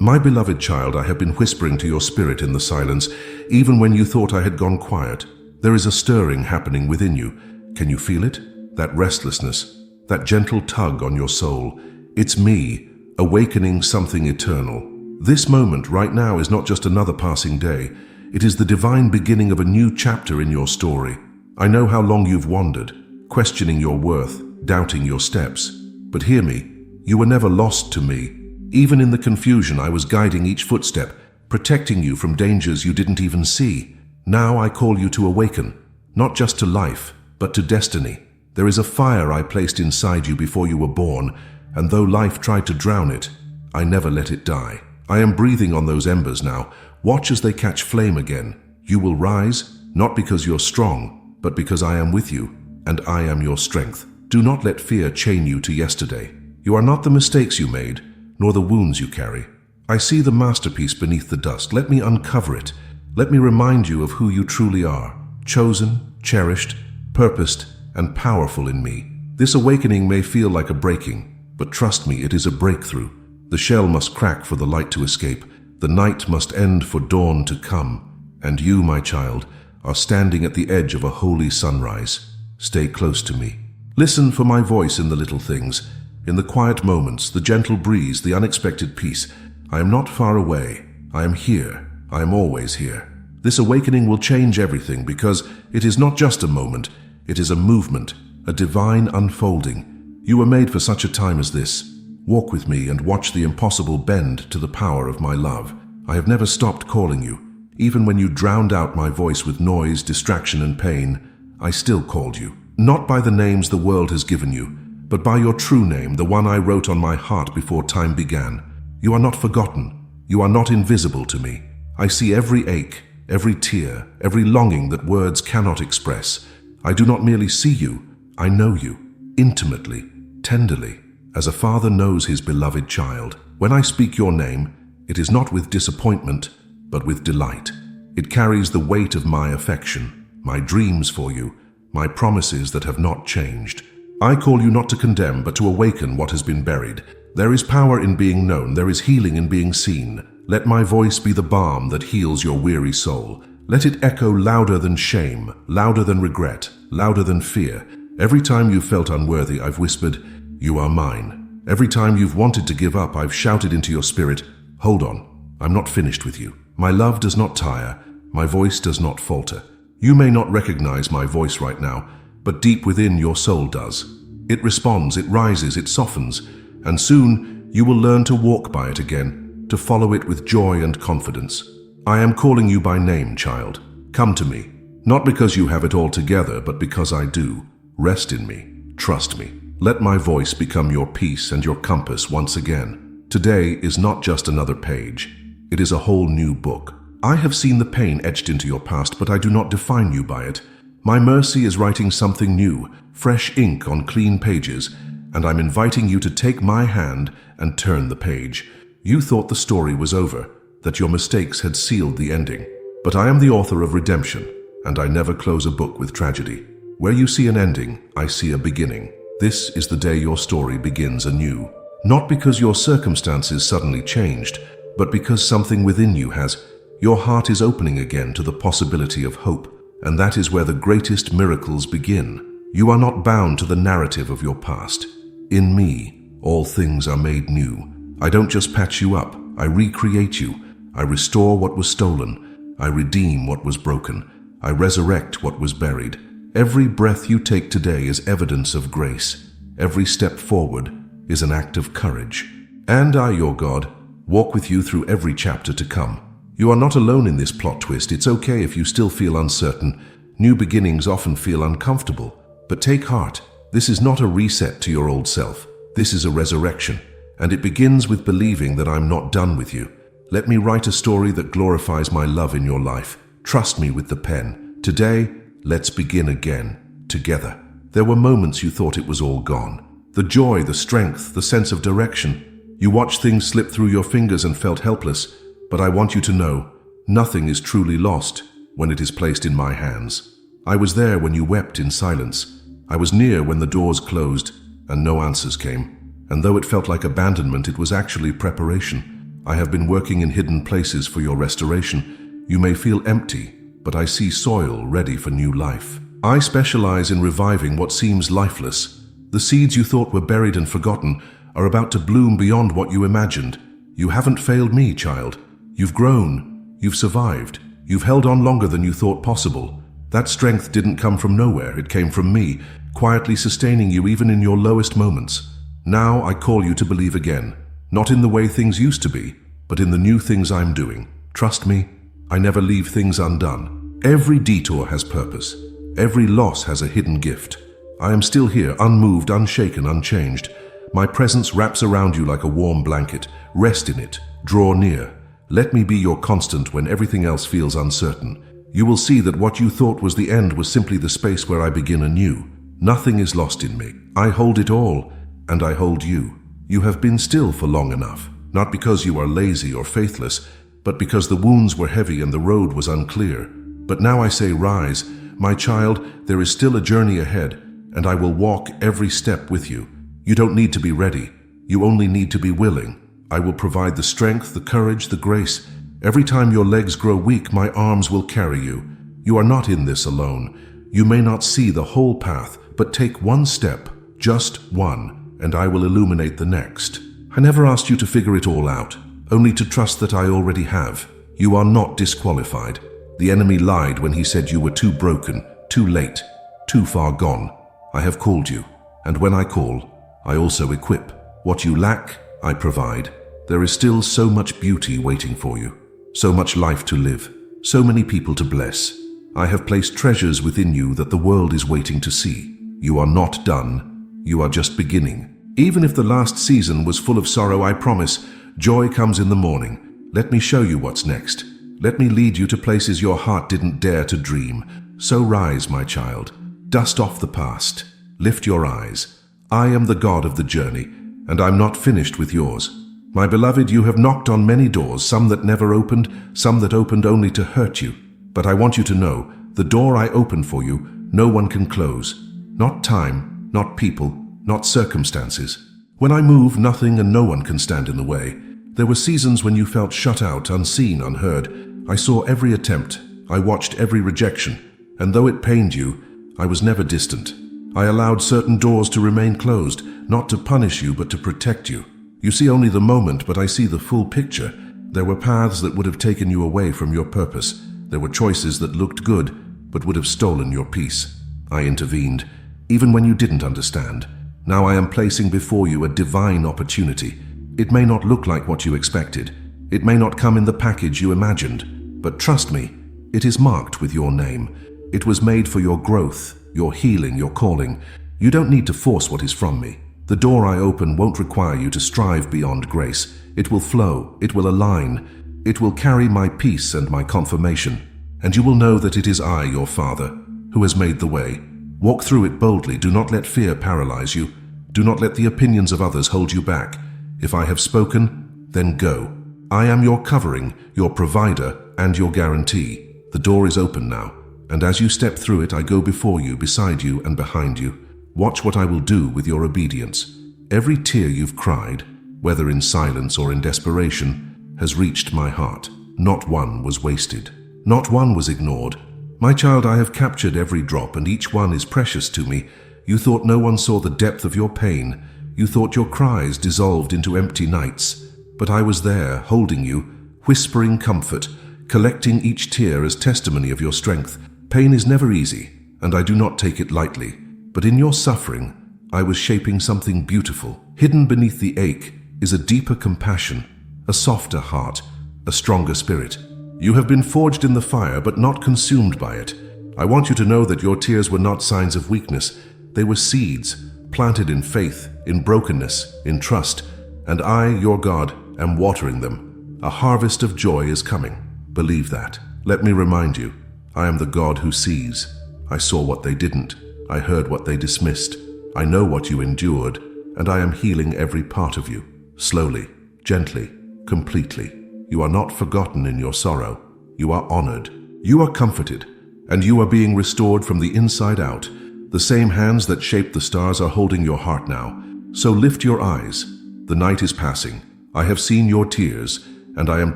My beloved child, I have been whispering to your spirit in the silence, even when you thought I had gone quiet. There is a stirring happening within you. Can you feel it? That restlessness, that gentle tug on your soul. It's me, awakening something eternal. This moment right now is not just another passing day. It is the divine beginning of a new chapter in your story. I know how long you've wandered, questioning your worth, doubting your steps. But hear me, you were never lost to me. Even in the confusion, I was guiding each footstep, protecting you from dangers you didn't even see. Now I call you to awaken, not just to life, but to destiny. There is a fire I placed inside you before you were born, and though life tried to drown it, I never let it die. I am breathing on those embers now. Watch as they catch flame again. You will rise, not because you're strong, but because I am with you, and I am your strength. Do not let fear chain you to yesterday. You are not the mistakes you made, nor the wounds you carry. I see the masterpiece beneath the dust. Let me uncover it. Let me remind you of who you truly are, chosen, cherished, purposed, and powerful in me. This awakening may feel like a breaking, but trust me, it is a breakthrough. The shell must crack for the light to escape. The night must end for dawn to come. And you, my child, are standing at the edge of a holy sunrise. Stay close to me. Listen for my voice in the little things, in the quiet moments, the gentle breeze, the unexpected peace. I am not far away. I am here. I am always here. This awakening will change everything because it is not just a moment. It is a movement, a divine unfolding. You were made for such a time as this. Walk with me and watch the impossible bend to the power of my love. I have never stopped calling you. Even when you drowned out my voice with noise, distraction, and pain, I still called you. Not by the names the world has given you, but by your true name, the one I wrote on my heart before time began. You are not forgotten. You are not invisible to me. I see every ache, every tear, every longing that words cannot express. I do not merely see you, I know you, intimately, tenderly, as a father knows his beloved child. When I speak your name, it is not with disappointment, but with delight. It carries the weight of my affection, my dreams for you, my promises that have not changed. I call you not to condemn, but to awaken what has been buried. There is power in being known, there is healing in being seen. Let my voice be the balm that heals your weary soul. Let it echo louder than shame, louder than regret, louder than fear. Every time you felt unworthy, I've whispered, "You are mine." Every time you've wanted to give up, I've shouted into your spirit, "Hold on, I'm not finished with you." My love does not tire, my voice does not falter. You may not recognize my voice right now, but deep within your soul does. It responds, it rises, it softens, and soon you will learn to walk by it again, to follow it with joy and confidence. I am calling you by name, child. Come to me, not because you have it all together, but because I do. Rest in me, trust me. Let my voice become your peace and your compass once again. Today is not just another page. It is a whole new book. I have seen the pain etched into your past, but I do not define you by it. My mercy is writing something new, fresh ink on clean pages, and I'm inviting you to take my hand and turn the page. You thought the story was over, that your mistakes had sealed the ending. But I am the author of redemption, and I never close a book with tragedy. Where you see an ending, I see a beginning. This is the day your story begins anew. Not because your circumstances suddenly changed, but because something within you has. Your heart is opening again to the possibility of hope, and that is where the greatest miracles begin. You are not bound to the narrative of your past. In me, all things are made new. I don't just patch you up, I recreate you. I restore what was stolen. I redeem what was broken. I resurrect what was buried. Every breath you take today is evidence of grace. Every step forward is an act of courage. And I, your God, walk with you through every chapter to come. You are not alone in this plot twist. It's okay if you still feel uncertain. New beginnings often feel uncomfortable. But take heart. This is not a reset to your old self. This is a resurrection. And it begins with believing that I'm not done with you. Let me write a story that glorifies my love in your life. Trust me with the pen. Today, let's begin again, together. There were moments you thought it was all gone. The joy, the strength, the sense of direction. You watched things slip through your fingers and felt helpless. But I want you to know, nothing is truly lost when it is placed in my hands. I was there when you wept in silence. I was near when the doors closed and no answers came. And though it felt like abandonment, it was actually preparation. I have been working in hidden places for your restoration. You may feel empty, but I see soil ready for new life. I specialize in reviving what seems lifeless. The seeds you thought were buried and forgotten are about to bloom beyond what you imagined. You haven't failed me, child. You've grown. You've survived. You've held on longer than you thought possible. That strength didn't come from nowhere. It came from me, quietly sustaining you even in your lowest moments. Now I call you to believe again, not in the way things used to be, but in the new things I'm doing. Trust me, I never leave things undone. Every detour has purpose. Every loss has a hidden gift. I am still here, unmoved, unshaken, unchanged. My presence wraps around you like a warm blanket. Rest in it. Draw near. Let me be your constant when everything else feels uncertain. You will see that what you thought was the end was simply the space where I begin anew. Nothing is lost in me. I hold it all, and I hold you. You have been still for long enough, not because you are lazy or faithless, but because the wounds were heavy and the road was unclear. But now I say, rise. My child, there is still a journey ahead, and I will walk every step with you. You don't need to be ready. You only need to be willing. I will provide the strength, the courage, the grace. Every time your legs grow weak, my arms will carry you. You are not in this alone. You may not see the whole path, but take one step, just one, and I will illuminate the next. I never asked you to figure it all out, only to trust that I already have. You are not disqualified. The enemy lied when he said you were too broken, too late, too far gone. I have called you, and when I call, I also equip. What you lack, I provide. There is still so much beauty waiting for you, so much life to live, so many people to bless. I have placed treasures within you that the world is waiting to see. You are not done. You are just beginning. Even if the last season was full of sorrow, I promise, joy comes in the morning. Let me show you what's next. Let me lead you to places your heart didn't dare to dream. So rise, my child. Dust off the past. Lift your eyes. I am the God of the journey, and I'm not finished with yours. My beloved, you have knocked on many doors, some that never opened, some that opened only to hurt you. But I want you to know, the door I open for you, no one can close. Not time, not people, not circumstances. When I move, nothing and no one can stand in the way. There were seasons when you felt shut out, unseen, unheard. I saw every attempt. I watched every rejection. And though it pained you, I was never distant. I allowed certain doors to remain closed, not to punish you, but to protect you. You see only the moment, but I see the full picture. There were paths that would have taken you away from your purpose. There were choices that looked good, but would have stolen your peace. I intervened, even when you didn't understand. Now I am placing before you a divine opportunity. It may not look like what you expected. It may not come in the package you imagined. But trust me, it is marked with your name. It was made for your growth, your healing, your calling. You don't need to force what is from me. The door I open won't require you to strive beyond grace. It will flow, it will align, it will carry my peace and my confirmation. And you will know that it is I, your Father, who has made the way. Walk through it boldly. Do not let fear paralyze you. Do not let the opinions of others hold you back. If I have spoken, then go. I am your covering, your provider, and your guarantee. The door is open now, and as you step through it, I go before you, beside you, and behind you. Watch what I will do with your obedience. Every tear you've cried, whether in silence or in desperation, has reached my heart. Not one was wasted. Not one was ignored. My child, I have captured every drop, and each one is precious to me. You thought no one saw the depth of your pain. You thought your cries dissolved into empty nights. But I was there, holding you, whispering comfort, collecting each tear as testimony of your strength. Pain is never easy, and I do not take it lightly. But in your suffering, I was shaping something beautiful. Hidden beneath the ache is a deeper compassion, a softer heart, a stronger spirit. You have been forged in the fire, but not consumed by it. I want you to know that your tears were not signs of weakness. They were seeds, planted in faith, in brokenness, in trust. And I, your God, am watering them. A harvest of joy is coming. Believe that. Let me remind you, I am the God who sees. I saw what they didn't. I heard what they dismissed. I know what you endured, and I am healing every part of you. Slowly, gently, completely. You are not forgotten in your sorrow. You are honored. You are comforted, and you are being restored from the inside out. The same hands that shaped the stars are holding your heart now. So lift your eyes. The night is passing. I have seen your tears. and I am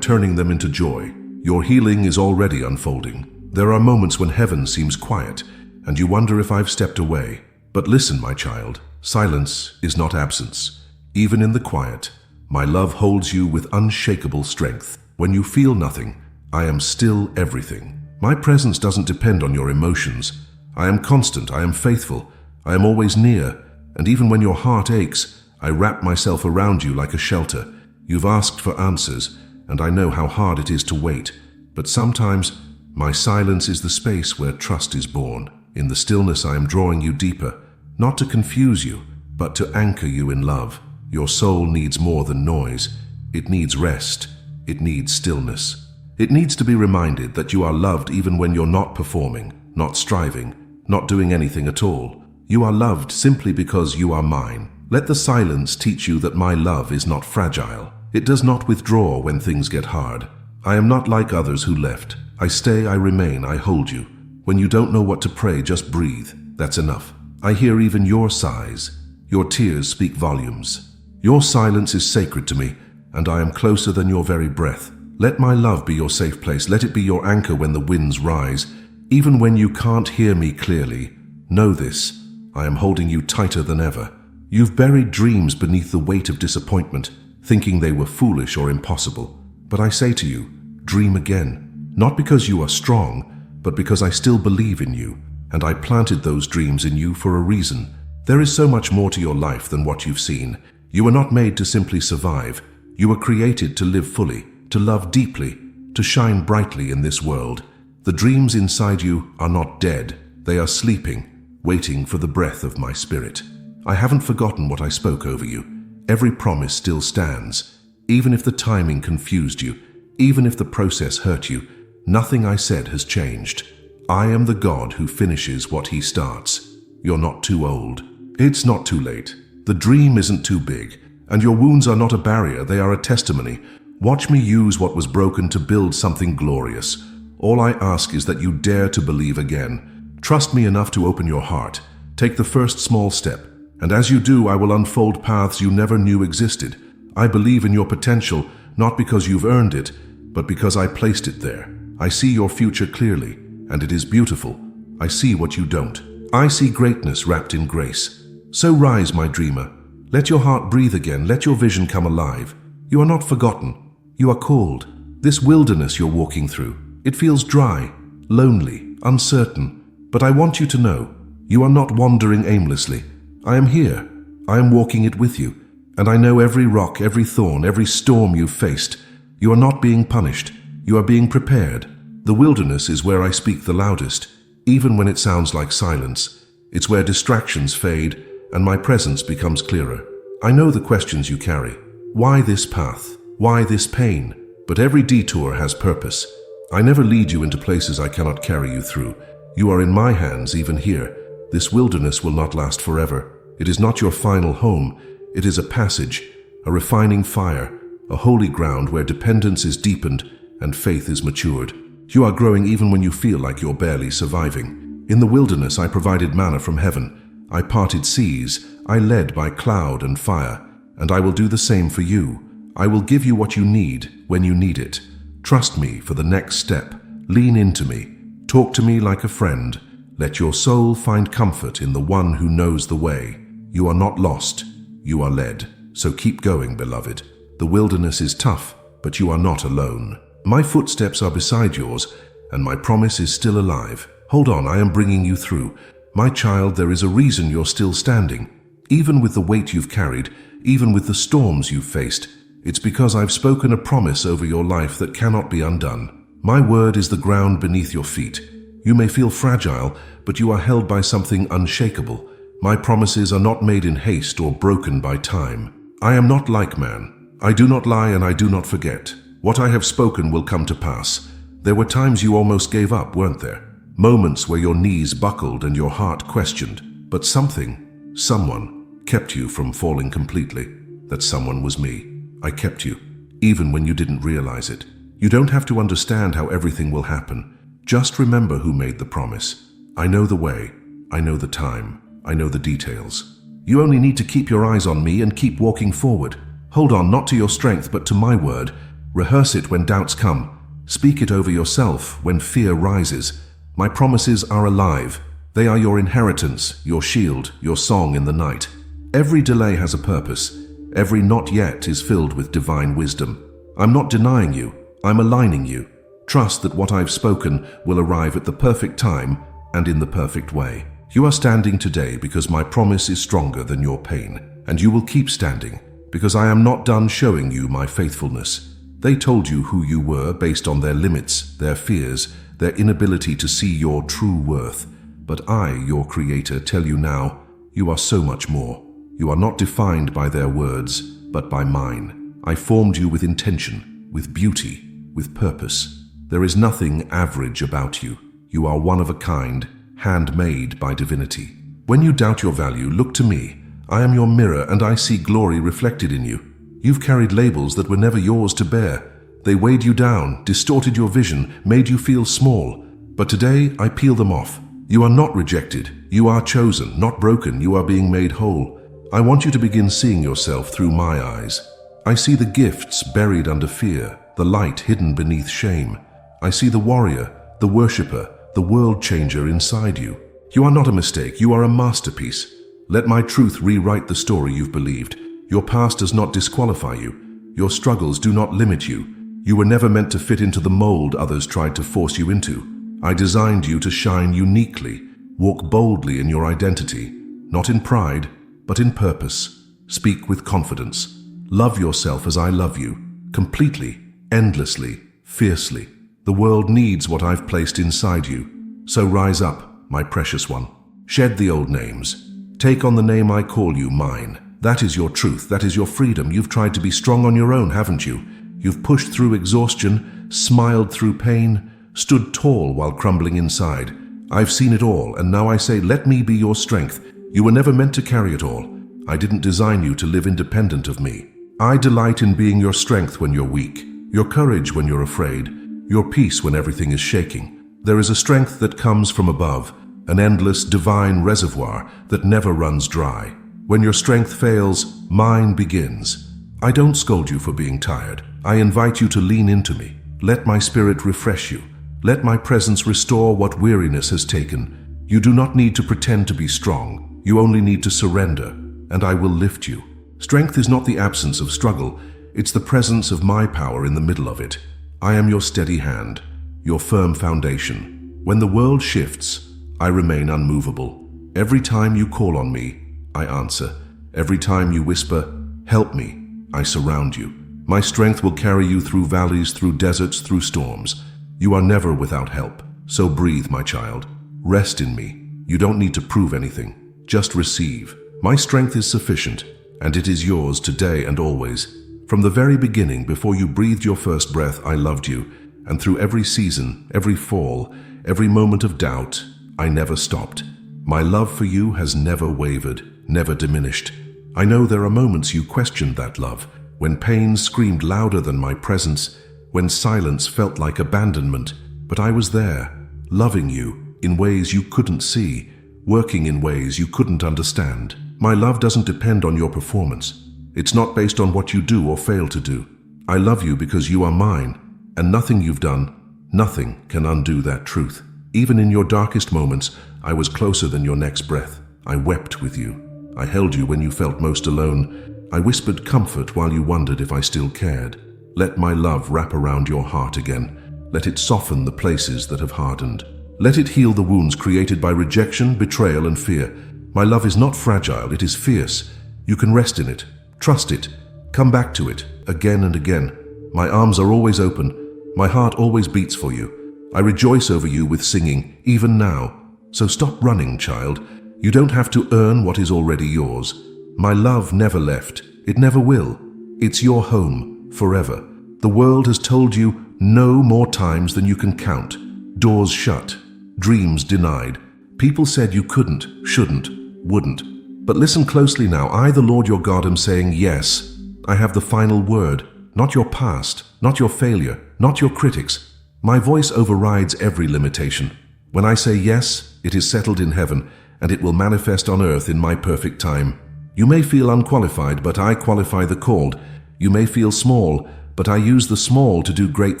turning them into joy. Your healing is already unfolding. There are moments when heaven seems quiet, and you wonder if I've stepped away. But listen, my child, silence is not absence. Even in the quiet, my love holds you with unshakable strength. When you feel nothing, I am still everything. My presence doesn't depend on your emotions. I am constant, I am faithful, I am always near, and even when your heart aches, I wrap myself around you like a shelter. You've asked for answers, and I know how hard it is to wait, but sometimes my silence is the space where trust is born. In the stillness I am drawing you deeper, not to confuse you, but to anchor you in love. Your soul needs more than noise. It needs rest. It needs stillness. It needs to be reminded that you are loved even when you're not performing, not striving, not doing anything at all. You are loved simply because you are mine. Let the silence teach you that my love is not fragile. It does not withdraw when things get hard. I am not like others who left. I stay, I remain, I hold you. When you don't know what to pray, just breathe. That's enough. I hear even your sighs. Your tears speak volumes. Your silence is sacred to me, and I am closer than your very breath. Let my love be your safe place. Let it be your anchor when the winds rise. Even when you can't hear me clearly, know this, I am holding you tighter than ever. You've buried dreams beneath the weight of disappointment, thinking they were foolish or impossible. But I say to you, dream again. Not because you are strong, but because I still believe in you, and I planted those dreams in you for a reason. There is so much more to your life than what you've seen. You were not made to simply survive. You were created to live fully, to love deeply, to shine brightly in this world. The dreams inside you are not dead. They are sleeping, waiting for the breath of my spirit. I haven't forgotten what I spoke over you. Every promise still stands. Even if the timing confused you, even if the process hurt you, nothing I said has changed. I am the God who finishes what he starts. You're not too old. It's not too late. The dream isn't too big, and your wounds are not a barrier, they are a testimony. Watch me use what was broken to build something glorious. All I ask is that you dare to believe again. Trust me enough to open your heart. Take the first small step, and as you do, I will unfold paths you never knew existed. I believe in your potential, not because you've earned it, but because I placed it there. I see your future clearly, and it is beautiful. I see what you don't. I see greatness wrapped in grace. So rise, my dreamer. Let your heart breathe again. Let your vision come alive. You are not forgotten. You are called. This wilderness you're walking through, it feels dry, lonely, uncertain. But I want you to know, you are not wandering aimlessly. I am here. I am walking it with you. And I know every rock, every thorn, every storm you've faced. You are not being punished. You are being prepared. The wilderness is where I speak the loudest, even when it sounds like silence. It's where distractions fade and my presence becomes clearer. I know the questions you carry. Why this path? Why this pain? But every detour has purpose. I never lead you into places I cannot carry you through. You are in my hands even here. This wilderness will not last forever. It is not your final home. It is a passage, a refining fire, a holy ground where dependence is deepened and faith is matured. You are growing even when you feel like you're barely surviving. In the wilderness, I provided manna from heaven. I parted seas. I led by cloud and fire. And I will do the same for you. I will give you what you need when you need it. Trust me for the next step. Lean into me. Talk to me like a friend. Let your soul find comfort in the one who knows the way. You are not lost. You are led. So keep going, beloved. The wilderness is tough, but you are not alone. My footsteps are beside yours, and my promise is still alive. Hold on, I am bringing you through. My child, there is a reason you're still standing. Even with the weight you've carried, even with the storms you've faced, it's because I've spoken a promise over your life that cannot be undone. My word is the ground beneath your feet. You may feel fragile, but you are held by something unshakable. My promises are not made in haste or broken by time. I am not like man. I do not lie and I do not forget. What I have spoken will come to pass. There were times you almost gave up, weren't there? Moments where your knees buckled and your heart questioned. But someone, kept you from falling completely. That someone was me. I kept you, even when you didn't realize it. You don't have to understand how everything will happen. Just remember who made the promise. I know the way. I know the time. I know the details. You only need to keep your eyes on me and keep walking forward. Hold on, not to your strength, but to my word. Rehearse it when doubts come. Speak it over yourself when fear rises. My promises are alive. They are your inheritance, your shield, your song in the night. Every delay has a purpose. Every not yet is filled with divine wisdom. I'm not denying you. I'm aligning you. Trust that what I've spoken will arrive at the perfect time and in the perfect way. You are standing today because my promise is stronger than your pain, and you will keep standing because I am not done showing you my faithfulness. They told you who you were based on their limits, their fears, their inability to see your true worth. But I, your Creator, tell you now, you are so much more. You are not defined by their words, but by mine. I formed you with intention, with beauty, with purpose. There is nothing average about you. You are one of a kind, handmade by divinity. When you doubt your value, look to me. I am your mirror, and I see glory reflected in you. You've carried labels that were never yours to bear. They weighed you down, distorted your vision, made you feel small. But today, I peel them off. You are not rejected. You are chosen, not broken. You are being made whole. I want you to begin seeing yourself through my eyes. I see the gifts buried under fear, the light hidden beneath shame. I see the warrior, the worshipper, the world changer inside you. You are not a mistake. You are a masterpiece. Let my truth rewrite the story you've believed. Your past does not disqualify you. Your struggles do not limit you. You were never meant to fit into the mold others tried to force you into. I designed you to shine uniquely, walk boldly in your identity, not in pride, but in purpose. Speak with confidence. Love yourself as I love you, completely, endlessly, fiercely. The world needs what I've placed inside you. So rise up, my precious one. Shed the old names. Take on the name I call you, mine. That is your truth. That is your freedom. You've tried to be strong on your own, haven't you? You've pushed through exhaustion, smiled through pain, stood tall while crumbling inside. I've seen it all, and now I say, let me be your strength. You were never meant to carry it all. I didn't design you to live independent of me. I delight in being your strength when you're weak, your courage when you're afraid, your peace when everything is shaking. There is a strength that comes from above, an endless divine reservoir that never runs dry. When your strength fails, mine begins. I don't scold you for being tired. I invite you to lean into me. Let my spirit refresh you. Let my presence restore what weariness has taken. You do not need to pretend to be strong. You only need to surrender, and I will lift you. Strength is not the absence of struggle. It's the presence of my power in the middle of it. I am your steady hand, your firm foundation. When the world shifts, I remain unmovable. Every time you call on me, I answer. Every time you whisper, help me, I surround you. My strength will carry you through valleys, through deserts, through storms. You are never without help. So breathe, my child. Rest in me. You don't need to prove anything. Just receive. My strength is sufficient, and it is yours today and always. From the very beginning, before you breathed your first breath, I loved you. And through every season, every fall, every moment of doubt, I never stopped. My love for you has never wavered, never diminished. I know there are moments you questioned that love, when pain screamed louder than my presence, when silence felt like abandonment. But I was there, loving you in ways you couldn't see, working in ways you couldn't understand. My love doesn't depend on your performance. It's not based on what you do or fail to do. I love you because you are mine, and nothing you've done, nothing can undo that truth. Even in your darkest moments, I was closer than your next breath. I wept with you. I held you when you felt most alone. I whispered comfort while you wondered if I still cared. Let my love wrap around your heart again. Let it soften the places that have hardened. Let it heal the wounds created by rejection, betrayal, and fear. My love is not fragile, it is fierce. You can rest in it, trust it, come back to it, again and again. My arms are always open. My heart always beats for you. I rejoice over you with singing, even now. So stop running, child. You don't have to earn what is already yours. My love never left. It never will. It's your home, forever. The world has told you no more times than you can count. Doors shut, dreams denied. People said you couldn't, shouldn't, wouldn't. But listen closely now. I, the Lord your God, am saying yes. I have the final word. Not your past, not your failure, not your critics. My voice overrides every limitation. When I say yes, it is settled in heaven, and it will manifest on earth in my perfect time. You may feel unqualified, but I qualify the called. You may feel small, but I use the small to do great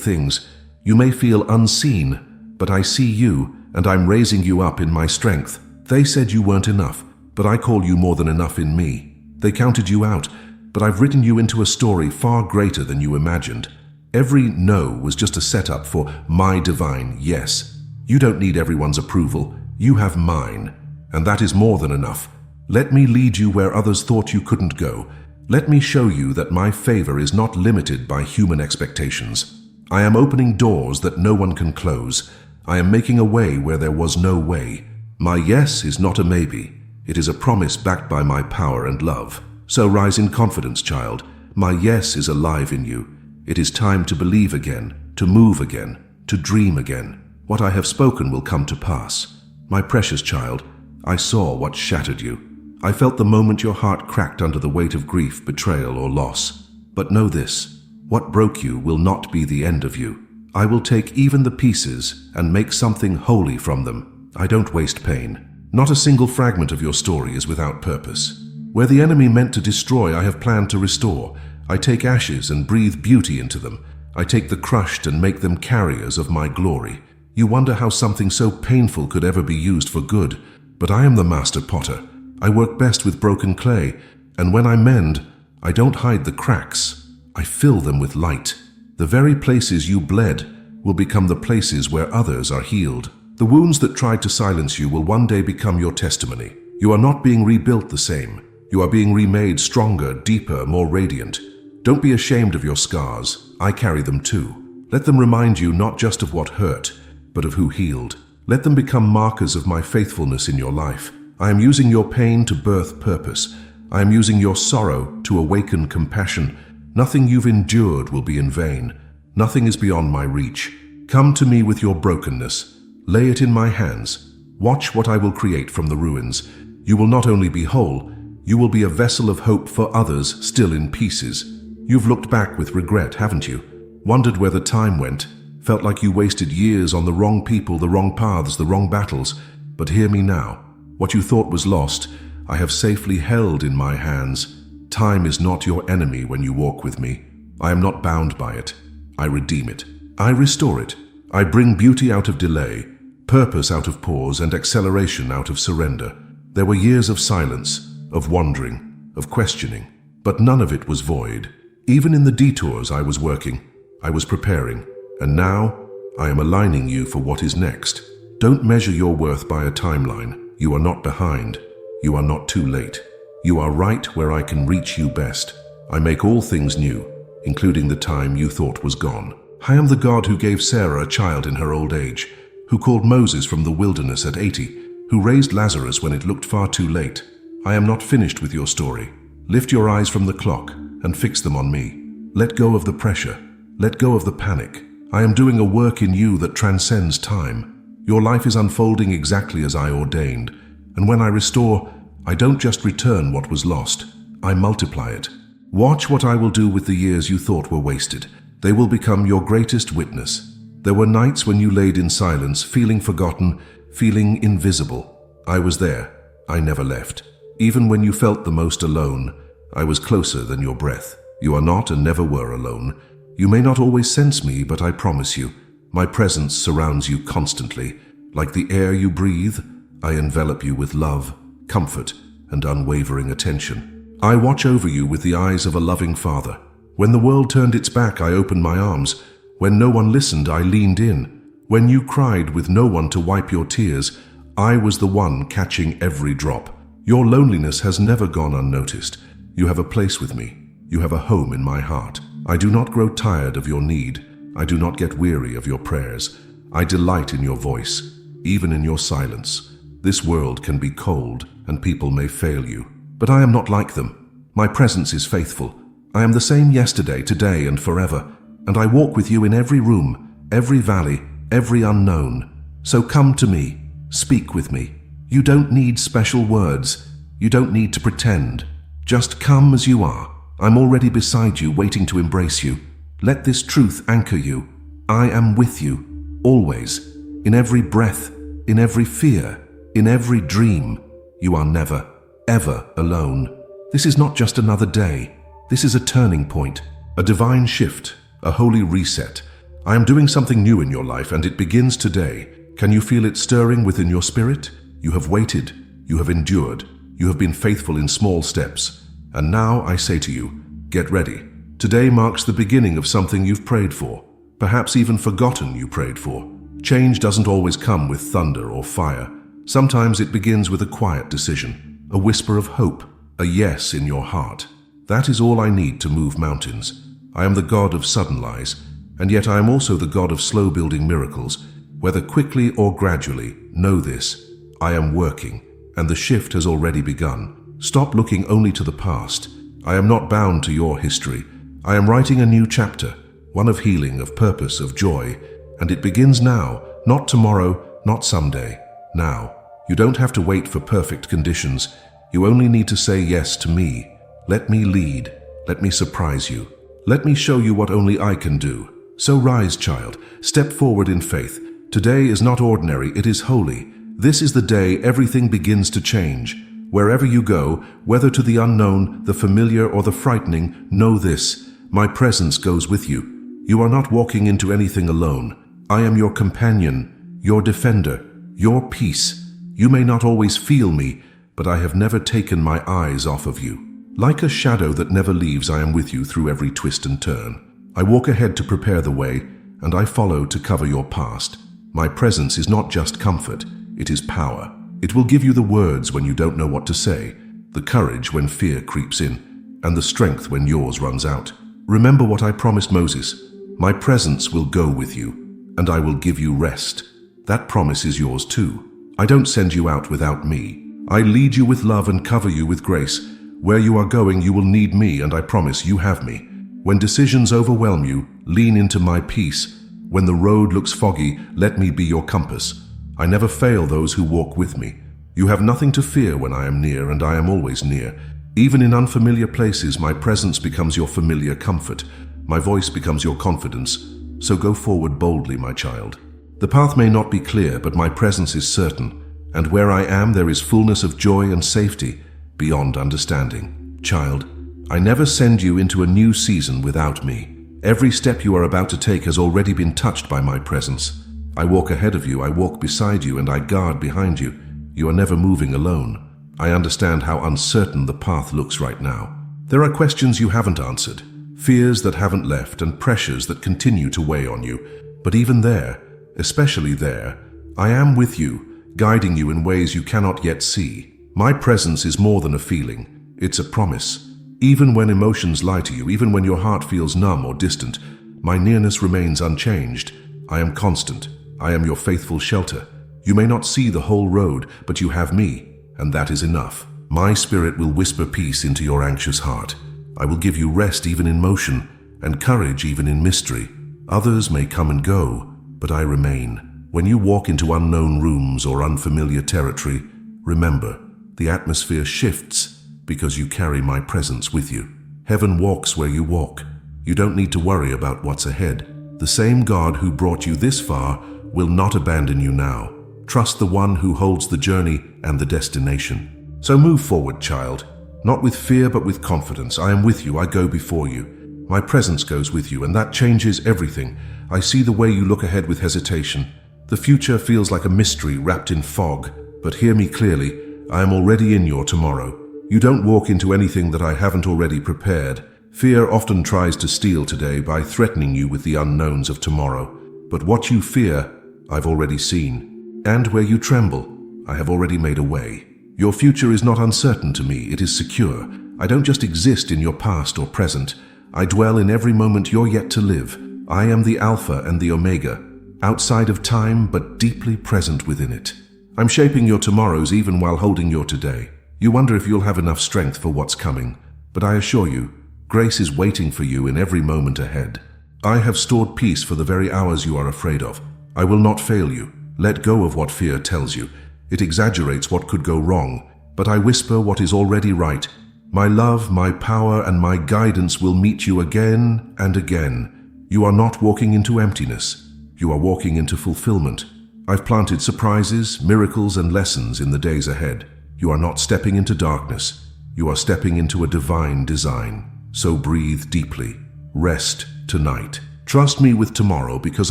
things. You may feel unseen, but I see you, and I'm raising you up in my strength. They said you weren't enough, but I call you more than enough in me. They counted you out, but I've written you into a story far greater than you imagined. Every no was just a setup for my divine yes. You don't need everyone's approval. You have mine, and that is more than enough. Let me lead you where others thought you couldn't go. Let me show you that my favor is not limited by human expectations. I am opening doors that no one can close. I am making a way where there was no way. My yes is not a maybe. It is a promise backed by my power and love. So rise in confidence, child. My yes is alive in you. It is time to believe again, to move again, to dream again. What I have spoken will come to pass. My precious child, I saw what shattered you. I felt the moment your heart cracked under the weight of grief, betrayal, or loss. But know this, what broke you will not be the end of you. I will take even the pieces and make something holy from them. I don't waste pain. Not a single fragment of your story is without purpose. Where the enemy meant to destroy, I have planned to restore. I take ashes and breathe beauty into them. I take the crushed and make them carriers of my glory. You wonder how something so painful could ever be used for good. But I am the master potter. I work best with broken clay, and when I mend, I don't hide the cracks. I fill them with light. The very places you bled will become the places where others are healed. The wounds that tried to silence you will one day become your testimony. You are not being rebuilt the same. You are being remade stronger, deeper, more radiant. Don't be ashamed of your scars. I carry them too. Let them remind you not just of what hurt, but of who healed. Let them become markers of my faithfulness in your life. I am using your pain to birth purpose. I am using your sorrow to awaken compassion. Nothing you've endured will be in vain. Nothing is beyond my reach. Come to me with your brokenness. Lay it in my hands. Watch what I will create from the ruins. You will not only be whole, you will be a vessel of hope for others still in pieces. You've looked back with regret, haven't you? Wondered where the time went. Felt like you wasted years on the wrong people, the wrong paths, the wrong battles. But hear me now. What you thought was lost, I have safely held in my hands. Time is not your enemy when you walk with me. I am not bound by it. I redeem it. I restore it. I bring beauty out of delay, purpose out of pause, and acceleration out of surrender. There were years of silence, of wandering, of questioning, but none of it was void. Even in the detours I was working, I was preparing, and now I am aligning you for what is next. Don't measure your worth by a timeline. You are not behind. You are not too late. You are right where I can reach you best. I make all things new, including the time you thought was gone. I am the God who gave Sarah a child in her old age, who called Moses from the wilderness at 80, who raised Lazarus when it looked far too late. I am not finished with your story. Lift your eyes from the clock and fix them on me. Let go of the pressure. Let go of the panic. I am doing a work in you that transcends time. Your life is unfolding exactly as I ordained, and when I restore, I don't just return what was lost, I multiply it. Watch what I will do with the years you thought were wasted. They will become your greatest witness. There were nights when you laid in silence, feeling forgotten, feeling invisible. I was there. I never left. Even when you felt the most alone, I was closer than your breath. You are not and never were alone. You may not always sense me, but I promise you, my presence surrounds you constantly. Like the air you breathe, I envelop you with love, comfort, and unwavering attention. I watch over you with the eyes of a loving father. When the world turned its back, I opened my arms. When no one listened, I leaned in. When you cried with no one to wipe your tears, I was the one catching every drop. Your loneliness has never gone unnoticed. You have a place with me. You have a home in my heart. I do not grow tired of your need. I do not get weary of your prayers. I delight in your voice, even in your silence. This world can be cold, and people may fail you. But I am not like them. My presence is faithful. I am the same yesterday, today, and forever. And I walk with you in every room, every valley, every unknown. So come to me. Speak with me. You don't need special words. You don't need to pretend. Just come as you are. I'm already beside you, waiting to embrace you. Let this truth anchor you. I am with you, always, in every breath, in every fear, in every dream. You are never, ever alone. This is not just another day. This is a turning point, a divine shift, a holy reset. I am doing something new in your life, and it begins today. Can you feel it stirring within your spirit? You have waited, you have endured, you have been faithful in small steps. And now I say to you, get ready. Today marks the beginning of something you've prayed for, perhaps even forgotten you prayed for. Change doesn't always come with thunder or fire. Sometimes it begins with a quiet decision, a whisper of hope, a yes in your heart. That is all I need to move mountains. I am the God of sudden lies, and yet I am also the God of slow-building miracles. Whether quickly or gradually, know this: I am working, and the shift has already begun. Stop looking only to the past. I am not bound to your history. I am writing a new chapter, one of healing, of purpose, of joy, and it begins now, not tomorrow, not someday, now. You don't have to wait for perfect conditions. You only need to say yes to me. Let me lead. Let me surprise you. Let me show you what only I can do. So rise, child. Step forward in faith. Today is not ordinary, it is holy. This is the day everything begins to change. Wherever you go, whether to the unknown, the familiar, or the frightening, know this: my presence goes with you. You are not walking into anything alone. I am your companion, your defender, your peace. You may not always feel me, but I have never taken my eyes off of you. Like a shadow that never leaves, I am with you through every twist and turn. I walk ahead to prepare the way, and I follow to cover your past. My presence is not just comfort, it is power. It will give you the words when you don't know what to say, the courage when fear creeps in, and the strength when yours runs out. Remember what I promised Moses: my presence will go with you, and I will give you rest. That promise is yours too. I don't send you out without me. I lead you with love and cover you with grace. Where you are going, you will need me, and I promise you have me. When decisions overwhelm you, lean into my peace. When the road looks foggy, let me be your compass. I never fail those who walk with me. You have nothing to fear when I am near, and I am always near. Even in unfamiliar places, my presence becomes your familiar comfort. My voice becomes your confidence. So go forward boldly, my child. The path may not be clear, but my presence is certain, and where I am there is fullness of joy and safety beyond understanding. Child, I never send you into a new season without me. Every step you are about to take has already been touched by my presence. I walk ahead of you, I walk beside you, and I guard behind you. You are never moving alone. I understand how uncertain the path looks right now. There are questions you haven't answered, fears that haven't left, and pressures that continue to weigh on you. But even there, especially there, I am with you, guiding you in ways you cannot yet see. My presence is more than a feeling, it's a promise. Even when emotions lie to you, even when your heart feels numb or distant, my nearness remains unchanged. I am constant. I am your faithful shelter. You may not see the whole road, but you have me, and that is enough. My spirit will whisper peace into your anxious heart. I will give you rest even in motion, and courage even in mystery. Others may come and go, but I remain. When you walk into unknown rooms or unfamiliar territory, remember, the atmosphere shifts because you carry my presence with you. Heaven walks where you walk. You don't need to worry about what's ahead. The same God who brought you this far will not abandon you now. Trust the one who holds the journey and the destination. So move forward, child. Not with fear, but with confidence. I am with you. I go before you. My presence goes with you, and that changes everything. I see the way you look ahead with hesitation. The future feels like a mystery wrapped in fog. But hear me clearly. I am already in your tomorrow. You don't walk into anything that I haven't already prepared. Fear often tries to steal today by threatening you with the unknowns of tomorrow. But what you fear, I've already seen. And where you tremble, I have already made a way. Your future is not uncertain to me, it is secure. I don't just exist in your past or present. I dwell in every moment you're yet to live. I am the Alpha and the Omega, outside of time but deeply present within it. I'm shaping your tomorrows even while holding your today. You wonder if you'll have enough strength for what's coming, but I assure you, grace is waiting for you in every moment ahead. I have stored peace for the very hours you are afraid of. I will not fail you. Let go of what fear tells you. It exaggerates what could go wrong, but I whisper what is already right. My love, my power, and my guidance will meet you again and again. You are not walking into emptiness. You are walking into fulfillment. I've planted surprises, miracles, and lessons in the days ahead. You are not stepping into darkness. You are stepping into a divine design. So breathe deeply. rest tonight. Trust me with tomorrow because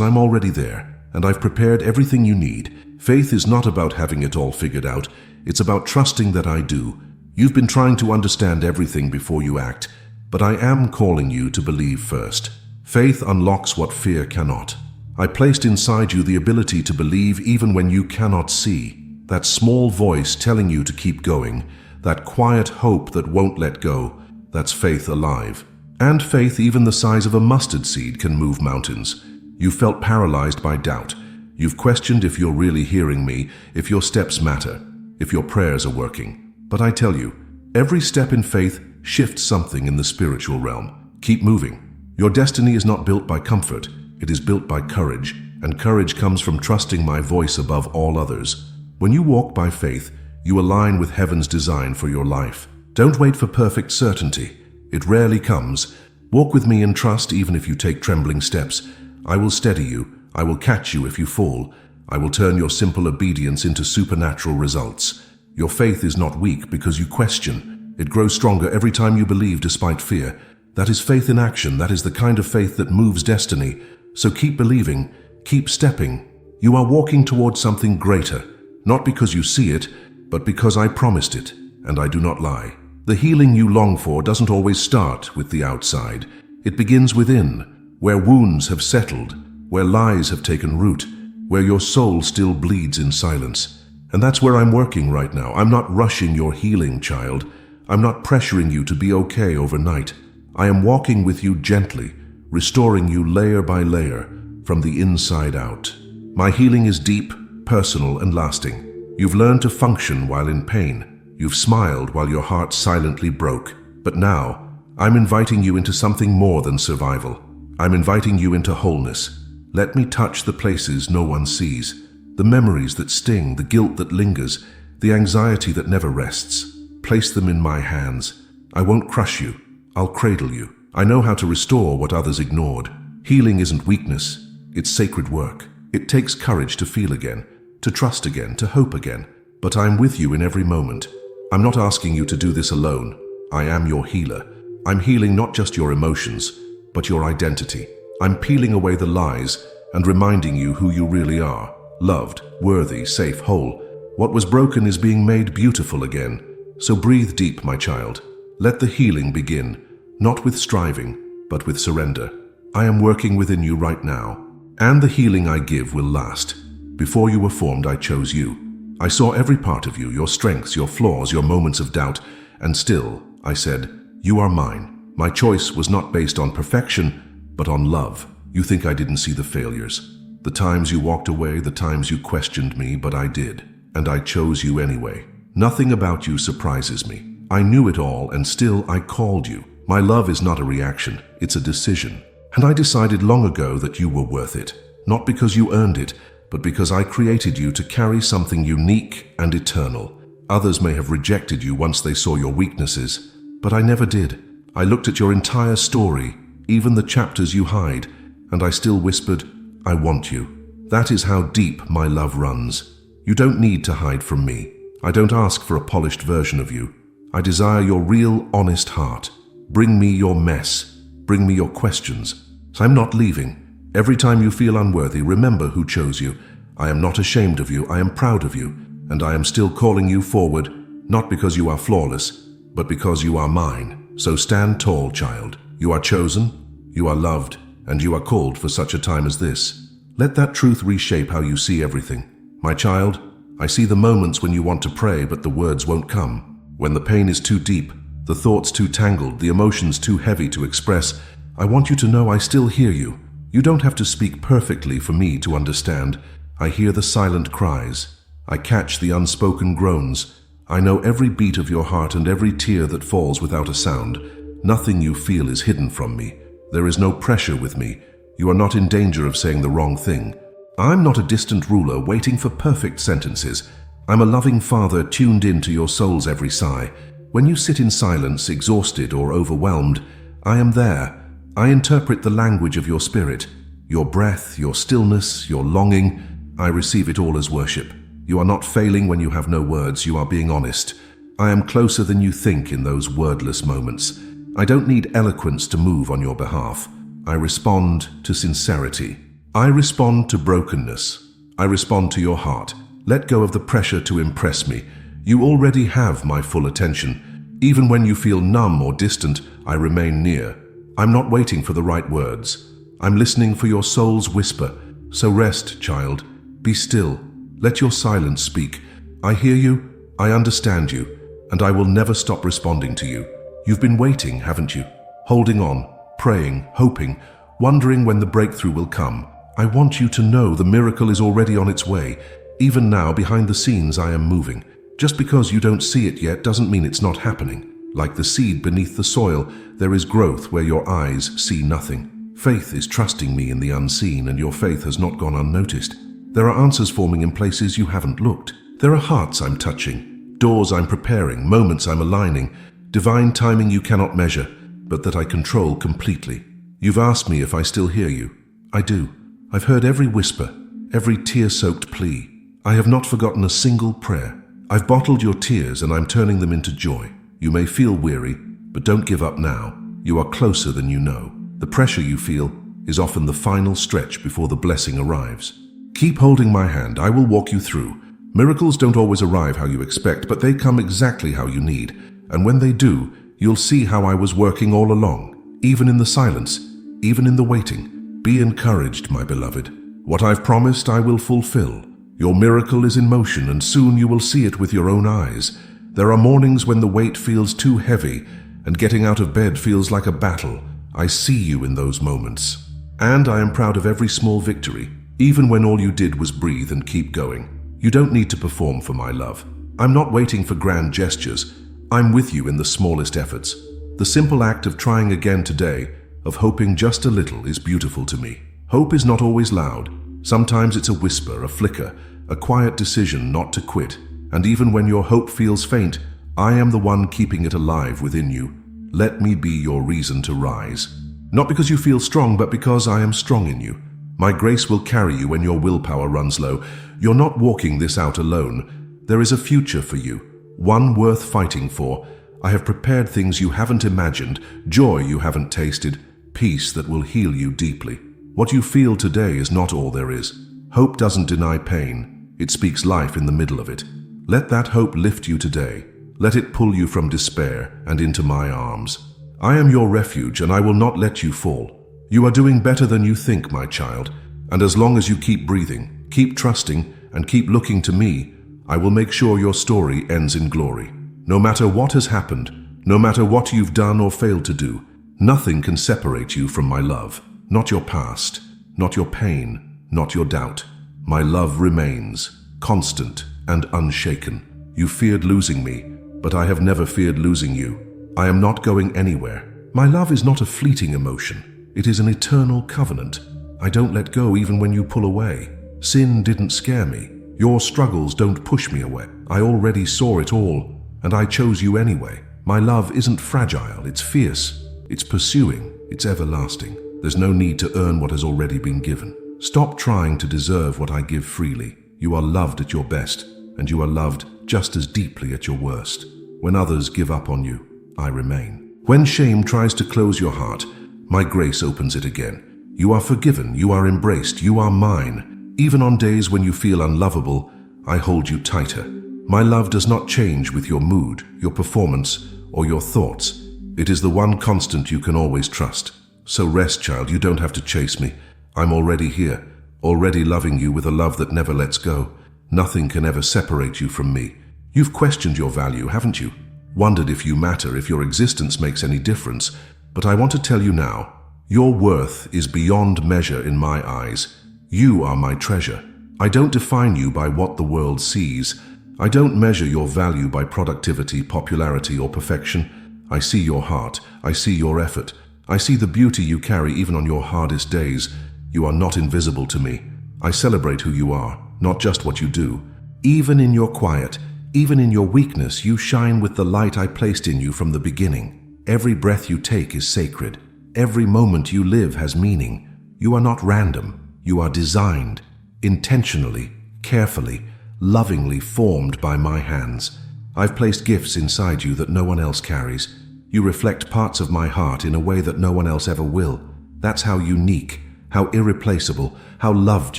I'm already there, and I've prepared everything you need. Faith is not about having it all figured out. It's about trusting that I do. You've been trying to understand everything before you act, but I am calling you to believe first. Faith unlocks what fear cannot. I placed inside you the ability to believe even when you cannot see. That small voice telling you to keep going, that quiet hope that won't let go, that's faith alive. And faith even the size of a mustard seed can move mountains. You felt paralyzed by doubt. You've questioned if you're really hearing me, if your steps matter, if your prayers are working. But I tell you, every step in faith shifts something in the spiritual realm. Keep moving. Your destiny is not built by comfort. It is built by courage, and courage comes from trusting my voice above all others. When you walk by faith, you align with heaven's design for your life. Don't wait for perfect certainty. It rarely comes. Walk with me in trust even if you take trembling steps. I will steady you. I will catch you if you fall. I will turn your simple obedience into supernatural results. Your faith is not weak because you question. It grows stronger every time you believe despite fear. That is faith in action. That is the kind of faith that moves destiny. So keep believing, keep stepping. You are walking towards something greater, not because you see it, but because I promised it, and I do not lie. The healing you long for doesn't always start with the outside. It begins within, where wounds have settled, where lies have taken root, where your soul still bleeds in silence. And that's where I'm working right now. I'm not rushing your healing, child. I'm not pressuring you to be okay overnight. I am walking with you gently, restoring you layer by layer, from the inside out. My healing is deep, personal, and lasting. You've learned to function while in pain. You've smiled while your heart silently broke. But now, I'm inviting you into something more than survival. I'm inviting you into wholeness. Let me touch the places no one sees, the memories that sting, the guilt that lingers, the anxiety that never rests. Place them in my hands. I won't crush you. I'll cradle you. I know how to restore what others ignored. Healing isn't weakness. It's sacred work. It takes courage to feel again, to trust again, to hope again. But I'm with you in every moment. I'm not asking you to do this alone. I am your healer. I'm healing not just your emotions, but your identity. I'm peeling away the lies and reminding you who you really are. Loved, worthy, safe, whole. What was broken is being made beautiful again. So breathe deep, my child. Let the healing begin, not with striving, but with surrender. I am working within you right now, and the healing I give will last. Before you were formed, I chose you. I saw every part of you, your strengths, your flaws, your moments of doubt, and still, I said, you are mine. My choice was not based on perfection, but on love. You think I didn't see the failures, the times you walked away, the times you questioned me, but I did, and I chose you anyway. Nothing about you surprises me. I knew it all, and still I called you. My love is not a reaction, it's a decision. And I decided long ago that you were worth it, not because you earned it, but because I created you to carry something unique and eternal. Others may have rejected you once they saw your weaknesses, but I never did. I looked at your entire story, even the chapters you hide, and I still whispered, I want you. That is how deep my love runs. You don't need to hide from me. I don't ask for a polished version of you. I desire your real, honest heart. Bring me your mess. Bring me your questions. I'm not leaving. Every time you feel unworthy, remember who chose you. I am not ashamed of you. I am proud of you. And I am still calling you forward, not because you are flawless, but because you are mine. So stand tall, child. You are chosen, you are loved, and you are called for such a time as this. Let that truth reshape how you see everything. My child, I see the moments when you want to pray, but the words won't come. When the pain is too deep, the thoughts too tangled, the emotions too heavy to express, I want you to know I still hear you. You don't have to speak perfectly for me to understand. I hear the silent cries. I catch the unspoken groans. I know every beat of your heart and every tear that falls without a sound. Nothing you feel is hidden from me. There is no pressure with me. You are not in danger of saying the wrong thing. I'm not a distant ruler waiting for perfect sentences. I'm a loving father tuned into your soul's every sigh. When you sit in silence, exhausted or overwhelmed, I am there. I interpret the language of your spirit, your breath, your stillness, your longing. I receive it all as worship. You are not failing when you have no words. You are being honest. I am closer than you think in those wordless moments. I don't need eloquence to move on your behalf. I respond to sincerity. I respond to brokenness. I respond to your heart. Let go of the pressure to impress me. You already have my full attention. Even when you feel numb or distant, I remain near. I'm not waiting for the right words. I'm listening for your soul's whisper. So rest, child. Be still. Let your silence speak. I hear you, I understand you, and I will never stop responding to you. You've been waiting, haven't you? Holding on, praying, hoping, wondering when the breakthrough will come. I want you to know the miracle is already on its way. Even now, behind the scenes, I am moving. Just because you don't see it yet doesn't mean it's not happening. Like the seed beneath the soil, there is growth where your eyes see nothing. Faith is trusting me in the unseen, and your faith has not gone unnoticed. There are answers forming in places you haven't looked. There are hearts I'm touching, doors I'm preparing, moments I'm aligning, divine timing you cannot measure, but that I control completely. You've asked me if I still hear you. I do. I've heard every whisper, every tear-soaked plea. I have not forgotten a single prayer. I've bottled your tears and I'm turning them into joy. You may feel weary, but don't give up now. You are closer than you know. The pressure you feel is often the final stretch before the blessing arrives. Keep holding my hand. I will walk you through. Miracles don't always arrive how you expect, but they come exactly how you need. And when they do, you'll see how I was working all along, even in the silence, even in the waiting. Be encouraged, my beloved. What I've promised, I will fulfill. Your miracle is in motion, and soon you will see it with your own eyes. There are mornings when the weight feels too heavy, and getting out of bed feels like a battle. I see you in those moments. And I am proud of every small victory, even when all you did was breathe and keep going. You don't need to perform for my love. I'm not waiting for grand gestures. I'm with you in the smallest efforts. The simple act of trying again today, of hoping just a little, is beautiful to me. Hope is not always loud. Sometimes it's a whisper, a flicker, a quiet decision not to quit. And even when your hope feels faint, I am the one keeping it alive within you. Let me be your reason to rise. Not because you feel strong, but because I am strong in you. My grace will carry you when your willpower runs low. You're not walking this out alone. There is a future for you, one worth fighting for. I have prepared things you haven't imagined, joy you haven't tasted, peace that will heal you deeply. What you feel today is not all there is. Hope doesn't deny pain. It speaks life in the middle of it. Let that hope lift you today. Let it pull you from despair and into my arms. I am your refuge, and I will not let you fall. You are doing better than you think, my child, and as long as you keep breathing, keep trusting, and keep looking to me, I will make sure your story ends in glory. No matter what has happened, no matter what you've done or failed to do, nothing can separate you from my love. Not your past, not your pain, not your doubt. My love remains, constant and unshaken. You feared losing me, but I have never feared losing you. I am not going anywhere. My love is not a fleeting emotion. It is an eternal covenant. I don't let go even when you pull away. Sin didn't scare me. Your struggles don't push me away. I already saw it all, and I chose you anyway. My love isn't fragile, it's fierce. It's pursuing, it's everlasting. There's no need to earn what has already been given. Stop trying to deserve what I give freely. You are loved at your best, and you are loved just as deeply at your worst. When others give up on you, I remain. When shame tries to close your heart, my grace opens it again. You are forgiven, you are embraced, you are mine. Even on days when you feel unlovable, I hold you tighter. My love does not change with your mood, your performance, or your thoughts. It is the one constant you can always trust. So rest, child, you don't have to chase me. I'm already here, already loving you with a love that never lets go. Nothing can ever separate you from me. You've questioned your value, haven't you? Wondered if you matter, if your existence makes any difference. But I want to tell you now, your worth is beyond measure in my eyes. You are my treasure. I don't define you by what the world sees. I don't measure your value by productivity, popularity, or perfection. I see your heart. I see your effort. I see the beauty you carry even on your hardest days. You are not invisible to me. I celebrate who you are, not just what you do. Even in your quiet, even in your weakness, you shine with the light I placed in you from the beginning. Every breath you take is sacred. Every moment you live has meaning. You are not random. You are designed, intentionally, carefully, lovingly formed by my hands. I've placed gifts inside you that no one else carries. You reflect parts of my heart in a way that no one else ever will. That's how unique, how irreplaceable, how loved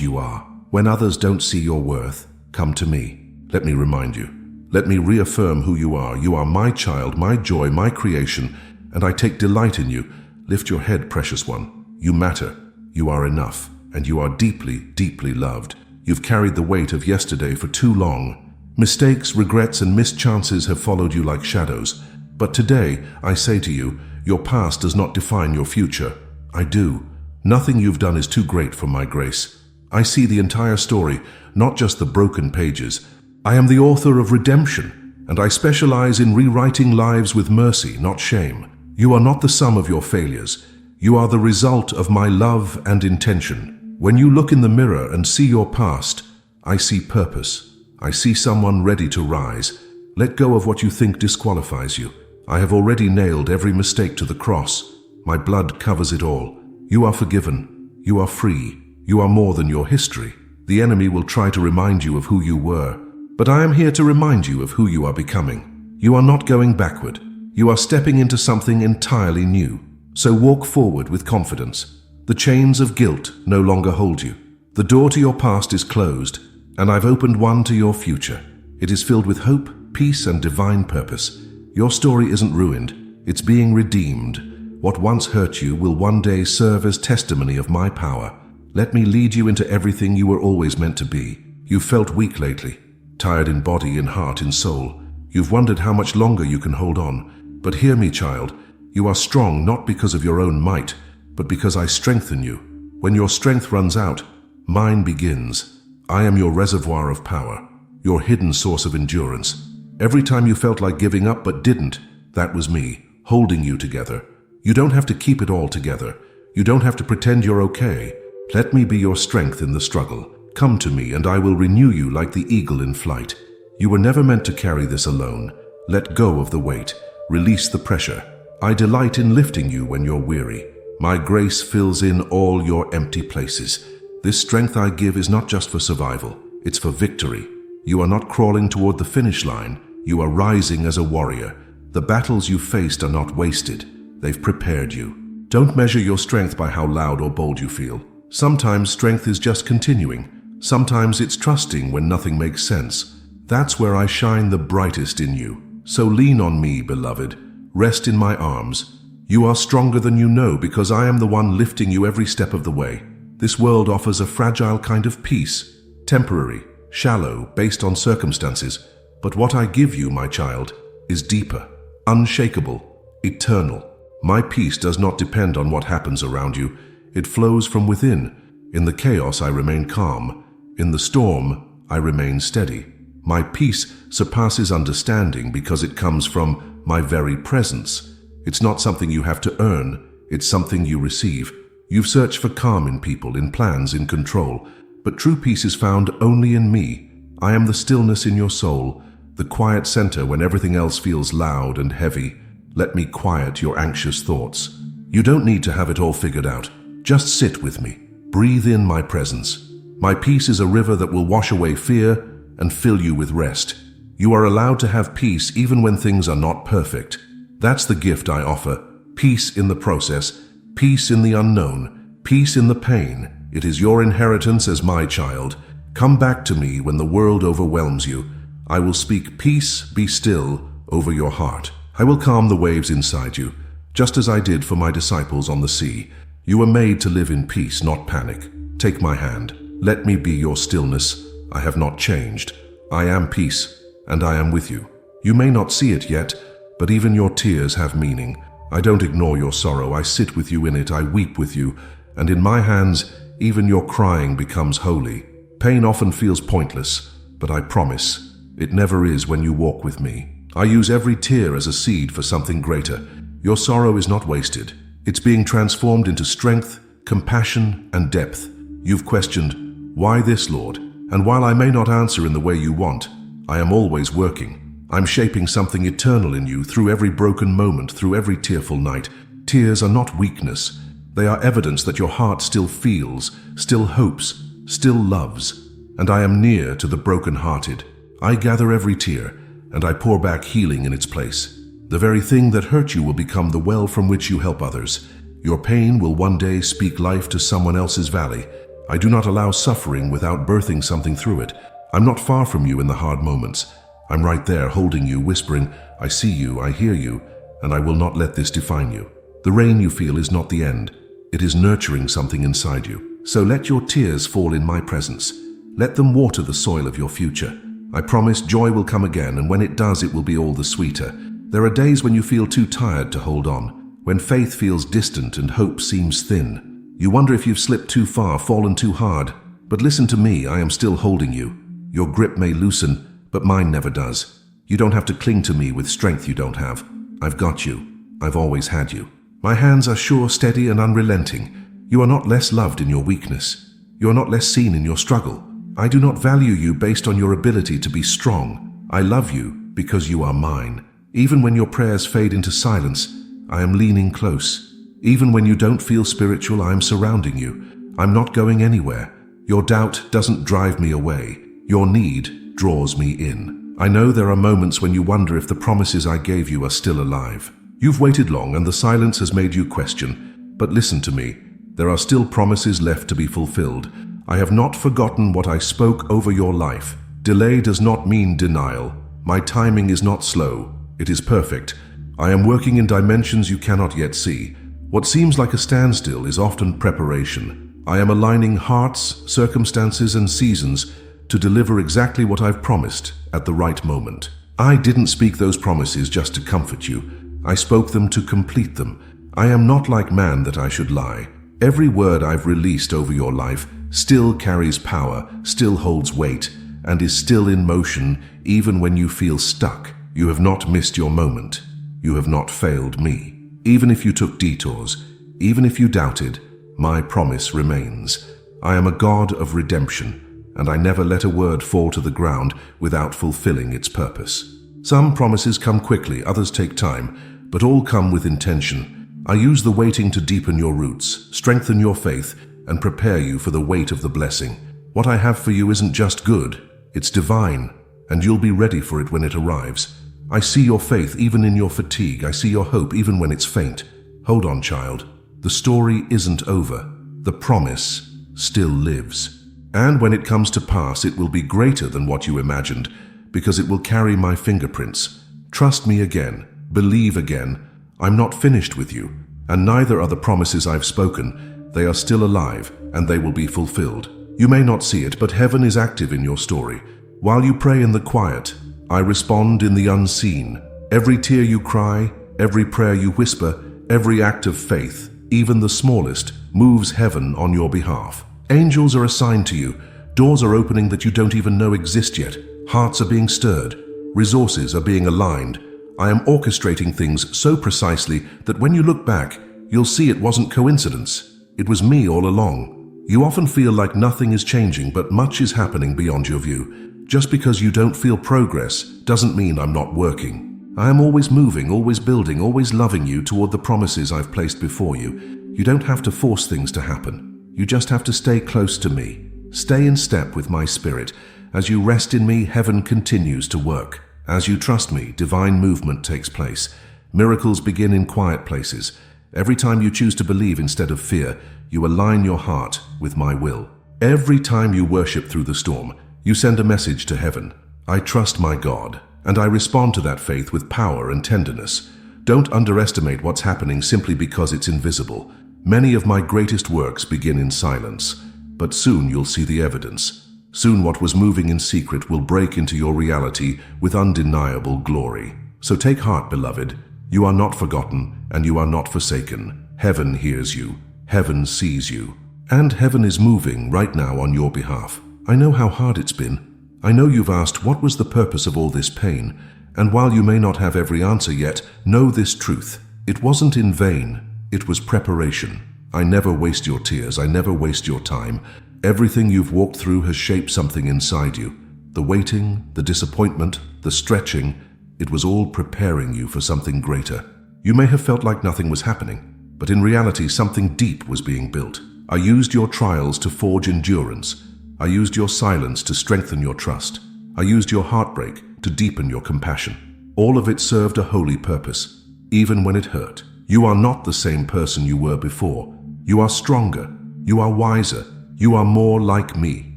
you are. When others don't see your worth, come to me. Let me remind you. Let me reaffirm who you are. You are my child, my joy, my creation, and I take delight in you. Lift your head, precious one. You matter. You are enough, and you are deeply, deeply loved. You've carried the weight of yesterday for too long. Mistakes, regrets, and missed chances have followed you like shadows. But today, I say to you, your past does not define your future. I do. Nothing you've done is too great for my grace. I see the entire story, not just the broken pages. I am the author of redemption, and I specialize in rewriting lives with mercy, not shame. You are not the sum of your failures. You are the result of my love and intention. When you look in the mirror and see your past, I see purpose. I see someone ready to rise. Let go of what you think disqualifies you. I have already nailed every mistake to the cross. My blood covers it all. You are forgiven. You are free. You are more than your history. The enemy will try to remind you of who you were, but I am here to remind you of who you are becoming. You are not going backward. You are stepping into something entirely new. So walk forward with confidence. The chains of guilt no longer hold you. The door to your past is closed, and I've opened one to your future. It is filled with hope, peace, and divine purpose. Your story isn't ruined. It's being redeemed. What once hurt you will one day serve as testimony of my power. Let me lead you into everything you were always meant to be. You've felt weak lately, tired in body, in heart, in soul. You've wondered how much longer you can hold on. But hear me, child. You are strong not because of your own might, but because I strengthen you. When your strength runs out, mine begins. I am your reservoir of power, your hidden source of endurance. Every time you felt like giving up but didn't, that was me, holding you together. You don't have to keep it all together. You don't have to pretend you're okay. Let me be your strength in the struggle. Come to me and I will renew you like the eagle in flight. You were never meant to carry this alone. Let go of the weight. Release the pressure. I delight in lifting you when you're weary. My grace fills in all your empty places. This strength I give is not just for survival. It's for victory. You are not crawling toward the finish line. You are rising as a warrior. The battles you faced are not wasted. They've prepared you. Don't measure your strength by how loud or bold you feel. Sometimes strength is just continuing. Sometimes it's trusting when nothing makes sense. That's where I shine the brightest in you. So lean on me, beloved. Rest in my arms. You are stronger than you know because I am the one lifting you every step of the way. This world offers a fragile kind of peace, temporary, shallow, based on circumstances. But what I give you, my child, is deeper, unshakable, eternal. My peace does not depend on what happens around you. It flows from within. In the chaos, I remain calm. In the storm, I remain steady. My peace surpasses understanding because it comes from my very presence. It's not something you have to earn. It's something you receive. You've searched for calm in people, in plans, in control. But true peace is found only in me. I am the stillness in your soul, the quiet center when everything else feels loud and heavy. Let me quiet your anxious thoughts. You don't need to have it all figured out. Just sit with me. Breathe in my presence. My peace is a river that will wash away fear and fill you with rest. You are allowed to have peace even when things are not perfect. That's the gift I offer. Peace in the process, peace in the unknown, peace in the pain. It is your inheritance as my child. Come back to me when the world overwhelms you. I will speak peace, be still, over your heart. I will calm the waves inside you, just as I did for my disciples on the sea. You were made to live in peace, not panic. Take my hand. Let me be your stillness. I have not changed. I am peace, and I am with you. You may not see it yet, but even your tears have meaning. I don't ignore your sorrow. I sit with you in it. I weep with you. And in my hands, even your crying becomes holy. Pain often feels pointless, but I promise, it never is when you walk with me. I use every tear as a seed for something greater. Your sorrow is not wasted. It's being transformed into strength, compassion, and depth. You've questioned, why this, Lord? And while I may not answer in the way you want, I am always working. I'm shaping something eternal in you through every broken moment, through every tearful night. Tears are not weakness. They are evidence that your heart still feels, still hopes, still loves. And I am near to the broken-hearted. I gather every tear, and I pour back healing in its place. The very thing that hurt you will become the well from which you help others. Your pain will one day speak life to someone else's valley. I do not allow suffering without birthing something through it. I'm not far from you in the hard moments. I'm right there holding you, whispering, I see you, I hear you, and I will not let this define you. The rain you feel is not the end. It is nurturing something inside you. So let your tears fall in my presence. Let them water the soil of your future. I promise joy will come again, and when it does, it will be all the sweeter. There are days when you feel too tired to hold on, when faith feels distant and hope seems thin. You wonder if you've slipped too far, fallen too hard. But listen to me, I am still holding you. Your grip may loosen, but mine never does. You don't have to cling to me with strength you don't have. I've got you. I've always had you. My hands are sure, steady, and unrelenting. You are not less loved in your weakness. You are not less seen in your struggle. I do not value you based on your ability to be strong. I love you because you are mine. Even when your prayers fade into silence, I am leaning close. Even when you don't feel spiritual, I am surrounding you. I'm not going anywhere. Your doubt doesn't drive me away. Your need draws me in. I know there are moments when you wonder if the promises I gave you are still alive. You've waited long and the silence has made you question. But listen to me. There are still promises left to be fulfilled. I have not forgotten what I spoke over your life. Delay does not mean denial. My timing is not slow. It is perfect. I am working in dimensions you cannot yet see. What seems like a standstill is often preparation. I am aligning hearts, circumstances, and seasons to deliver exactly what I've promised at the right moment. I didn't speak those promises just to comfort you. I spoke them to complete them. I am not like man that I should lie. Every word I've released over your life still carries power, still holds weight, and is still in motion even when you feel stuck. You have not missed your moment. You have not failed me. Even if you took detours, even if you doubted, my promise remains. I am a God of redemption, and I never let a word fall to the ground without fulfilling its purpose. Some promises come quickly, others take time, but all come with intention. I use the waiting to deepen your roots, strengthen your faith, and prepare you for the weight of the blessing. What I have for you isn't just good, it's divine, and you'll be ready for it when it arrives. I see your faith even in your fatigue. I see your hope even when it's faint. Hold on, child. The story isn't over. The promise still lives. And when it comes to pass, it will be greater than what you imagined, because it will carry my fingerprints. Trust me again. Believe again. I'm not finished with you, and neither are the promises I've spoken. They are still alive, and they will be fulfilled. You may not see it, but heaven is active in your story. While you pray in the quiet, I respond in the unseen. Every tear you cry, every prayer you whisper, every act of faith, even the smallest, moves heaven on your behalf. Angels are assigned to you. Doors are opening that you don't even know exist yet. Hearts are being stirred. Resources are being aligned. I am orchestrating things so precisely that when you look back, you'll see it wasn't coincidence. It was me all along. You often feel like nothing is changing, but much is happening beyond your view. Just because you don't feel progress doesn't mean I'm not working. I am always moving, always building, always loving you toward the promises I've placed before you. You don't have to force things to happen. You just have to stay close to me. Stay in step with my spirit. As you rest in me, heaven continues to work. As you trust me, divine movement takes place. Miracles begin in quiet places. Every time you choose to believe instead of fear, you align your heart with my will. Every time you worship through the storm, you send a message to heaven. I trust my God, and I respond to that faith with power and tenderness. Don't underestimate what's happening simply because it's invisible. Many of my greatest works begin in silence, but soon you'll see the evidence. Soon what was moving in secret will break into your reality with undeniable glory. So take heart, beloved. You are not forgotten, and you are not forsaken. Heaven hears you. Heaven sees you. And heaven is moving right now on your behalf. I know how hard it's been. I know you've asked what was the purpose of all this pain. And while you may not have every answer yet, know this truth. It wasn't in vain. It was preparation. I never waste your tears. I never waste your time. Everything you've walked through has shaped something inside you. The waiting, the disappointment, the stretching, it was all preparing you for something greater. You may have felt like nothing was happening, but in reality something deep was being built. I used your trials to forge endurance. I used your silence to strengthen your trust. I used your heartbreak to deepen your compassion. All of it served a holy purpose. Even when it hurt, You are not the same person you were before. You are stronger. You are wiser. You are more like me.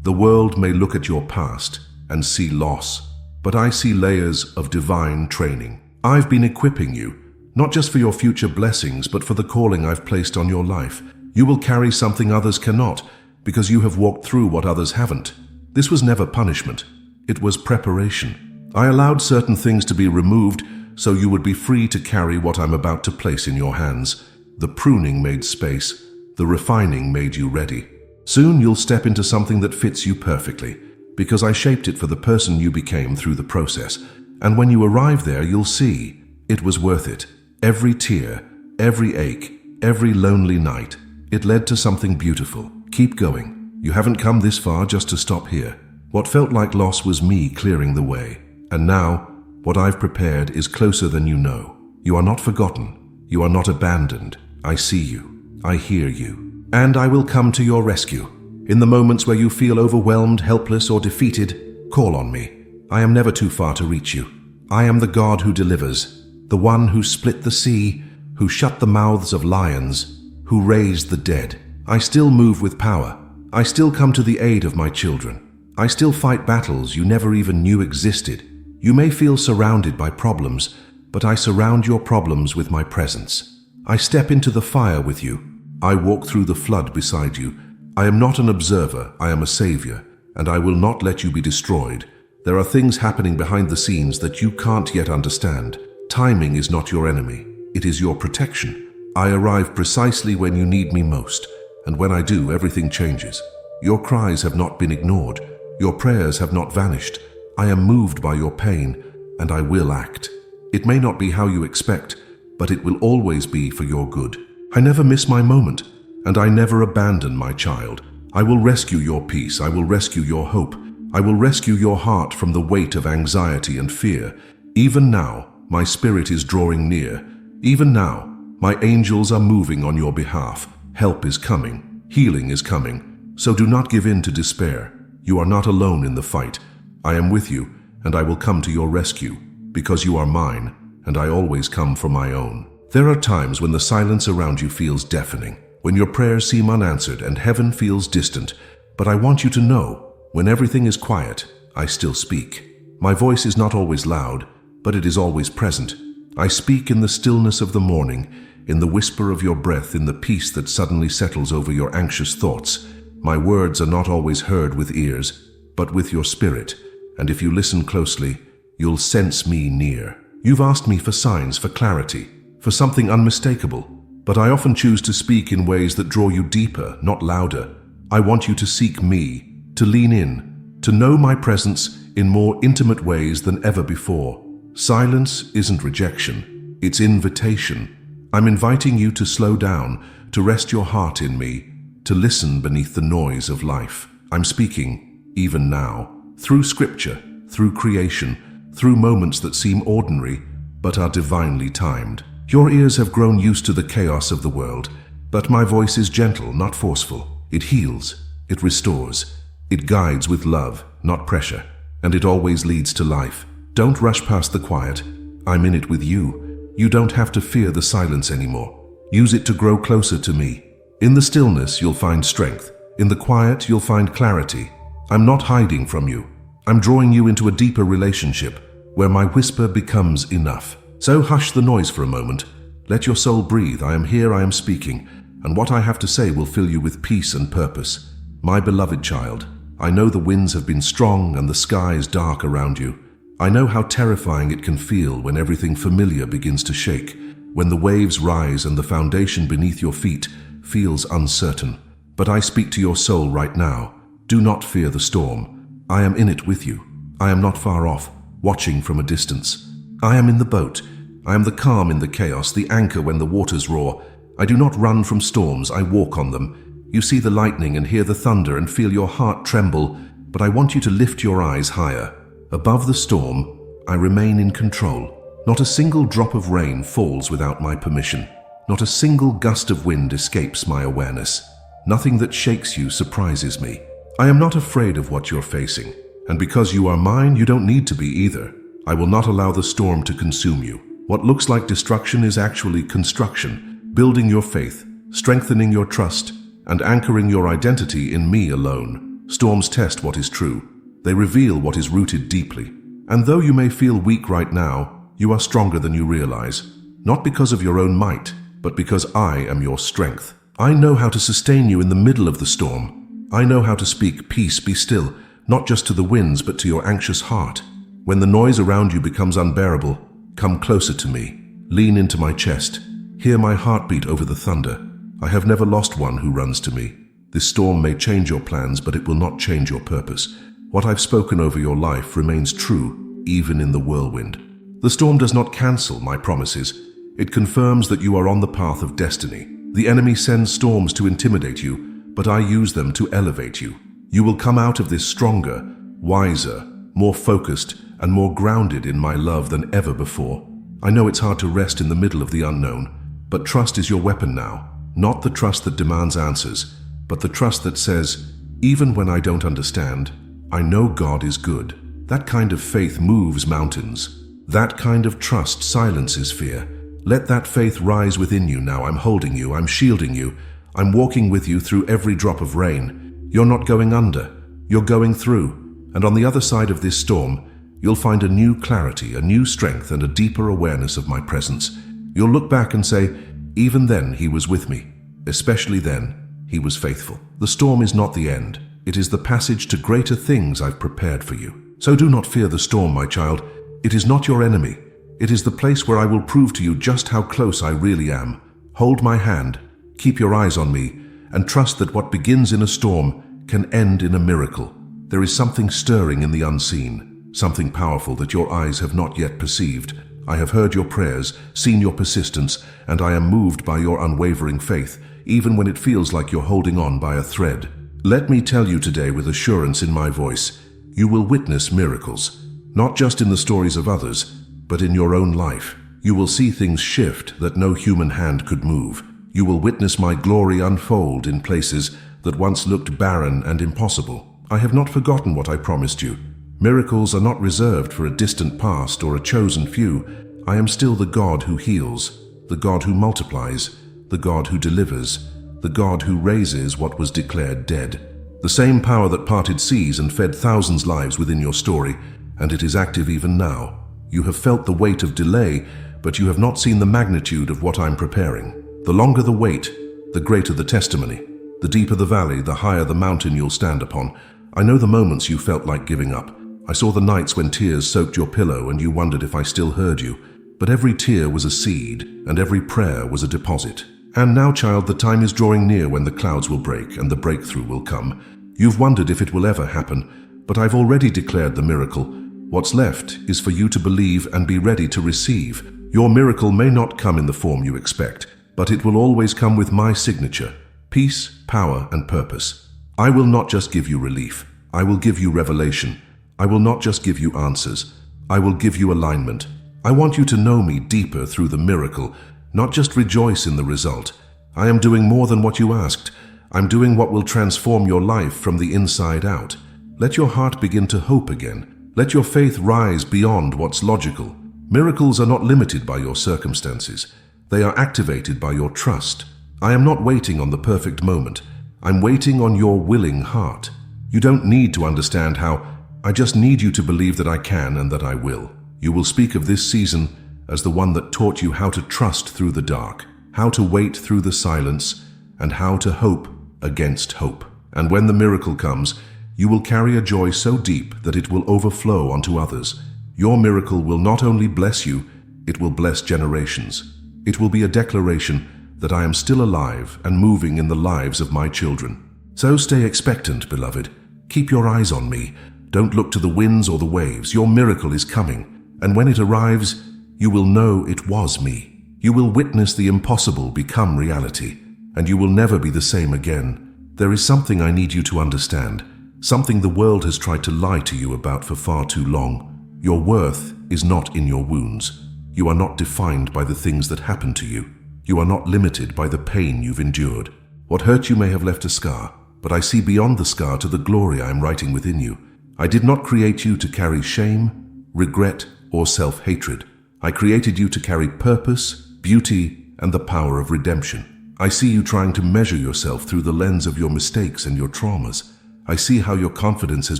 The world may look at your past and see loss, but I see layers of divine training. I've been equipping you, not just for your future blessings, but for the calling I've placed on your life. You will carry something others cannot, because you have walked through what others haven't. This was never punishment. It was preparation. I allowed certain things to be removed so you would be free to carry what I'm about to place in your hands. The pruning made space. The refining made you ready. Soon you'll step into something that fits you perfectly, because I shaped it for the person you became through the process. And when you arrive there, you'll see it was worth it. Every tear, every ache, every lonely night, it led to something beautiful. Keep going. You haven't come this far just to stop here. What felt like loss was me clearing the way. And now, what I've prepared is closer than you know. You are not forgotten. You are not abandoned. I see you. I hear you. And I will come to your rescue. In the moments where you feel overwhelmed, helpless, or defeated, call on me. I am never too far to reach you. I am the God who delivers, the one who split the sea, who shut the mouths of lions, who raised the dead. I still move with power. I still come to the aid of my children. I still fight battles you never even knew existed. You may feel surrounded by problems, but I surround your problems with my presence. I step into the fire with you. I walk through the flood beside you. I am not an observer, I am a savior, and I will not let you be destroyed. There are things happening behind the scenes that you can't yet understand. Timing is not your enemy, it is your protection. I arrive precisely when you need me most, and when I do, everything changes. Your cries have not been ignored. Your prayers have not vanished. I am moved by your pain, and I will act. It may not be how you expect, but it will always be for your good. I never miss my moment, and I never abandon my child. I will rescue your peace. I will rescue your hope. I will rescue your heart from the weight of anxiety and fear. Even now, my spirit is drawing near. Even now, my angels are moving on your behalf. Help is coming. Healing is coming. So do not give in to despair. You are not alone in the fight. I am with you, and I will come to your rescue, because you are mine, and I always come for my own. There are times when the silence around you feels deafening, when your prayers seem unanswered and heaven feels distant. But I want you to know, when everything is quiet, I still speak. My voice is not always loud, but it is always present. I speak in the stillness of the morning, in the whisper of your breath, in the peace that suddenly settles over your anxious thoughts. My words are not always heard with ears, but with your spirit, and if you listen closely, you'll sense me near. You've asked me for signs, for clarity, for something unmistakable, but I often choose to speak in ways that draw you deeper, not louder. I want you to seek me, to lean in, to know my presence in more intimate ways than ever before. Silence isn't rejection, it's invitation. I'm inviting you to slow down, to rest your heart in me, to listen beneath the noise of life. I'm speaking, even now, through scripture, through creation, through moments that seem ordinary, but are divinely timed. Your ears have grown used to the chaos of the world, but my voice is gentle, not forceful. It heals, it restores, it guides with love, not pressure, and it always leads to life. Don't rush past the quiet. I'm in it with you. You don't have to fear the silence anymore. Use it to grow closer to me. In the stillness, you'll find strength. In the quiet, you'll find clarity. I'm not hiding from you. I'm drawing you into a deeper relationship where my whisper becomes enough. So hush the noise for a moment. Let your soul breathe. I am here, I am speaking, and what I have to say will fill you with peace and purpose. My beloved child, I know the winds have been strong and the sky is dark around you. I know how terrifying it can feel when everything familiar begins to shake, when the waves rise and the foundation beneath your feet feels uncertain. But I speak to your soul right now. Do not fear the storm. I am in it with you. I am not far off, watching from a distance. I am in the boat. I am the calm in the chaos, the anchor when the waters roar. I do not run from storms, I walk on them. You see the lightning and hear the thunder and feel your heart tremble, but I want you to lift your eyes higher. Above the storm, I remain in control. Not a single drop of rain falls without my permission. Not a single gust of wind escapes my awareness. Nothing that shakes you surprises me. I am not afraid of what you're facing, and because you are mine, you don't need to be either. I will not allow the storm to consume you. What looks like destruction is actually construction, building your faith, strengthening your trust, and anchoring your identity in me alone. Storms test what is true. They reveal what is rooted deeply. And though you may feel weak right now, you are stronger than you realize. Not because of your own might, but because I am your strength. I know how to sustain you in the middle of the storm. I know how to speak, "Peace, be still," not just to the winds, but to your anxious heart. When the noise around you becomes unbearable, come closer to me. Lean into my chest. Hear my heartbeat over the thunder. I have never lost one who runs to me. This storm may change your plans, but it will not change your purpose. What I've spoken over your life remains true, even in the whirlwind. The storm does not cancel my promises. It confirms that you are on the path of destiny. The enemy sends storms to intimidate you, but I use them to elevate you. You will come out of this stronger, wiser, more focused, and more grounded in my love than ever before. I know it's hard to rest in the middle of the unknown, but trust is your weapon now. Not the trust that demands answers, but the trust that says, even when I don't understand, I know God is good. That kind of faith moves mountains. That kind of trust silences fear. Let that faith rise within you now. I'm holding you, I'm shielding you, I'm walking with you through every drop of rain. You're not going under, you're going through. And on the other side of this storm, you'll find a new clarity, a new strength, and a deeper awareness of my presence. You'll look back and say, even then he was with me. Especially then, he was faithful. The storm is not the end. It is the passage to greater things I've prepared for you. So do not fear the storm, my child. It is not your enemy. It is the place where I will prove to you just how close I really am. Hold my hand, keep your eyes on me, and trust that what begins in a storm can end in a miracle. There is something stirring in the unseen, something powerful that your eyes have not yet perceived. I have heard your prayers, seen your persistence, and I am moved by your unwavering faith, even when it feels like you're holding on by a thread. Let me tell you today with assurance in my voice, you will witness miracles, not just in the stories of others, but in your own life. You will see things shift that no human hand could move. You will witness my glory unfold in places that once looked barren and impossible. I have not forgotten what I promised you. Miracles are not reserved for a distant past or a chosen few. I am still the God who heals, the God who multiplies, the God who delivers, the God who raises what was declared dead. The same power that parted seas and fed thousands' lives within your story, and it is active even now. You have felt the weight of delay, but you have not seen the magnitude of what I'm preparing. The longer the wait, the greater the testimony. The deeper the valley, the higher the mountain you'll stand upon. I know the moments you felt like giving up. I saw the nights when tears soaked your pillow and you wondered if I still heard you. But every tear was a seed, and every prayer was a deposit. And now, child, the time is drawing near when the clouds will break and the breakthrough will come. You've wondered if it will ever happen, but I've already declared the miracle. What's left is for you to believe and be ready to receive. Your miracle may not come in the form you expect, but it will always come with my signature: peace, power, and purpose. I will not just give you relief. I will give you revelation. I will not just give you answers. I will give you alignment. I want you to know me deeper through the miracle, not just rejoice in the result. I am doing more than what you asked. I'm doing what will transform your life from the inside out. Let your heart begin to hope again. Let your faith rise beyond what's logical. Miracles are not limited by your circumstances. They are activated by your trust. I am not waiting on the perfect moment. I'm waiting on your willing heart. You don't need to understand how. I just need you to believe that I can and that I will. You will speak of this season as the one that taught you how to trust through the dark, how to wait through the silence, and how to hope against hope. And when the miracle comes, you will carry a joy so deep that it will overflow onto others. Your miracle will not only bless you, it will bless generations. It will be a declaration that I am still alive and moving in the lives of my children. So stay expectant, beloved. Keep your eyes on me. Don't look to the winds or the waves. Your miracle is coming. And when it arrives, you will know it was me. You will witness the impossible become reality, and you will never be the same again. There is something I need you to understand. Something the world has tried to lie to you about for far too long. Your worth is not in your wounds. You are not defined by the things that happened to you. You are not limited by the pain you've endured. What hurt you may have left a scar, but I see beyond the scar to the glory I am writing within you. I did not create you to carry shame, regret, or self-hatred. I created you to carry purpose, beauty, and the power of redemption. I see you trying to measure yourself through the lens of your mistakes and your traumas. I see how your confidence has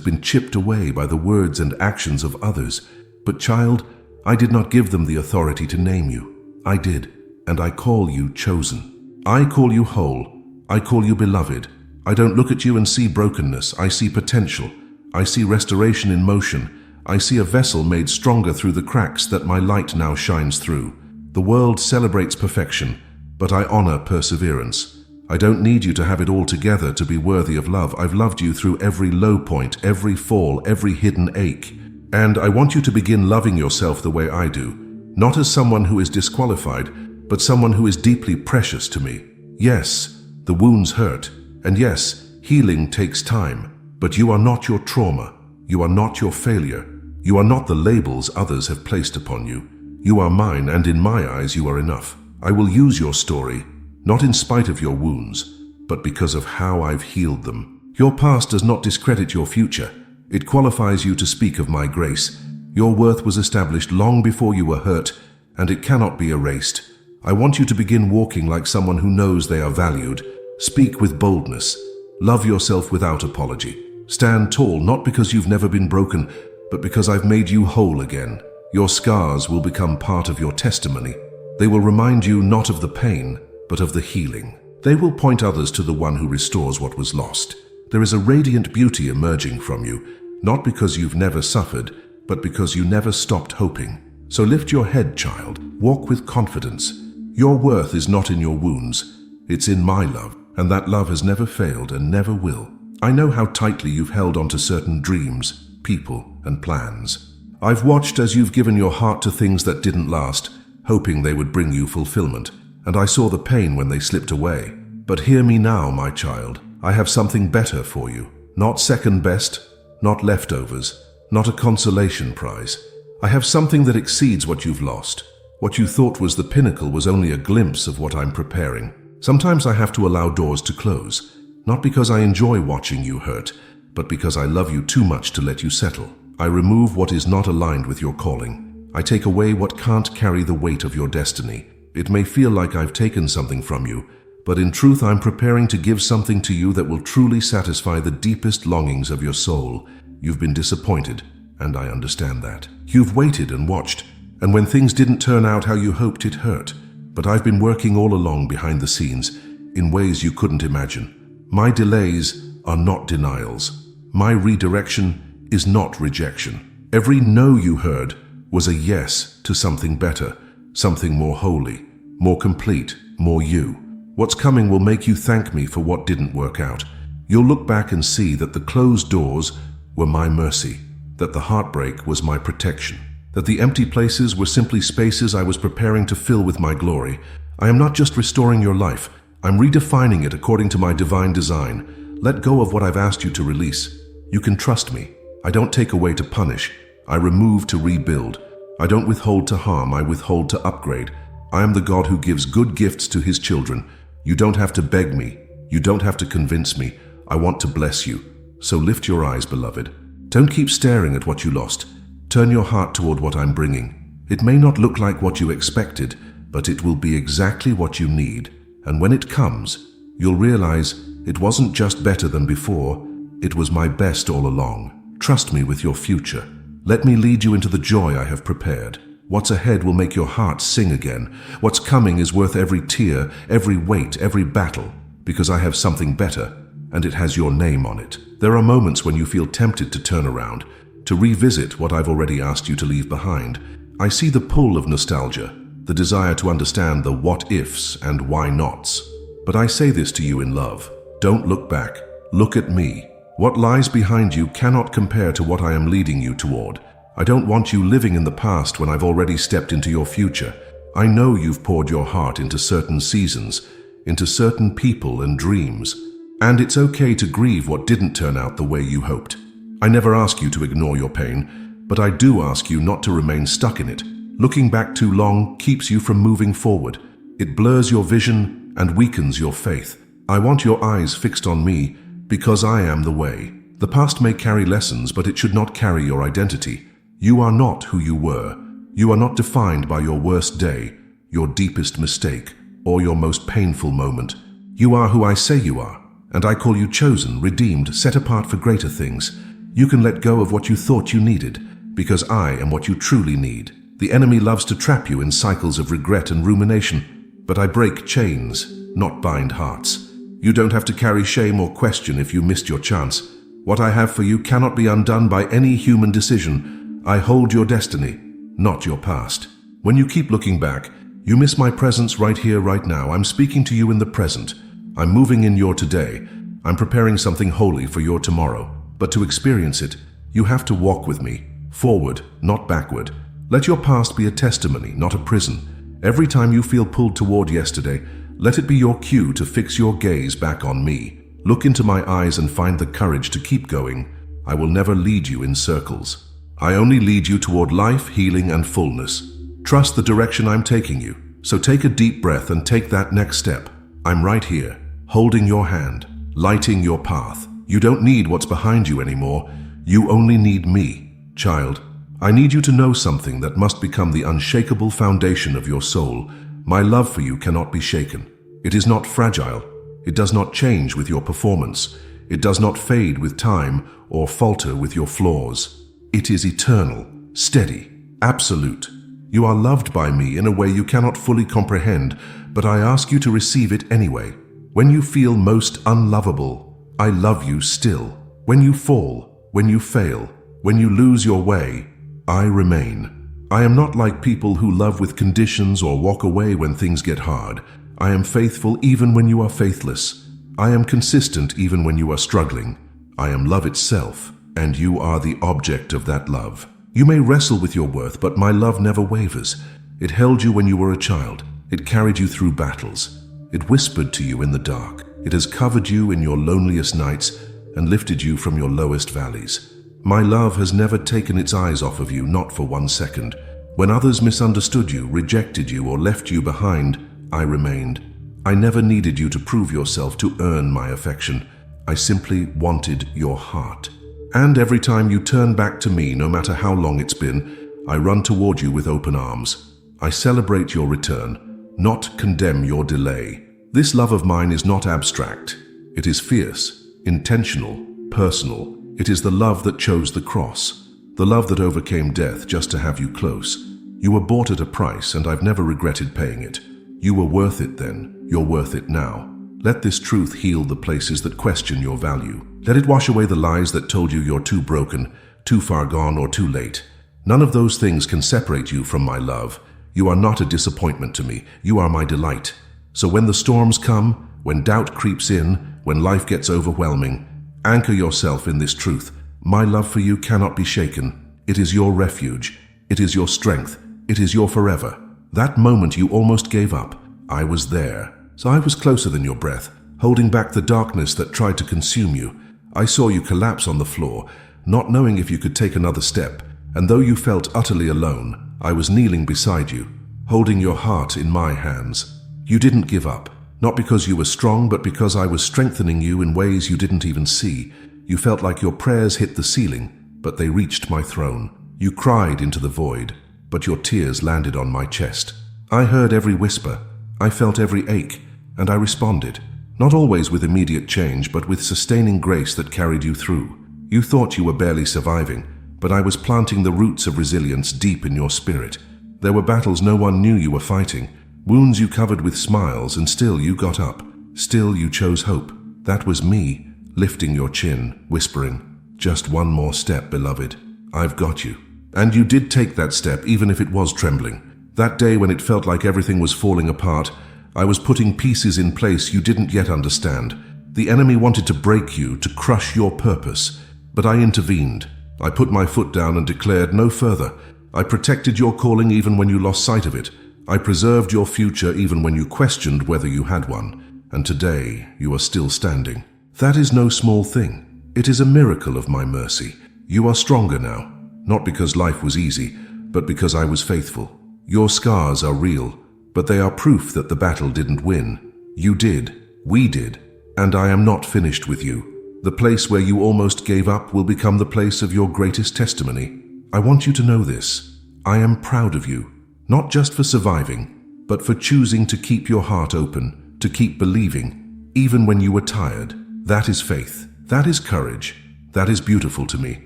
been chipped away by the words and actions of others. But child, I did not give them the authority to name you. I did, and I call you chosen. I call you whole. I call you beloved. I don't look at you and see brokenness. I see potential. I see restoration in motion. I see a vessel made stronger through the cracks that my light now shines through. The world celebrates perfection, but I honor perseverance. I don't need you to have it all together to be worthy of love. I've loved you through every low point, every fall, every hidden ache. And I want you to begin loving yourself the way I do, not as someone who is disqualified, but someone who is deeply precious to me. Yes, the wounds hurt, and yes, healing takes time, but you are not your trauma. You are not your failure. You are not the labels others have placed upon you. You are mine, and in my eyes you are enough. I will use your story, not in spite of your wounds, but because of how I've healed them. Your past does not discredit your future. It qualifies you to speak of my grace. Your worth was established long before you were hurt, and it cannot be erased. I want you to begin walking like someone who knows they are valued. Speak with boldness. Love yourself without apology. Stand tall, not because you've never been broken, but because I've made you whole again. Your scars will become part of your testimony. They will remind you not of the pain, but of the healing. They will point others to the one who restores what was lost. There is a radiant beauty emerging from you, not because you've never suffered, but because you never stopped hoping. So lift your head, child. Walk with confidence. Your worth is not in your wounds. It's in my love, and that love has never failed and never will. I know how tightly you've held onto certain dreams, people, and plans. I've watched as you've given your heart to things that didn't last, hoping they would bring you fulfillment, and I saw the pain when they slipped away. But hear me now, my child. I have something better for you. Not second best, not leftovers, not a consolation prize. I have something that exceeds what you've lost. What you thought was the pinnacle was only a glimpse of what I'm preparing. Sometimes I have to allow doors to close, not because I enjoy watching you hurt, but because I love you too much to let you settle. I remove what is not aligned with your calling. I take away what can't carry the weight of your destiny. It may feel like I've taken something from you, but in truth I'm preparing to give something to you that will truly satisfy the deepest longings of your soul. You've been disappointed, and I understand that. You've waited and watched, and when things didn't turn out how you hoped, it hurt. But I've been working all along behind the scenes, in ways you couldn't imagine. My delays are not denials. My redirection is not rejection. Every no you heard was a yes to something better, something more holy, more complete, more you. What's coming will make you thank me for what didn't work out. You'll look back and see that the closed doors were my mercy, that the heartbreak was my protection, that the empty places were simply spaces I was preparing to fill with my glory. I am not just restoring your life, I'm redefining it according to my divine design. Let go of what I've asked you to release. You can trust me. I don't take away to punish. I remove to rebuild. I don't withhold to harm, I withhold to upgrade. I am the God who gives good gifts to his children. You don't have to beg me. You don't have to convince me. I want to bless you. So lift your eyes, beloved. Don't keep staring at what you lost. Turn your heart toward what I'm bringing. It may not look like what you expected, but it will be exactly what you need. And when it comes, you'll realize it wasn't just better than before, it was my best all along. Trust me with your future. Let me lead you into the joy I have prepared. What's ahead will make your heart sing again. What's coming is worth every tear, every weight, every battle, because I have something better, and it has your name on it. There are moments when you feel tempted to turn around, to revisit what I've already asked you to leave behind. I see the pull of nostalgia, the desire to understand the what-ifs and why-nots. But I say this to you in love. Don't look back. Look at me. What lies behind you cannot compare to what I am leading you toward. I don't want you living in the past when I've already stepped into your future. I know you've poured your heart into certain seasons, into certain people and dreams, and it's okay to grieve what didn't turn out the way you hoped. I never ask you to ignore your pain, but I do ask you not to remain stuck in it. Looking back too long keeps you from moving forward. It blurs your vision and weakens your faith. I want your eyes fixed on me, because I am the way. The past may carry lessons, but it should not carry your identity. You are not who you were. You are not defined by your worst day, your deepest mistake, or your most painful moment. You are who I say you are, and I call you chosen, redeemed, set apart for greater things. You can let go of what you thought you needed, because I am what you truly need. The enemy loves to trap you in cycles of regret and rumination, but I break chains, not bind hearts. You don't have to carry shame or question if you missed your chance. What I have for you cannot be undone by any human decision. I hold your destiny, not your past. When you keep looking back, you miss my presence right here, right now. I'm speaking to you in the present. I'm moving in your today. I'm preparing something holy for your tomorrow. But to experience it, you have to walk with me, forward, not backward. Let your past be a testimony, not a prison. Every time you feel pulled toward yesterday, let it be your cue to fix your gaze back on me. Look into my eyes and find the courage to keep going. I will never lead you in circles. I only lead you toward life, healing, and fullness. Trust the direction I'm taking you. So take a deep breath and take that next step. I'm right here, holding your hand, lighting your path. You don't need what's behind you anymore. You only need me. Child, I need you to know something that must become the unshakable foundation of your soul. My love for you cannot be shaken. It is not fragile. It does not change with your performance. It does not fade with time or falter with your flaws. It is eternal, steady, absolute. You are loved by me in a way you cannot fully comprehend, but I ask you to receive it anyway. When you feel most unlovable, I love you still. When you fall, when you fail, when you lose your way, I remain. I am not like people who love with conditions or walk away when things get hard. I am faithful even when you are faithless. I am consistent even when you are struggling. I am love itself, and you are the object of that love. You may wrestle with your worth, but my love never wavers. It held you when you were a child. It carried you through battles. It whispered to you in the dark. It has covered you in your loneliest nights and lifted you from your lowest valleys. My love has never taken its eyes off of you, not for 1 second. When others misunderstood you, rejected you, or left you behind, I remained. I never needed you to prove yourself to earn my affection. I simply wanted your heart. And every time you turn back to me, no matter how long it's been, I run toward you with open arms. I celebrate your return, not condemn your delay. This love of mine is not abstract. It is fierce, intentional, personal. It is the love that chose the cross, the love that overcame death just to have you close. You were bought at a price, and I've never regretted paying it. You were worth it then. You're worth it now. Let this truth heal the places that question your value. Let it wash away the lies that told you you're too broken, too far gone, or too late. None of those things can separate you from my love. You are not a disappointment to me. You are my delight. So when the storms come, when doubt creeps in, when life gets overwhelming, anchor yourself in this truth. My love for you cannot be shaken. It is your refuge. It is your strength. It is your forever. That moment you almost gave up, I was there. So I was closer than your breath, holding back the darkness that tried to consume you. I saw you collapse on the floor, not knowing if you could take another step. And though you felt utterly alone, I was kneeling beside you, holding your heart in my hands. You didn't give up, not because you were strong, but because I was strengthening you in ways you didn't even see. You felt like your prayers hit the ceiling, but they reached my throne. You cried into the void, but your tears landed on my chest. I heard every whisper. I felt every ache, and I responded, not always with immediate change, but with sustaining grace that carried you through. You thought you were barely surviving, but I was planting the roots of resilience deep in your spirit. There were battles no one knew you were fighting, wounds you covered with smiles, and still you got up. Still you chose hope. That was me, lifting your chin, whispering, "Just one more step, beloved. I've got you." And you did take that step, even if it was trembling. That day when it felt like everything was falling apart, I was putting pieces in place you didn't yet understand. The enemy wanted to break you, to crush your purpose. But I intervened. I put my foot down and declared no further. I protected your calling even when you lost sight of it. I preserved your future even when you questioned whether you had one. And today, you are still standing. That is no small thing. It is a miracle of my mercy. You are stronger now, not because life was easy, but because I was faithful. Your scars are real, but they are proof that the battle didn't win. You did, we did, and I am not finished with you. The place where you almost gave up will become the place of your greatest testimony. I want you to know this. I am proud of you, not just for surviving, but for choosing to keep your heart open, to keep believing, even when you were tired. That is faith. That is courage. That is beautiful to me.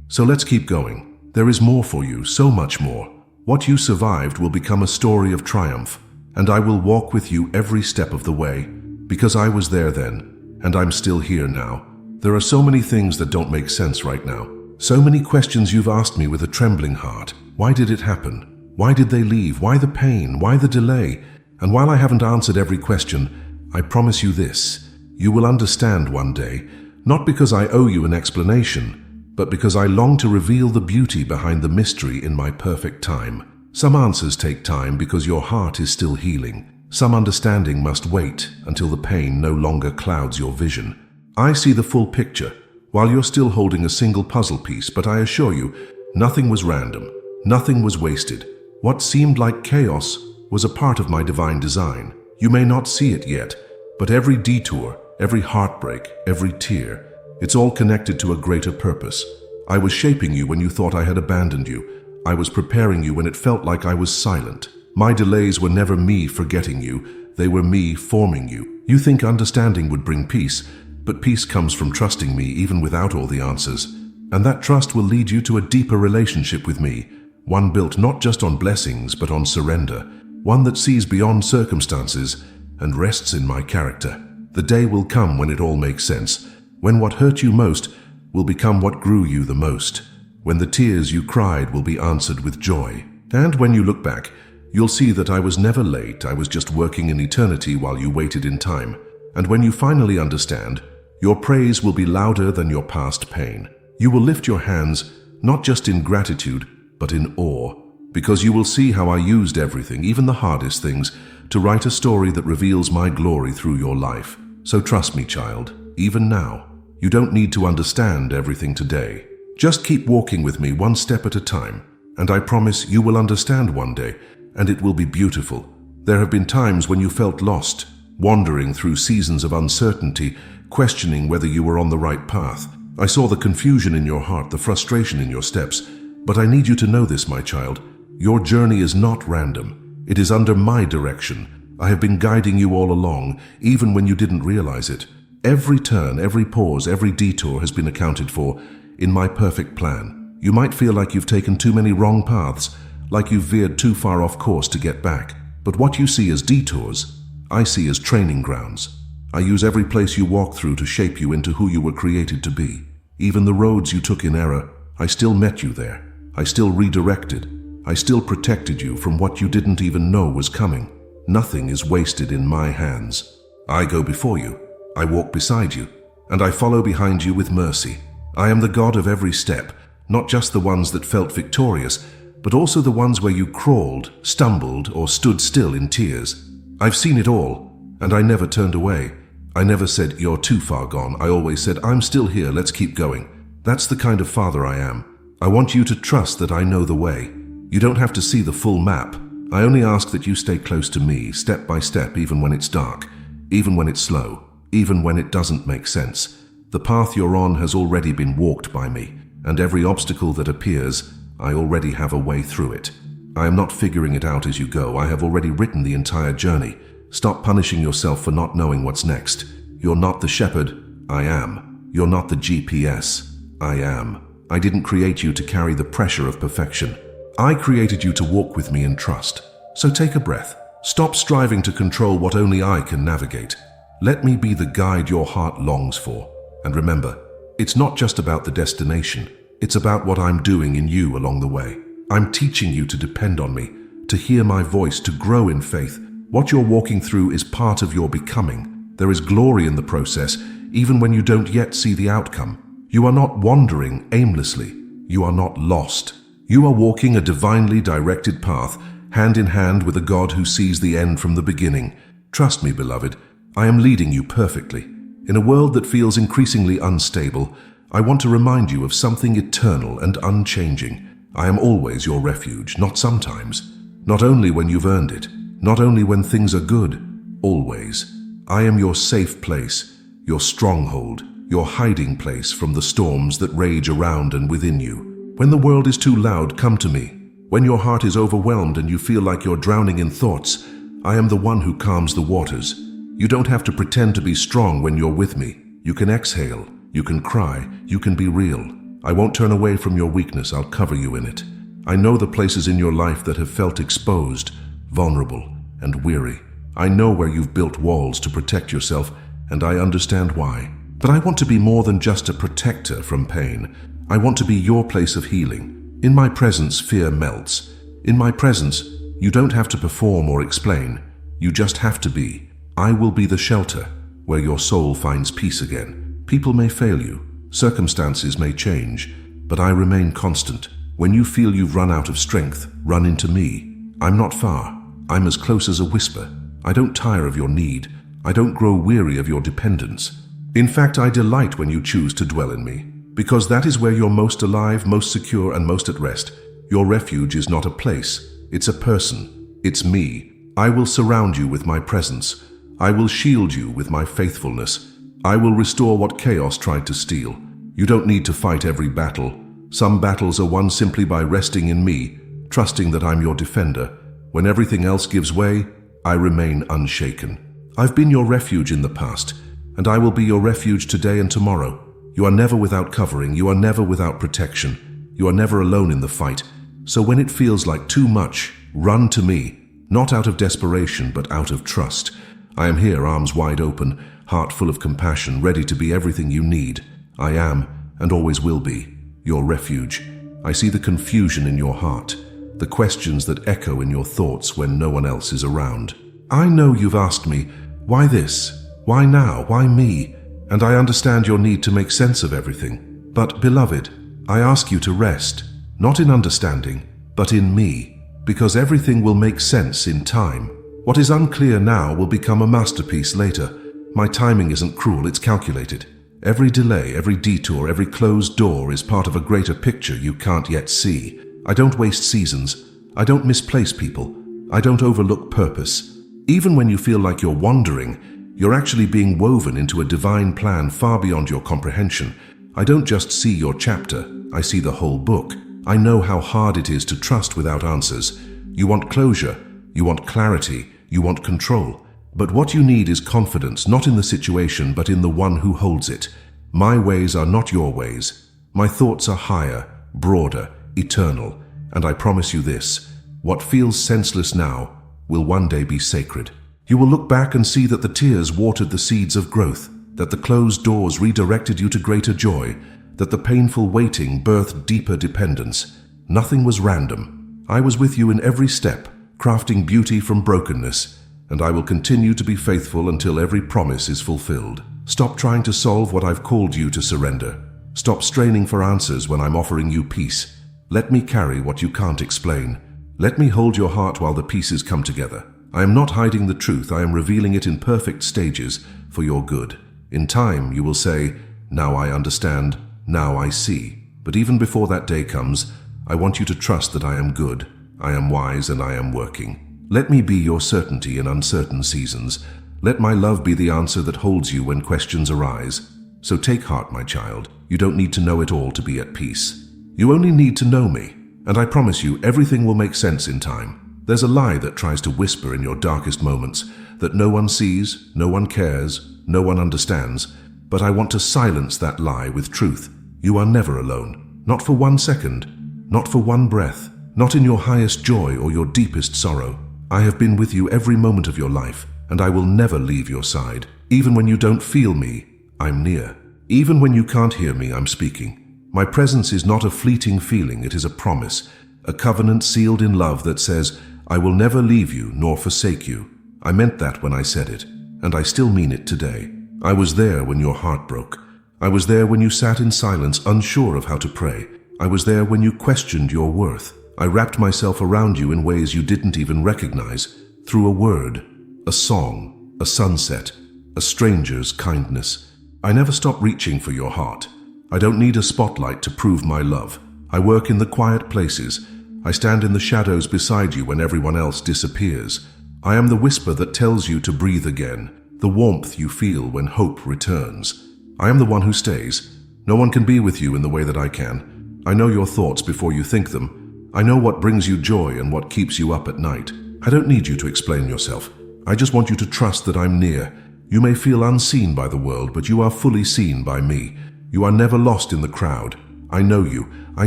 So let's keep going. There is more for you, so much more. What you survived will become a story of triumph, and I will walk with you every step of the way, because I was there then, and I'm still here now. There are so many things that don't make sense right now. So many questions you've asked me with a trembling heart. Why did it happen? Why did they leave? Why the pain? Why the delay? And while I haven't answered every question, I promise you this: you will understand one day, not because I owe you an explanation, but because I long to reveal the beauty behind the mystery in my perfect time. Some answers take time because your heart is still healing. Some understanding must wait until the pain no longer clouds your vision. I see the full picture, while you're still holding a single puzzle piece, but I assure you, nothing was random, nothing was wasted. What seemed like chaos was a part of my divine design. You may not see it yet, but every detour, every heartbreak, every tear, it's all connected to a greater purpose. I was shaping you when you thought I had abandoned you. I was preparing you when it felt like I was silent. My delays were never me forgetting you, they were me forming you. You think understanding would bring peace, but peace comes from trusting me even without all the answers. And that trust will lead you to a deeper relationship with me, one built not just on blessings but on surrender, one that sees beyond circumstances and rests in my character. The day will come when it all makes sense, when what hurt you most will become what grew you the most, when the tears you cried will be answered with joy. And when you look back, you'll see that I was never late, I was just working in eternity while you waited in time. And when you finally understand, your praise will be louder than your past pain. You will lift your hands, not just in gratitude, but in awe, because you will see how I used everything, even the hardest things, to write a story that reveals my glory through your life. So trust me, child, even now. You don't need to understand everything today. Just keep walking with me one step at a time, and I promise you will understand one day, and it will be beautiful. There have been times when you felt lost, wandering through seasons of uncertainty, questioning whether you were on the right path. I saw the confusion in your heart, the frustration in your steps. But I need you to know this, my child. Your journey is not random. It is under my direction. I have been guiding you all along, even when you didn't realize it. Every turn, every pause, every detour has been accounted for in my perfect plan. You might feel like you've taken too many wrong paths, like you've veered too far off course to get back. But what you see as detours, I see as training grounds. I use every place you walk through to shape you into who you were created to be. Even the roads you took in error, I still met you there. I still redirected. I still protected you from what you didn't even know was coming. Nothing is wasted in my hands. I go before you. I walk beside you, and I follow behind you with mercy. I am the God of every step, not just the ones that felt victorious, but also the ones where you crawled, stumbled, or stood still in tears. I've seen it all, and I never turned away. I never said, "You're too far gone." I always said, "I'm still here, let's keep going." That's the kind of father I am. I want you to trust that I know the way. You don't have to see the full map. I only ask that you stay close to me, step by step, even when it's dark, even when it's slow, even when it doesn't make sense. The path you're on has already been walked by me, and every obstacle that appears, I already have a way through it. I am not figuring it out as you go. I have already written the entire journey. Stop punishing yourself for not knowing what's next. You're not the shepherd. I am. You're not the GPS. I am. I didn't create you to carry the pressure of perfection. I created you to walk with me in trust. So take a breath. Stop striving to control what only I can navigate. Let me be the guide your heart longs for. And remember, it's not just about the destination. It's about what I'm doing in you along the way. I'm teaching you to depend on me, to hear my voice, to grow in faith. What you're walking through is part of your becoming. There is glory in the process, even when you don't yet see the outcome. You are not wandering aimlessly. You are not lost. You are walking a divinely directed path, hand in hand with a God who sees the end from the beginning. Trust me, beloved, I am leading you perfectly. In a world that feels increasingly unstable, I want to remind you of something eternal and unchanging. I am always your refuge, not sometimes. Not only when you've earned it, not only when things are good, always. I am your safe place, your stronghold, your hiding place from the storms that rage around and within you. When the world is too loud, come to me. When your heart is overwhelmed and you feel like you're drowning in thoughts, I am the one who calms the waters. You don't have to pretend to be strong when you're with me. You can exhale, you can cry, you can be real. I won't turn away from your weakness, I'll cover you in it. I know the places in your life that have felt exposed, vulnerable, and weary. I know where you've built walls to protect yourself, and I understand why. But I want to be more than just a protector from pain. I want to be your place of healing. In my presence, fear melts. In my presence, you don't have to perform or explain. You just have to be. I will be the shelter where your soul finds peace again. People may fail you, circumstances may change, but I remain constant. When you feel you've run out of strength, run into me. I'm not far. I'm as close as a whisper. I don't tire of your need. I don't grow weary of your dependence. In fact, I delight when you choose to dwell in me, because that is where you're most alive, most secure, and most at rest. Your refuge is not a place, it's a person. It's me. I will surround you with my presence. I will shield you with my faithfulness. I will restore what chaos tried to steal. You don't need to fight every battle. Some battles are won simply by resting in me, trusting that I'm your defender. When everything else gives way, I remain unshaken. I've been your refuge in the past, and I will be your refuge today and tomorrow. You are never without covering. You are never without protection. You are never alone in the fight. So when it feels like too much, run to me, not out of desperation, but out of trust. I am here, arms wide open, heart full of compassion, ready to be everything you need. I am, and always will be, your refuge. I see the confusion in your heart, the questions that echo in your thoughts when no one else is around. I know you've asked me, why this? Why now? Why me? And I understand your need to make sense of everything. But, beloved, I ask you to rest, not in understanding, but in me, because everything will make sense in time. What is unclear now will become a masterpiece later. My timing isn't cruel, it's calculated. Every delay, every detour, every closed door is part of a greater picture you can't yet see. I don't waste seasons. I don't misplace people. I don't overlook purpose. Even when you feel like you're wandering, you're actually being woven into a divine plan far beyond your comprehension. I don't just see your chapter, I see the whole book. I know how hard it is to trust without answers. You want closure, you want clarity, you want control. But what you need is confidence, not in the situation, but in the one who holds it. My ways are not your ways. My thoughts are higher, broader, eternal. And I promise you this, what feels senseless now will one day be sacred. You will look back and see that the tears watered the seeds of growth, that the closed doors redirected you to greater joy, that the painful waiting birthed deeper dependence. Nothing was random. I was with you in every step, crafting beauty from brokenness, and I will continue to be faithful until every promise is fulfilled. Stop trying to solve what I've called you to surrender. Stop straining for answers when I'm offering you peace. Let me carry what you can't explain. Let me hold your heart while the pieces come together. I am not hiding the truth, I am revealing it in perfect stages for your good. In time, you will say, now I understand, now I see. But even before that day comes, I want you to trust that I am good, I am wise, and I am working. Let me be your certainty in uncertain seasons. Let my love be the answer that holds you when questions arise. So take heart, my child. You don't need to know it all to be at peace. You only need to know me, and I promise you everything will make sense in time. There's a lie that tries to whisper in your darkest moments, that no one sees, no one cares, no one understands, but I want to silence that lie with truth. You are never alone. Not for 1 second, not for one breath, not in your highest joy or your deepest sorrow. I have been with you every moment of your life, and I will never leave your side. Even when you don't feel me, I'm near. Even when you can't hear me, I'm speaking. My presence is not a fleeting feeling, it is a promise, a covenant sealed in love that says, I will never leave you nor forsake you. I meant that when I said it, and I still mean it today. I was there when your heart broke. I was there when you sat in silence, unsure of how to pray. I was there when you questioned your worth. I wrapped myself around you in ways you didn't even recognize, through a word, a song, a sunset, a stranger's kindness. I never stopped reaching for your heart. I don't need a spotlight to prove my love. I work in the quiet places. I stand in the shadows beside you when everyone else disappears. I am the whisper that tells you to breathe again, the warmth you feel when hope returns. I am the one who stays. No one can be with you in the way that I can. I know your thoughts before you think them. I know what brings you joy and what keeps you up at night. I don't need you to explain yourself. I just want you to trust that I'm near. You may feel unseen by the world, but you are fully seen by me. You are never lost in the crowd. I know you. I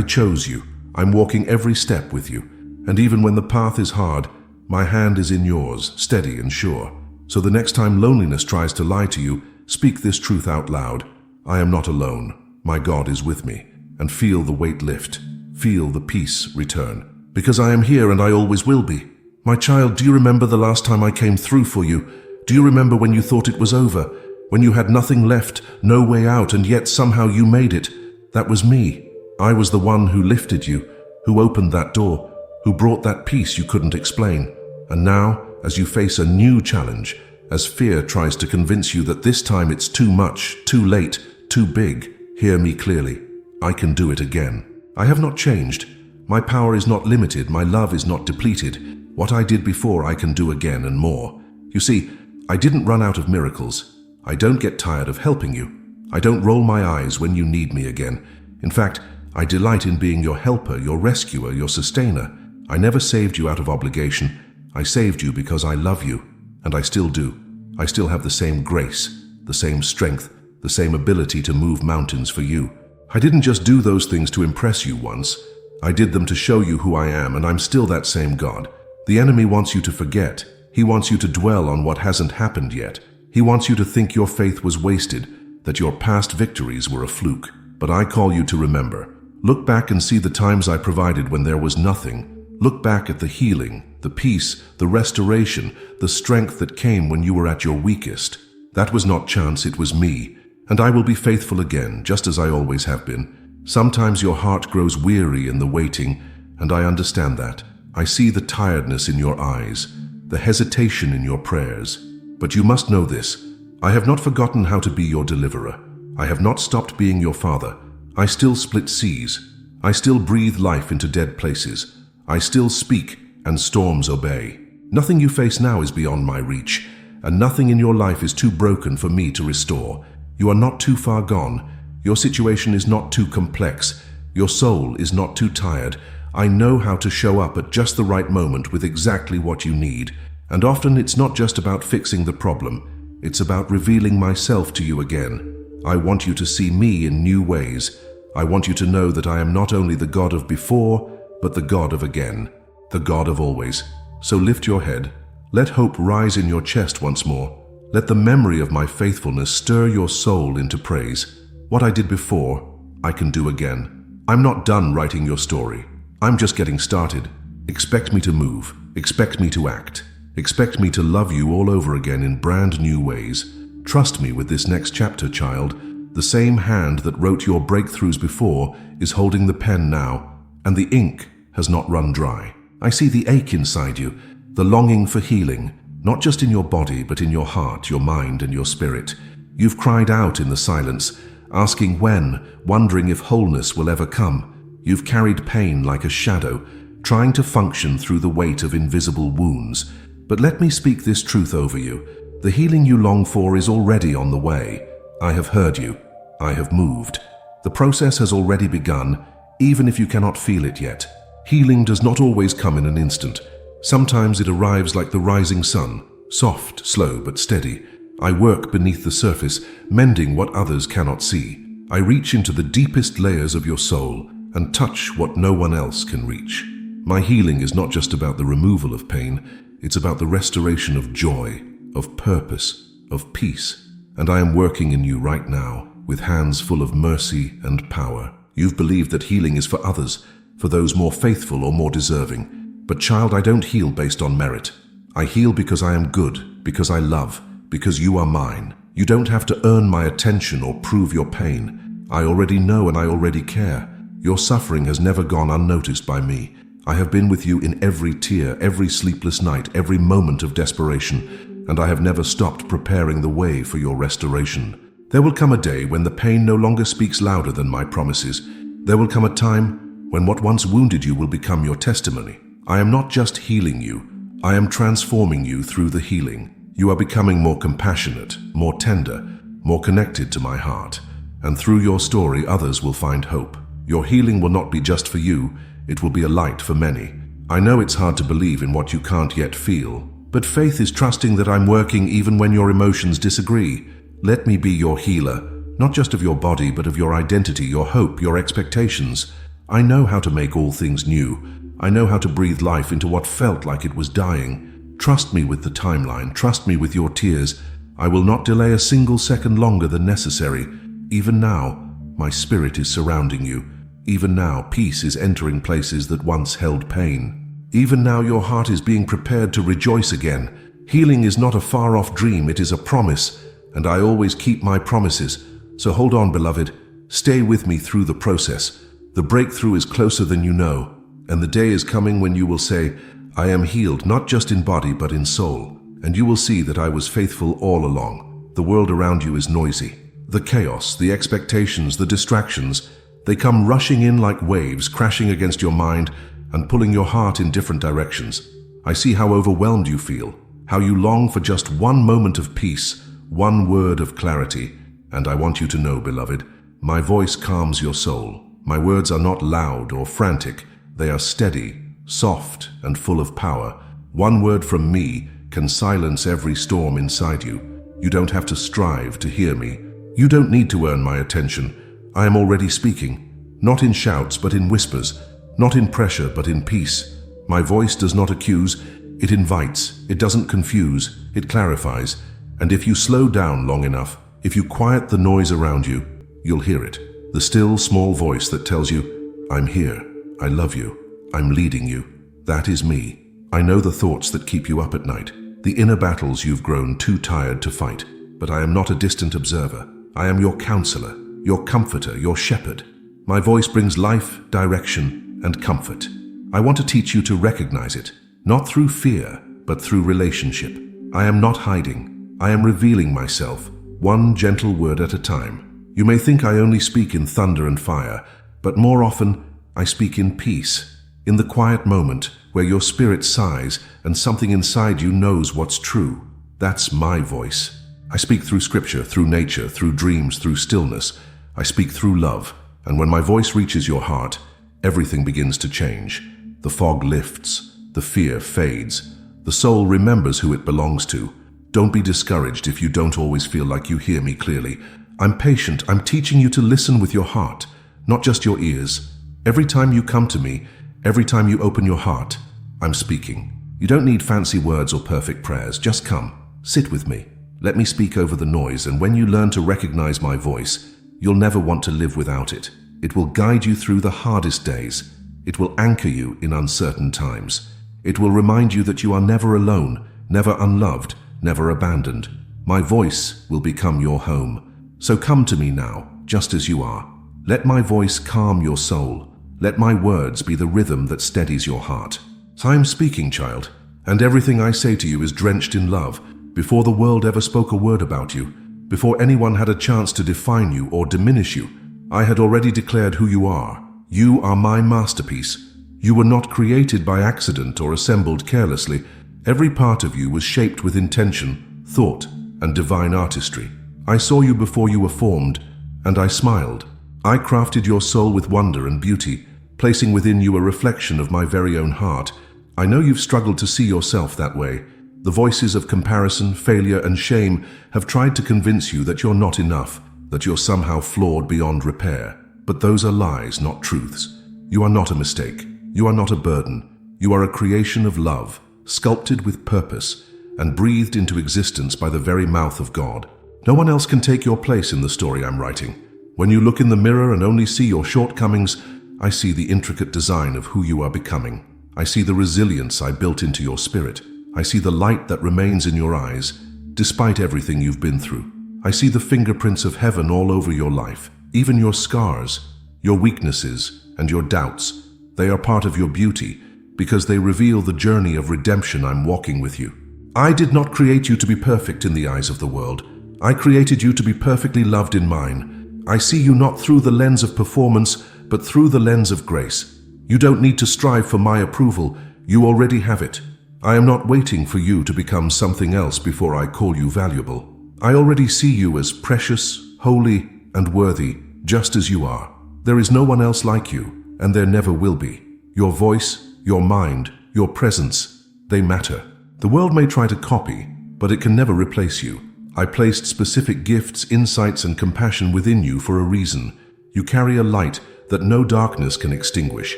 chose you. I'm walking every step with you. And even when the path is hard, my hand is in yours, steady and sure. So the next time loneliness tries to lie to you, speak this truth out loud. I am not alone. My God is with me. And feel the weight lift. Feel the peace return. Because I am here and I always will be. My child, do you remember the last time I came through for you? Do you remember when you thought it was over? When you had nothing left, no way out, and yet somehow you made it? That was me. I was the one who lifted you, who opened that door, who brought that peace you couldn't explain. And now, as you face a new challenge, as fear tries to convince you that this time it's too much, too late, too big, hear me clearly. I can do it again. I have not changed. My power is not limited. My love is not depleted. What I did before I can do again and more. You see, I didn't run out of miracles. I don't get tired of helping you. I don't roll my eyes when you need me again. In fact, I delight in being your helper, your rescuer, your sustainer. I never saved you out of obligation. I saved you because I love you, and I still do. I still have the same grace, the same strength, the same ability to move mountains for you. I didn't just do those things to impress you once. I did them to show you who I am, and I'm still that same God. The enemy wants you to forget. He wants you to dwell on what hasn't happened yet. He wants you to think your faith was wasted, that your past victories were a fluke. But I call you to remember. Look back and see the times I provided when there was nothing. Look back at the healing, the peace, the restoration, the strength that came when you were at your weakest. That was not chance, it was me. And I will be faithful again, just as I always have been. Sometimes your heart grows weary in the waiting, and I understand that. I see the tiredness in your eyes, the hesitation in your prayers. But you must know this. I have not forgotten how to be your deliverer. I have not stopped being your father. I still split seas. I still breathe life into dead places. I still speak, and storms obey. Nothing you face now is beyond my reach, and nothing in your life is too broken for me to restore. You are not too far gone. Your situation is not too complex. Your soul is not too tired. I know how to show up at just the right moment with exactly what you need. And often it's not just about fixing the problem. It's about revealing myself to you again. I want you to see me in new ways. I want you to know that I am not only the God of before, but the God of again, the God of always. So lift your head. Let hope rise in your chest once more. Let the memory of my faithfulness stir your soul into praise. What I did before, I can do again. I'm not done writing your story. I'm just getting started. Expect me to move. Expect me to act. Expect me to love you all over again in brand new ways. Trust me with this next chapter, child. The same hand that wrote your breakthroughs before is holding the pen now, and the ink has not run dry. I see the ache inside you, the longing for healing, not just in your body, but in your heart, your mind, and your spirit. You've cried out in the silence, asking when, wondering if wholeness will ever come. You've carried pain like a shadow, trying to function through the weight of invisible wounds. But let me speak this truth over you. The healing you long for is already on the way. I have heard you. I have moved. The process has already begun, even if you cannot feel it yet. Healing does not always come in an instant. Sometimes it arrives like the rising sun, soft, slow, but steady. I work beneath the surface, mending what others cannot see. I reach into the deepest layers of your soul and touch what no one else can reach. My healing is not just about the removal of pain, it's about the restoration of joy, of purpose, of peace. And I am working in you right now, with hands full of mercy and power. You've believed that healing is for others, for those more faithful or more deserving. But child, I don't heal based on merit. I heal because I am good, because I love, because you are mine. You don't have to earn my attention or prove your pain. I already know and I already care. Your suffering has never gone unnoticed by me. I have been with you in every tear, every sleepless night, every moment of desperation, and I have never stopped preparing the way for your restoration. There will come a day when the pain no longer speaks louder than my promises. There will come a time when what once wounded you will become your testimony. I am not just healing you, I am transforming you through the healing. You are becoming more compassionate, more tender, more connected to my heart. And through your story, others will find hope. Your healing will not be just for you, it will be a light for many. I know it's hard to believe in what you can't yet feel, but faith is trusting that I'm working even when your emotions disagree. Let me be your healer, not just of your body, but of your identity, your hope, your expectations. I know how to make all things new. I know how to breathe life into what felt like it was dying. Trust me with the timeline. Trust me with your tears. I will not delay a single second longer than necessary. Even now, my spirit is surrounding you. Even now, peace is entering places that once held pain. Even now, your heart is being prepared to rejoice again. Healing is not a far-off dream, it is a promise, and I always keep my promises. So hold on, beloved. Stay with me through the process. The breakthrough is closer than you know, and the day is coming when you will say, I am healed, not just in body, but in soul. And you will see that I was faithful all along. The world around you is noisy. The chaos, the expectations, the distractions, they come rushing in like waves, crashing against your mind and pulling your heart in different directions. I see how overwhelmed you feel, how you long for just one moment of peace, one word of clarity. And I want you to know, beloved, my voice calms your soul. My words are not loud or frantic. They are steady, soft, and full of power. One word from me can silence every storm inside you. You don't have to strive to hear me. You don't need to earn my attention. I am already speaking, not in shouts but in whispers, not in pressure but in peace. My voice does not accuse, it invites, it doesn't confuse, it clarifies. And if you slow down long enough, if you quiet the noise around you, you'll hear it. The still, small voice that tells you, I'm here, I love you, I'm leading you. That is me. I know the thoughts that keep you up at night, the inner battles you've grown too tired to fight. But I am not a distant observer. I am your counselor, your comforter, your shepherd. My voice brings life, direction, and comfort. I want to teach you to recognize it, not through fear, but through relationship. I am not hiding. I am revealing myself, one gentle word at a time. You may think I only speak in thunder and fire, but more often I speak in peace, in the quiet moment where your spirit sighs and something inside you knows what's true. That's my voice. I speak through scripture, through nature, through dreams, through stillness. I speak through love, and when my voice reaches your heart, everything begins to change. The fog lifts, the fear fades, the soul remembers who it belongs to. Don't be discouraged if you don't always feel like you hear me clearly. I'm patient. I'm teaching you to listen with your heart, not just your ears. Every time you come to me, every time you open your heart, I'm speaking. You don't need fancy words or perfect prayers. Just come, sit with me. Let me speak over the noise, and when you learn to recognize my voice, you'll never want to live without it. It will guide you through the hardest days. It will anchor you in uncertain times. It will remind you that you are never alone, never unloved, never abandoned. My voice will become your home. So come to me now, just as you are. Let my voice calm your soul. Let my words be the rhythm that steadies your heart. I'm speaking, child, and everything I say to you is drenched in love. Before the world ever spoke a word about you, before anyone had a chance to define you or diminish you, I had already declared who you are. You are my masterpiece. You were not created by accident or assembled carelessly. Every part of you was shaped with intention, thought, and divine artistry. I saw you before you were formed, and I smiled. I crafted your soul with wonder and beauty, placing within you a reflection of my very own heart. I know you've struggled to see yourself that way. The voices of comparison, failure, and shame have tried to convince you that you're not enough, that you're somehow flawed beyond repair. But those are lies, not truths. You are not a mistake. You are not a burden. You are a creation of love, sculpted with purpose, and breathed into existence by the very mouth of God. No one else can take your place in the story I'm writing. When you look in the mirror and only see your shortcomings, I see the intricate design of who you are becoming. I see the resilience I built into your spirit. I see the light that remains in your eyes, despite everything you've been through. I see the fingerprints of heaven all over your life, even your scars, your weaknesses, and your doubts. They are part of your beauty, because they reveal the journey of redemption I'm walking with you. I did not create you to be perfect in the eyes of the world. I created you to be perfectly loved in mine. I see you not through the lens of performance, but through the lens of grace. You don't need to strive for my approval. You already have it. I am not waiting for you to become something else before I call you valuable. I already see you as precious, holy, and worthy, just as you are. There is no one else like you, and there never will be. Your voice, your mind, your presence, they matter. The world may try to copy, but it can never replace you. I placed specific gifts, insights, and compassion within you for a reason. You carry a light that no darkness can extinguish,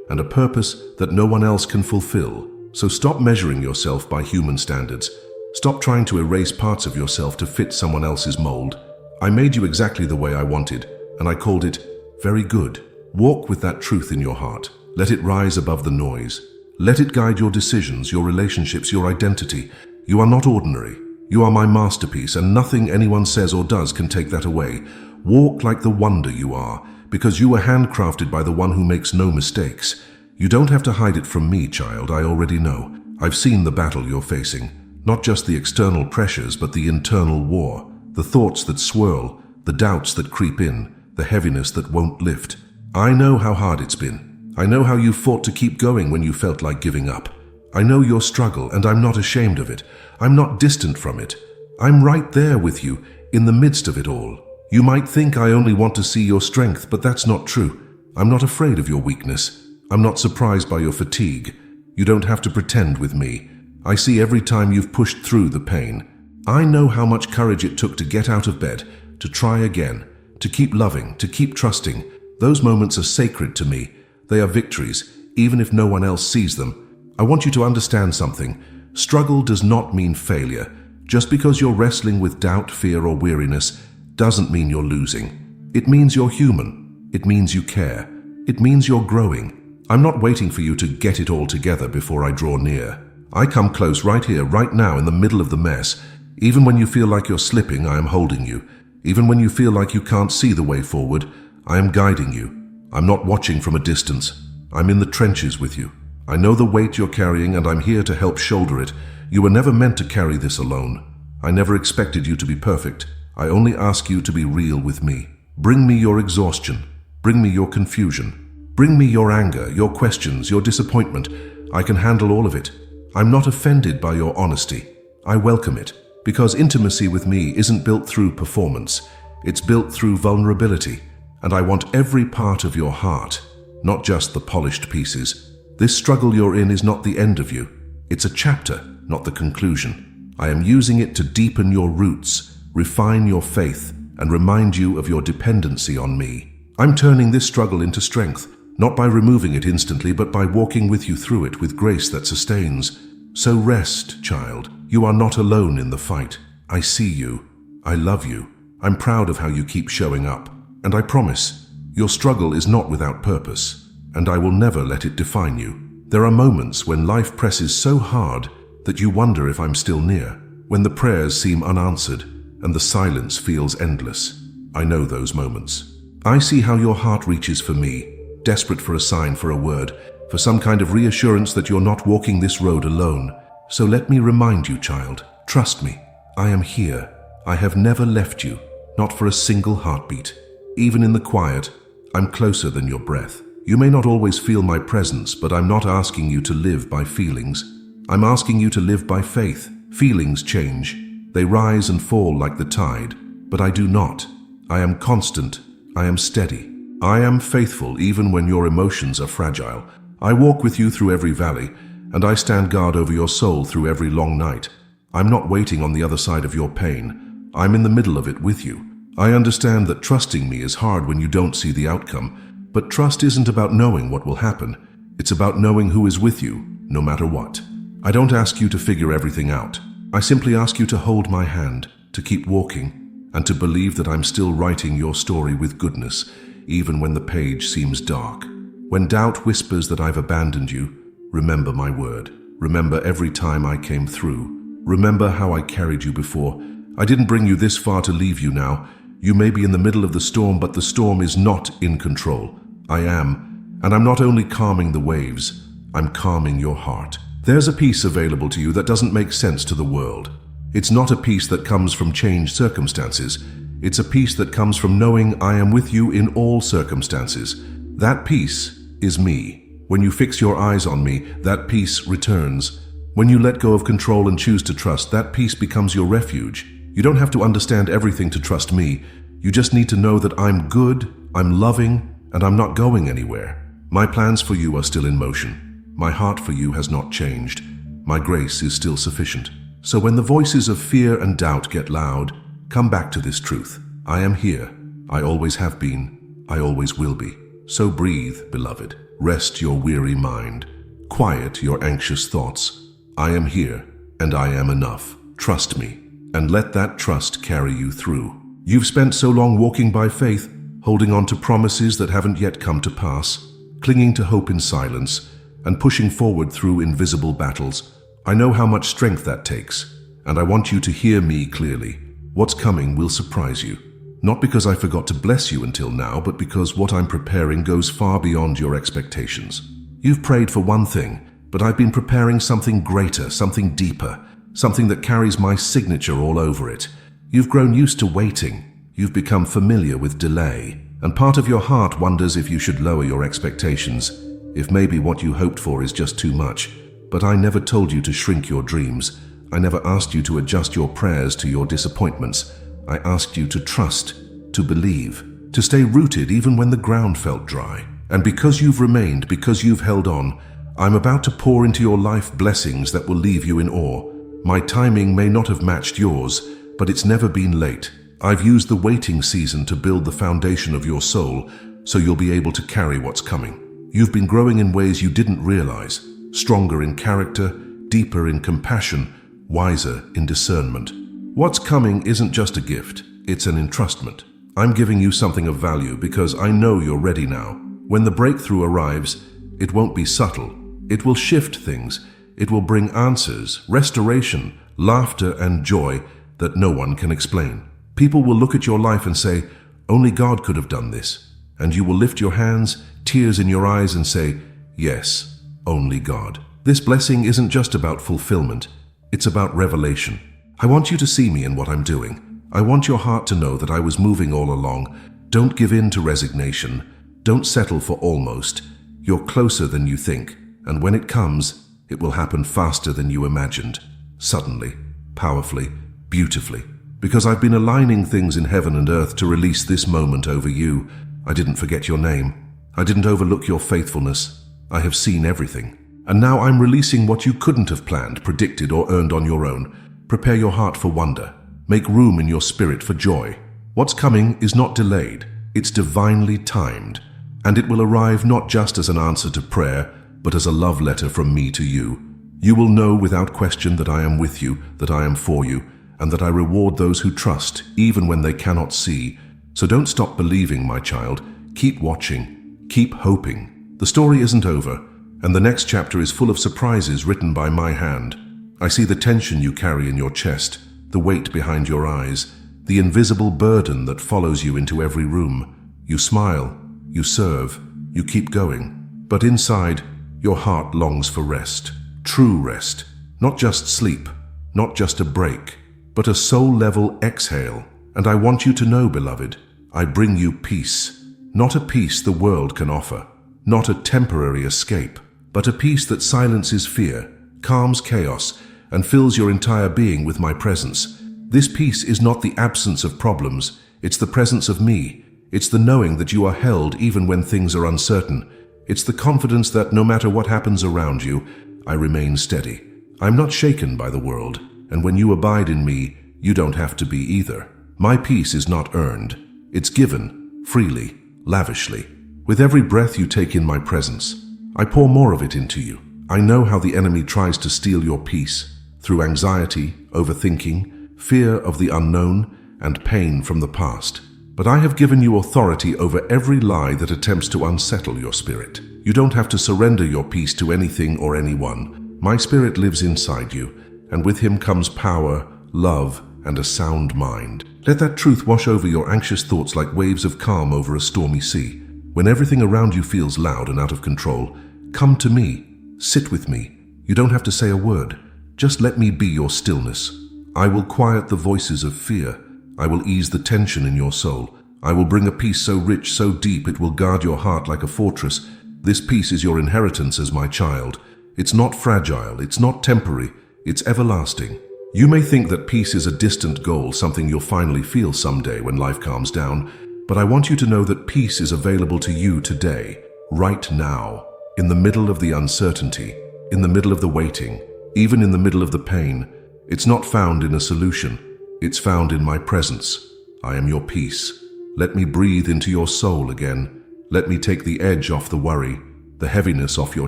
and a purpose that no one else can fulfill. So stop measuring yourself by human standards. Stop trying to erase parts of yourself to fit someone else's mold. I made you exactly the way I wanted, and I called it very good. Walk with that truth in your heart. Let it rise above the noise. Let it guide your decisions, your relationships, your identity. You are not ordinary. You are my masterpiece, and nothing anyone says or does can take that away. Walk like the wonder you are, because you were handcrafted by the one who makes no mistakes. You don't have to hide it from me, child. I already know. I've seen the battle you're facing. Not just the external pressures, but the internal war. The thoughts that swirl, the doubts that creep in, the heaviness that won't lift. I know how hard it's been. I know how you fought to keep going when you felt like giving up. I know your struggle, and I'm not ashamed of it. I'm not distant from it. I'm right there with you, in the midst of it all. You might think I only want to see your strength, but that's not true. I'm not afraid of your weakness. I'm not surprised by your fatigue. You don't have to pretend with me. I see every time you've pushed through the pain. I know how much courage it took to get out of bed, to try again, to keep loving, to keep trusting. Those moments are sacred to me. They are victories, even if no one else sees them. I want you to understand something. Struggle does not mean failure. Just because you're wrestling with doubt, fear, or weariness doesn't mean you're losing. It means you're human. It means you care. It means you're growing. I'm not waiting for you to get it all together before I draw near. I come close right here, right now, in the middle of the mess. Even when you feel like you're slipping, I am holding you. Even when you feel like you can't see the way forward, I am guiding you. I'm not watching from a distance. I'm in the trenches with you. I know the weight you're carrying, and I'm here to help shoulder it. You were never meant to carry this alone. I never expected you to be perfect. I only ask you to be real with me. Bring me your exhaustion. Bring me your confusion. Bring me your anger, your questions, your disappointment. I can handle all of it. I'm not offended by your honesty. I welcome it, because intimacy with me isn't built through performance. It's built through vulnerability. And I want every part of your heart, not just the polished pieces. This struggle you're in is not the end of you. It's a chapter, not the conclusion. I am using it to deepen your roots, refine your faith, and remind you of your dependency on me. I'm turning this struggle into strength, not by removing it instantly, but by walking with you through it with grace that sustains. So rest, child. You are not alone in the fight. I see you. I love you. I'm proud of how you keep showing up. And I promise, your struggle is not without purpose, and I will never let it define you. There are moments when life presses so hard that you wonder if I'm still near, when the prayers seem unanswered and the silence feels endless. I know those moments. I see how your heart reaches for me, desperate for a sign, for a word, for some kind of reassurance that you're not walking this road alone. So let me remind you, child, trust me. I am here. I have never left you, not for a single heartbeat. Even in the quiet, I'm closer than your breath. You may not always feel my presence, but I'm not asking you to live by feelings. I'm asking you to live by faith. Feelings change. They rise and fall like the tide, but I do not. I am constant. I am steady. I am faithful even when your emotions are fragile. I walk with you through every valley, and I stand guard over your soul through every long night. I'm not waiting on the other side of your pain. I'm in the middle of it with you. I understand that trusting me is hard when you don't see the outcome, but trust isn't about knowing what will happen. It's about knowing who is with you, no matter what. I don't ask you to figure everything out. I simply ask you to hold my hand, to keep walking, and to believe that I'm still writing your story with goodness, even when the page seems dark. When doubt whispers that I've abandoned you, remember my word. Remember every time I came through. Remember how I carried you before. I didn't bring you this far to leave you now. You may be in the middle of the storm, but the storm is not in control. I am, and I'm not only calming the waves, I'm calming your heart. There's a peace available to you that doesn't make sense to the world. It's not a peace that comes from changed circumstances. It's a peace that comes from knowing I am with you in all circumstances. That peace is me. When you fix your eyes on me, that peace returns. When you let go of control and choose to trust, that peace becomes your refuge. You don't have to understand everything to trust me. You just need to know that I'm good, I'm loving, and I'm not going anywhere. My plans for you are still in motion. My heart for you has not changed. My grace is still sufficient. So when the voices of fear and doubt get loud, come back to this truth. I am here. I always have been. I always will be. So breathe, beloved. Rest your weary mind. Quiet your anxious thoughts. I am here, and I am enough. Trust me, and let that trust carry you through. You've spent so long walking by faith, holding on to promises that haven't yet come to pass, clinging to hope in silence, and pushing forward through invisible battles. I know how much strength that takes, and I want you to hear me clearly. What's coming will surprise you. Not because I forgot to bless you until now, but because what I'm preparing goes far beyond your expectations. You've prayed for one thing, but I've been preparing something greater, something deeper, something that carries my signature all over it. You've grown used to waiting. You've become familiar with delay, and part of your heart wonders if you should lower your expectations, if maybe what you hoped for is just too much. But I never told you to shrink your dreams. I never asked you to adjust your prayers to your disappointments. I asked you to trust, to believe, to stay rooted even when the ground felt dry. And because you've remained, because you've held on, I'm about to pour into your life blessings that will leave you in awe. My timing may not have matched yours, but it's never been late. I've used the waiting season to build the foundation of your soul, so you'll be able to carry what's coming. You've been growing in ways you didn't realize, stronger in character, deeper in compassion, wiser in discernment. What's coming isn't just a gift, it's an entrustment. I'm giving you something of value because I know you're ready now. When the breakthrough arrives, it won't be subtle. It will shift things. It will bring answers, restoration, laughter, and joy that no one can explain. People will look at your life and say, only God could have done this. And you will lift your hands, tears in your eyes, and say, yes, only God. This blessing isn't just about fulfillment. It's about revelation. I want you to see me in what I'm doing. I want your heart to know that I was moving all along. Don't give in to resignation. Don't settle for almost. You're closer than you think. And when it comes, it will happen faster than you imagined. Suddenly, powerfully, beautifully. Because I've been aligning things in heaven and earth to release this moment over you. I didn't forget your name. I didn't overlook your faithfulness. I have seen everything. And now I'm releasing what you couldn't have planned, predicted, or earned on your own. Prepare your heart for wonder. Make room in your spirit for joy. What's coming is not delayed. It's divinely timed. And it will arrive not just as an answer to prayer, but as a love letter from me to you. You will know without question that I am with you, that I am for you, and that I reward those who trust, even when they cannot see. So don't stop believing, my child. Keep watching. Keep hoping. The story isn't over, and the next chapter is full of surprises written by my hand. I see the tension you carry in your chest, the weight behind your eyes, the invisible burden that follows you into every room. You smile, you serve, you keep going. But inside, your heart longs for rest. True rest. Not just sleep, not just a break, but a soul-level exhale. And I want you to know, beloved, I bring you peace. Not a peace the world can offer. Not a temporary escape, but a peace that silences fear, calms chaos, and fills your entire being with my presence. This peace is not the absence of problems, it's the presence of me. It's the knowing that you are held even when things are uncertain. It's the confidence that no matter what happens around you, I remain steady. I'm not shaken by the world, and when you abide in me, you don't have to be either. My peace is not earned. It's given, freely, lavishly. With every breath you take in my presence, I pour more of it into you. I know how the enemy tries to steal your peace, through anxiety, overthinking, fear of the unknown, and pain from the past. But I have given you authority over every lie that attempts to unsettle your spirit. You don't have to surrender your peace to anything or anyone. My spirit lives inside you, and with him comes power, love, and a sound mind. Let that truth wash over your anxious thoughts like waves of calm over a stormy sea. When everything around you feels loud and out of control, come to me. Sit with me. You don't have to say a word. Just let me be your stillness. I will quiet the voices of fear. I will ease the tension in your soul. I will bring a peace so rich, so deep, it will guard your heart like a fortress. This peace is your inheritance as my child. It's not fragile, it's not temporary, it's everlasting. You may think that peace is a distant goal, something you'll finally feel someday when life calms down, But I want you to know that peace is available to you today, right now, in the middle of the uncertainty, in the middle of the waiting, even in the middle of the pain. It's not found in a solution. It's found in my presence. I am your peace. Let me breathe into your soul again. Let me take the edge off the worry, the heaviness off your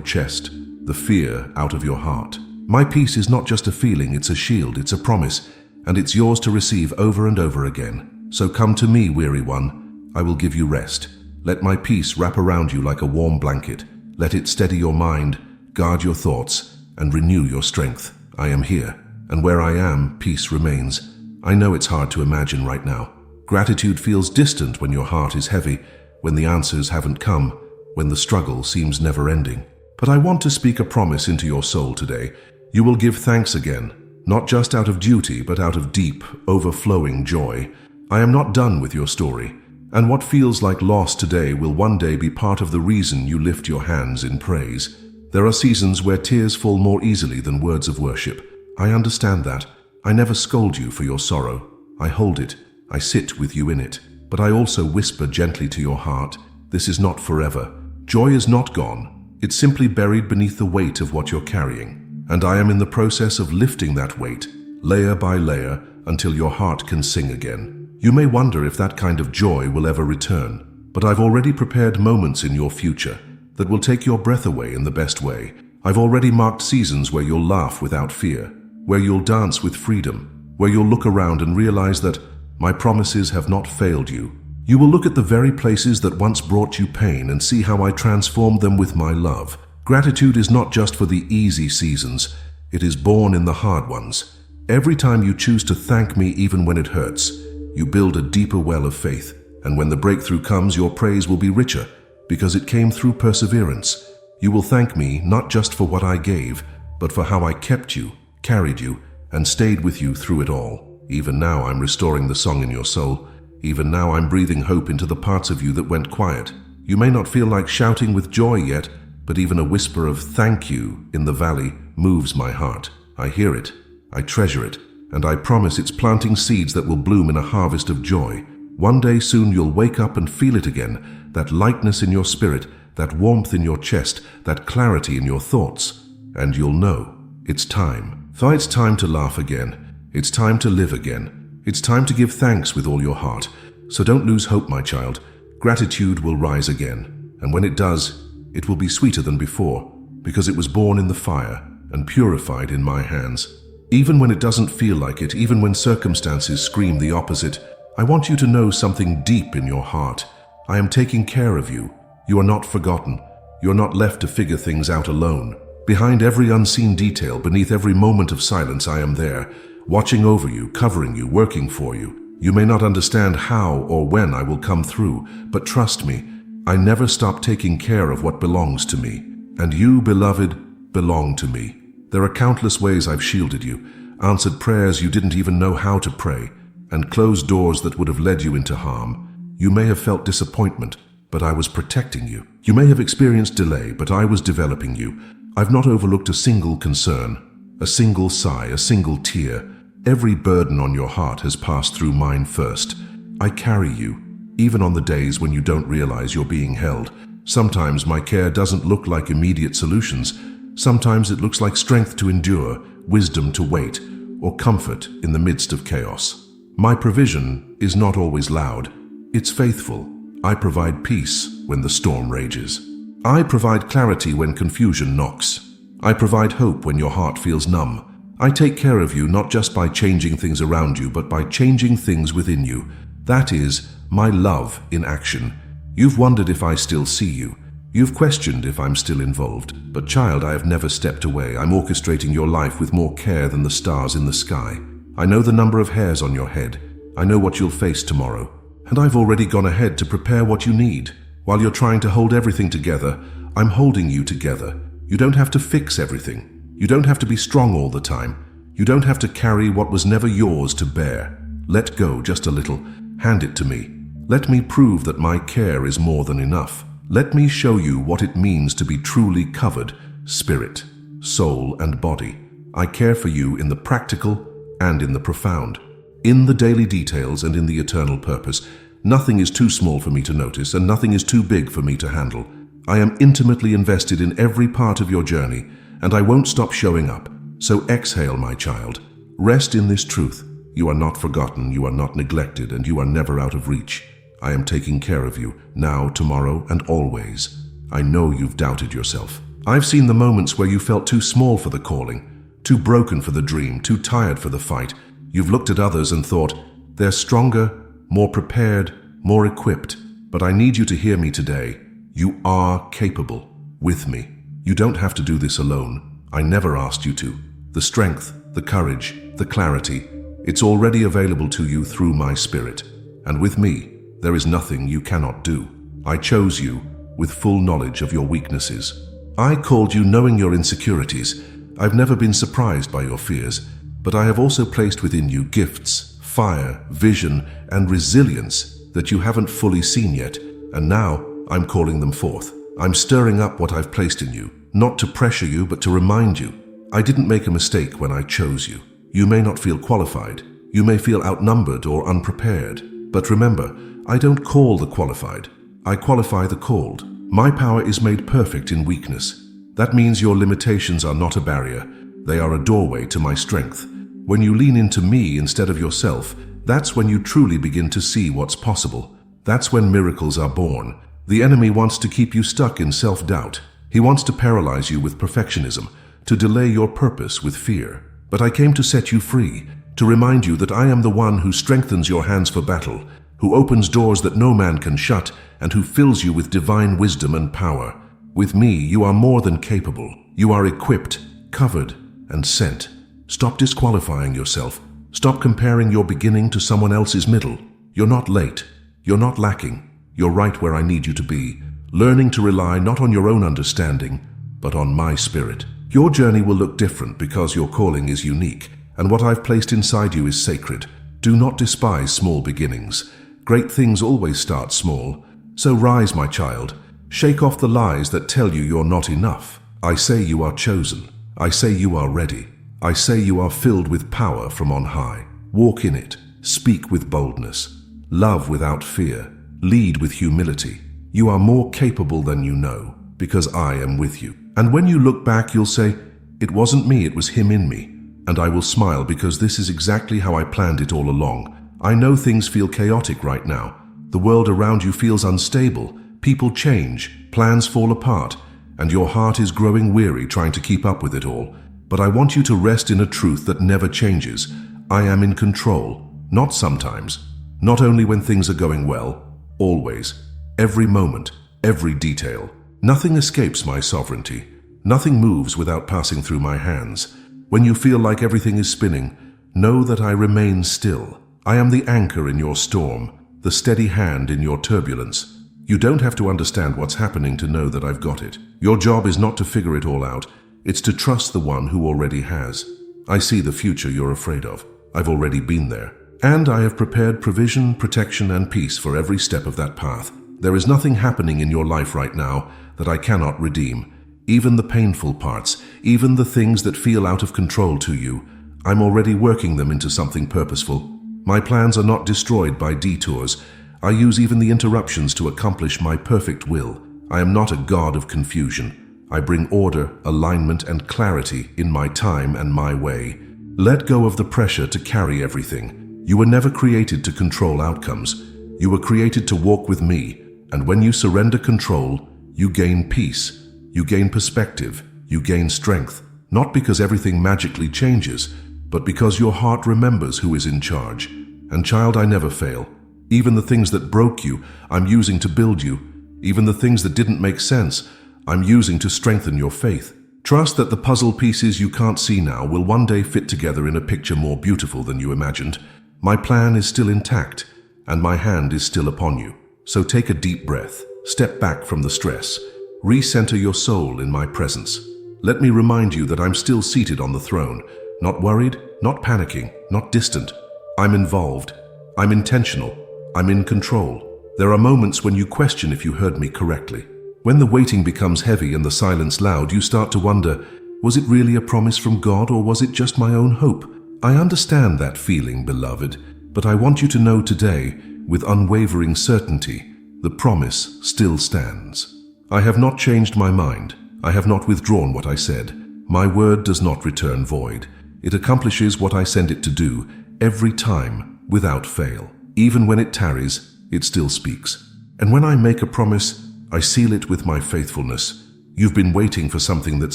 chest, the fear out of your heart. My peace is not just a feeling, it's a shield, it's a promise, and it's yours to receive over and over again. So come to me, weary one. I will give you rest. Let my peace wrap around you like a warm blanket. Let it steady your mind, guard your thoughts, and renew your strength. I am here, and where I am, peace remains. I know it's hard to imagine right now. Gratitude feels distant when your heart is heavy, when the answers haven't come, when the struggle seems never-ending. But I want to speak a promise into your soul today. You will give thanks again, not just out of duty, but out of deep, overflowing joy. I am not done with your story, and what feels like loss today will one day be part of the reason you lift your hands in praise. There are seasons where tears fall more easily than words of worship. I understand that. I never scold you for your sorrow. I hold it. I sit with you in it. But I also whisper gently to your heart, this is not forever. Joy is not gone. It's simply buried beneath the weight of what you're carrying. And I am in the process of lifting that weight, layer by layer, until your heart can sing again. You may wonder if that kind of joy will ever return, but I've already prepared moments in your future that will take your breath away in the best way. I've already marked seasons where you'll laugh without fear, where you'll dance with freedom, where you'll look around and realize that my promises have not failed you. You will look at the very places that once brought you pain and see how I transformed them with my love. Gratitude is not just for the easy seasons, it is born in the hard ones. Every time you choose to thank me even when it hurts, you build a deeper well of faith, and when the breakthrough comes, your praise will be richer, because it came through perseverance. You will thank me not just for what I gave, but for how I kept you, carried you, and stayed with you through it all. Even now I'm restoring the song in your soul. Even now I'm breathing hope into the parts of you that went quiet. You may not feel like shouting with joy yet, but even a whisper of thank you in the valley moves my heart. I hear it, I treasure it, and I promise it's planting seeds that will bloom in a harvest of joy. One day soon you'll wake up and feel it again, that lightness in your spirit, that warmth in your chest, that clarity in your thoughts, and you'll know it's time. So it's time to laugh again. It's time to live again. It's time to give thanks with all your heart. So don't lose hope, my child. Gratitude will rise again, and when it does, it will be sweeter than before, because it was born in the fire and purified in my hands. Even when it doesn't feel like it, even when circumstances scream the opposite, I want you to know something deep in your heart. I am taking care of you. You are not forgotten. You are not left to figure things out alone. Behind every unseen detail, beneath every moment of silence, I am there, watching over you, covering you, working for you. You may not understand how or when I will come through, but trust me, I never stop taking care of what belongs to me. And you, beloved, belong to me. There are countless ways I've shielded you, answered prayers you didn't even know how to pray, and closed doors that would have led you into harm. You may have felt disappointment, but I was protecting you. You may have experienced delay, but I was developing you. I've not overlooked a single concern, a single sigh, a single tear. Every burden on your heart has passed through mine first. I carry you, even on the days when you don't realize you're being held. Sometimes my care doesn't look like immediate solutions. Sometimes it looks like strength to endure, wisdom to wait, or comfort in the midst of chaos. My provision is not always loud. It's faithful. I provide peace when the storm rages. I provide clarity when confusion knocks. I provide hope when your heart feels numb. I take care of you not just by changing things around you, but by changing things within you. That is my love in action. You've wondered if I still see you. You've questioned if I'm still involved. But child, I have never stepped away. I'm orchestrating your life with more care than the stars in the sky. I know the number of hairs on your head. I know what you'll face tomorrow. And I've already gone ahead to prepare what you need. While you're trying to hold everything together, I'm holding you together. You don't have to fix everything. You don't have to be strong all the time. You don't have to carry what was never yours to bear. Let go just a little. Hand it to me. Let me prove that my care is more than enough. Let me show you what it means to be truly covered, spirit, soul, and body. I care for you in the practical and in the profound, in the daily details and in the eternal purpose. Nothing is too small for me to notice, and nothing is too big for me to handle. I am intimately invested in every part of your journey, and I won't stop showing up. So exhale, my child. Rest in this truth. You are not forgotten, you are not neglected, and you are never out of reach. I am taking care of you, now, tomorrow, and always. I know you've doubted yourself. I've seen the moments where you felt too small for the calling, too broken for the dream, too tired for the fight. You've looked at others and thought, they're stronger, more prepared, more equipped. But I need you to hear me today. You are capable, with me. You don't have to do this alone. I never asked you to. The strength, the courage, the clarity, it's already available to you through my spirit. And with me, there is nothing you cannot do. I chose you with full knowledge of your weaknesses. I called you knowing your insecurities. I've never been surprised by your fears, but I have also placed within you gifts, fire, vision, and resilience that you haven't fully seen yet, and now I'm calling them forth. I'm stirring up what I've placed in you, not to pressure you, but to remind you. I didn't make a mistake when I chose you. You may not feel qualified. You may feel outnumbered or unprepared. But remember, I don't call the qualified. I qualify the called. My power is made perfect in weakness. That means your limitations are not a barrier. They are a doorway to my strength. When you lean into me instead of yourself, that's when you truly begin to see what's possible. That's when miracles are born. The enemy wants to keep you stuck in self-doubt. He wants to paralyze you with perfectionism, to delay your purpose with fear. But I came to set you free, to remind you that I am the one who strengthens your hands for battle, who opens doors that no man can shut, and who fills you with divine wisdom and power. With me, you are more than capable. You are equipped, covered, and sent. Stop disqualifying yourself. Stop comparing your beginning to someone else's middle. You're not late. You're not lacking. You're right where I need you to be, learning to rely not on your own understanding, but on my spirit. Your journey will look different because your calling is unique, and what I've placed inside you is sacred. Do not despise small beginnings. Great things always start small. So rise, my child. Shake off the lies that tell you you're not enough. I say you are chosen. I say you are ready. I say you are filled with power from on high. Walk in it. Speak with boldness. Love without fear. Lead with humility. You are more capable than you know, because I am with you. And when you look back, you'll say, it wasn't me, it was him in me. And I will smile because this is exactly how I planned it all along. I know things feel chaotic right now. The world around you feels unstable. People change, plans fall apart, and your heart is growing weary trying to keep up with it all. But I want you to rest in a truth that never changes. I am in control, not sometimes, not only when things are going well, always, every moment, every detail. Nothing escapes my sovereignty. Nothing moves without passing through my hands. When you feel like everything is spinning, know that I remain still. I am the anchor in your storm, the steady hand in your turbulence. You don't have to understand what's happening to know that I've got it. Your job is not to figure it all out. It's to trust the one who already has. I see the future you're afraid of. I've already been there. And I have prepared provision, protection, and peace for every step of that path. There is nothing happening in your life right now that I cannot redeem. Even the painful parts, even the things that feel out of control to you, I'm already working them into something purposeful. My plans are not destroyed by detours. I use even the interruptions to accomplish my perfect will. I am not a god of confusion. I bring order, alignment, and clarity in my time and my way. Let go of the pressure to carry everything. You were never created to control outcomes. You were created to walk with me, and when you surrender control, you gain peace, you gain perspective, you gain strength, not because everything magically changes, but because your heart remembers who is in charge. And child, I never fail. Even the things that broke you, I'm using to build you. Even the things that didn't make sense, I'm using to strengthen your faith. Trust that the puzzle pieces you can't see now will one day fit together in a picture more beautiful than you imagined. My plan is still intact, and my hand is still upon you. So take a deep breath, step back from the stress, recenter your soul in my presence. Let me remind you that I'm still seated on the throne, not worried, not panicking, not distant. I'm involved. I'm intentional. I'm in control. There are moments when you question if you heard me correctly. When the waiting becomes heavy and the silence loud, you start to wonder, was it really a promise from God or was it just my own hope? I understand that feeling, beloved, but I want you to know today, with unwavering certainty, the promise still stands. I have not changed my mind. I have not withdrawn what I said. My word does not return void. It accomplishes what I send it to do every time, without fail. Even when it tarries, it still speaks. And when I make a promise, I seal it with my faithfulness. You've been waiting for something that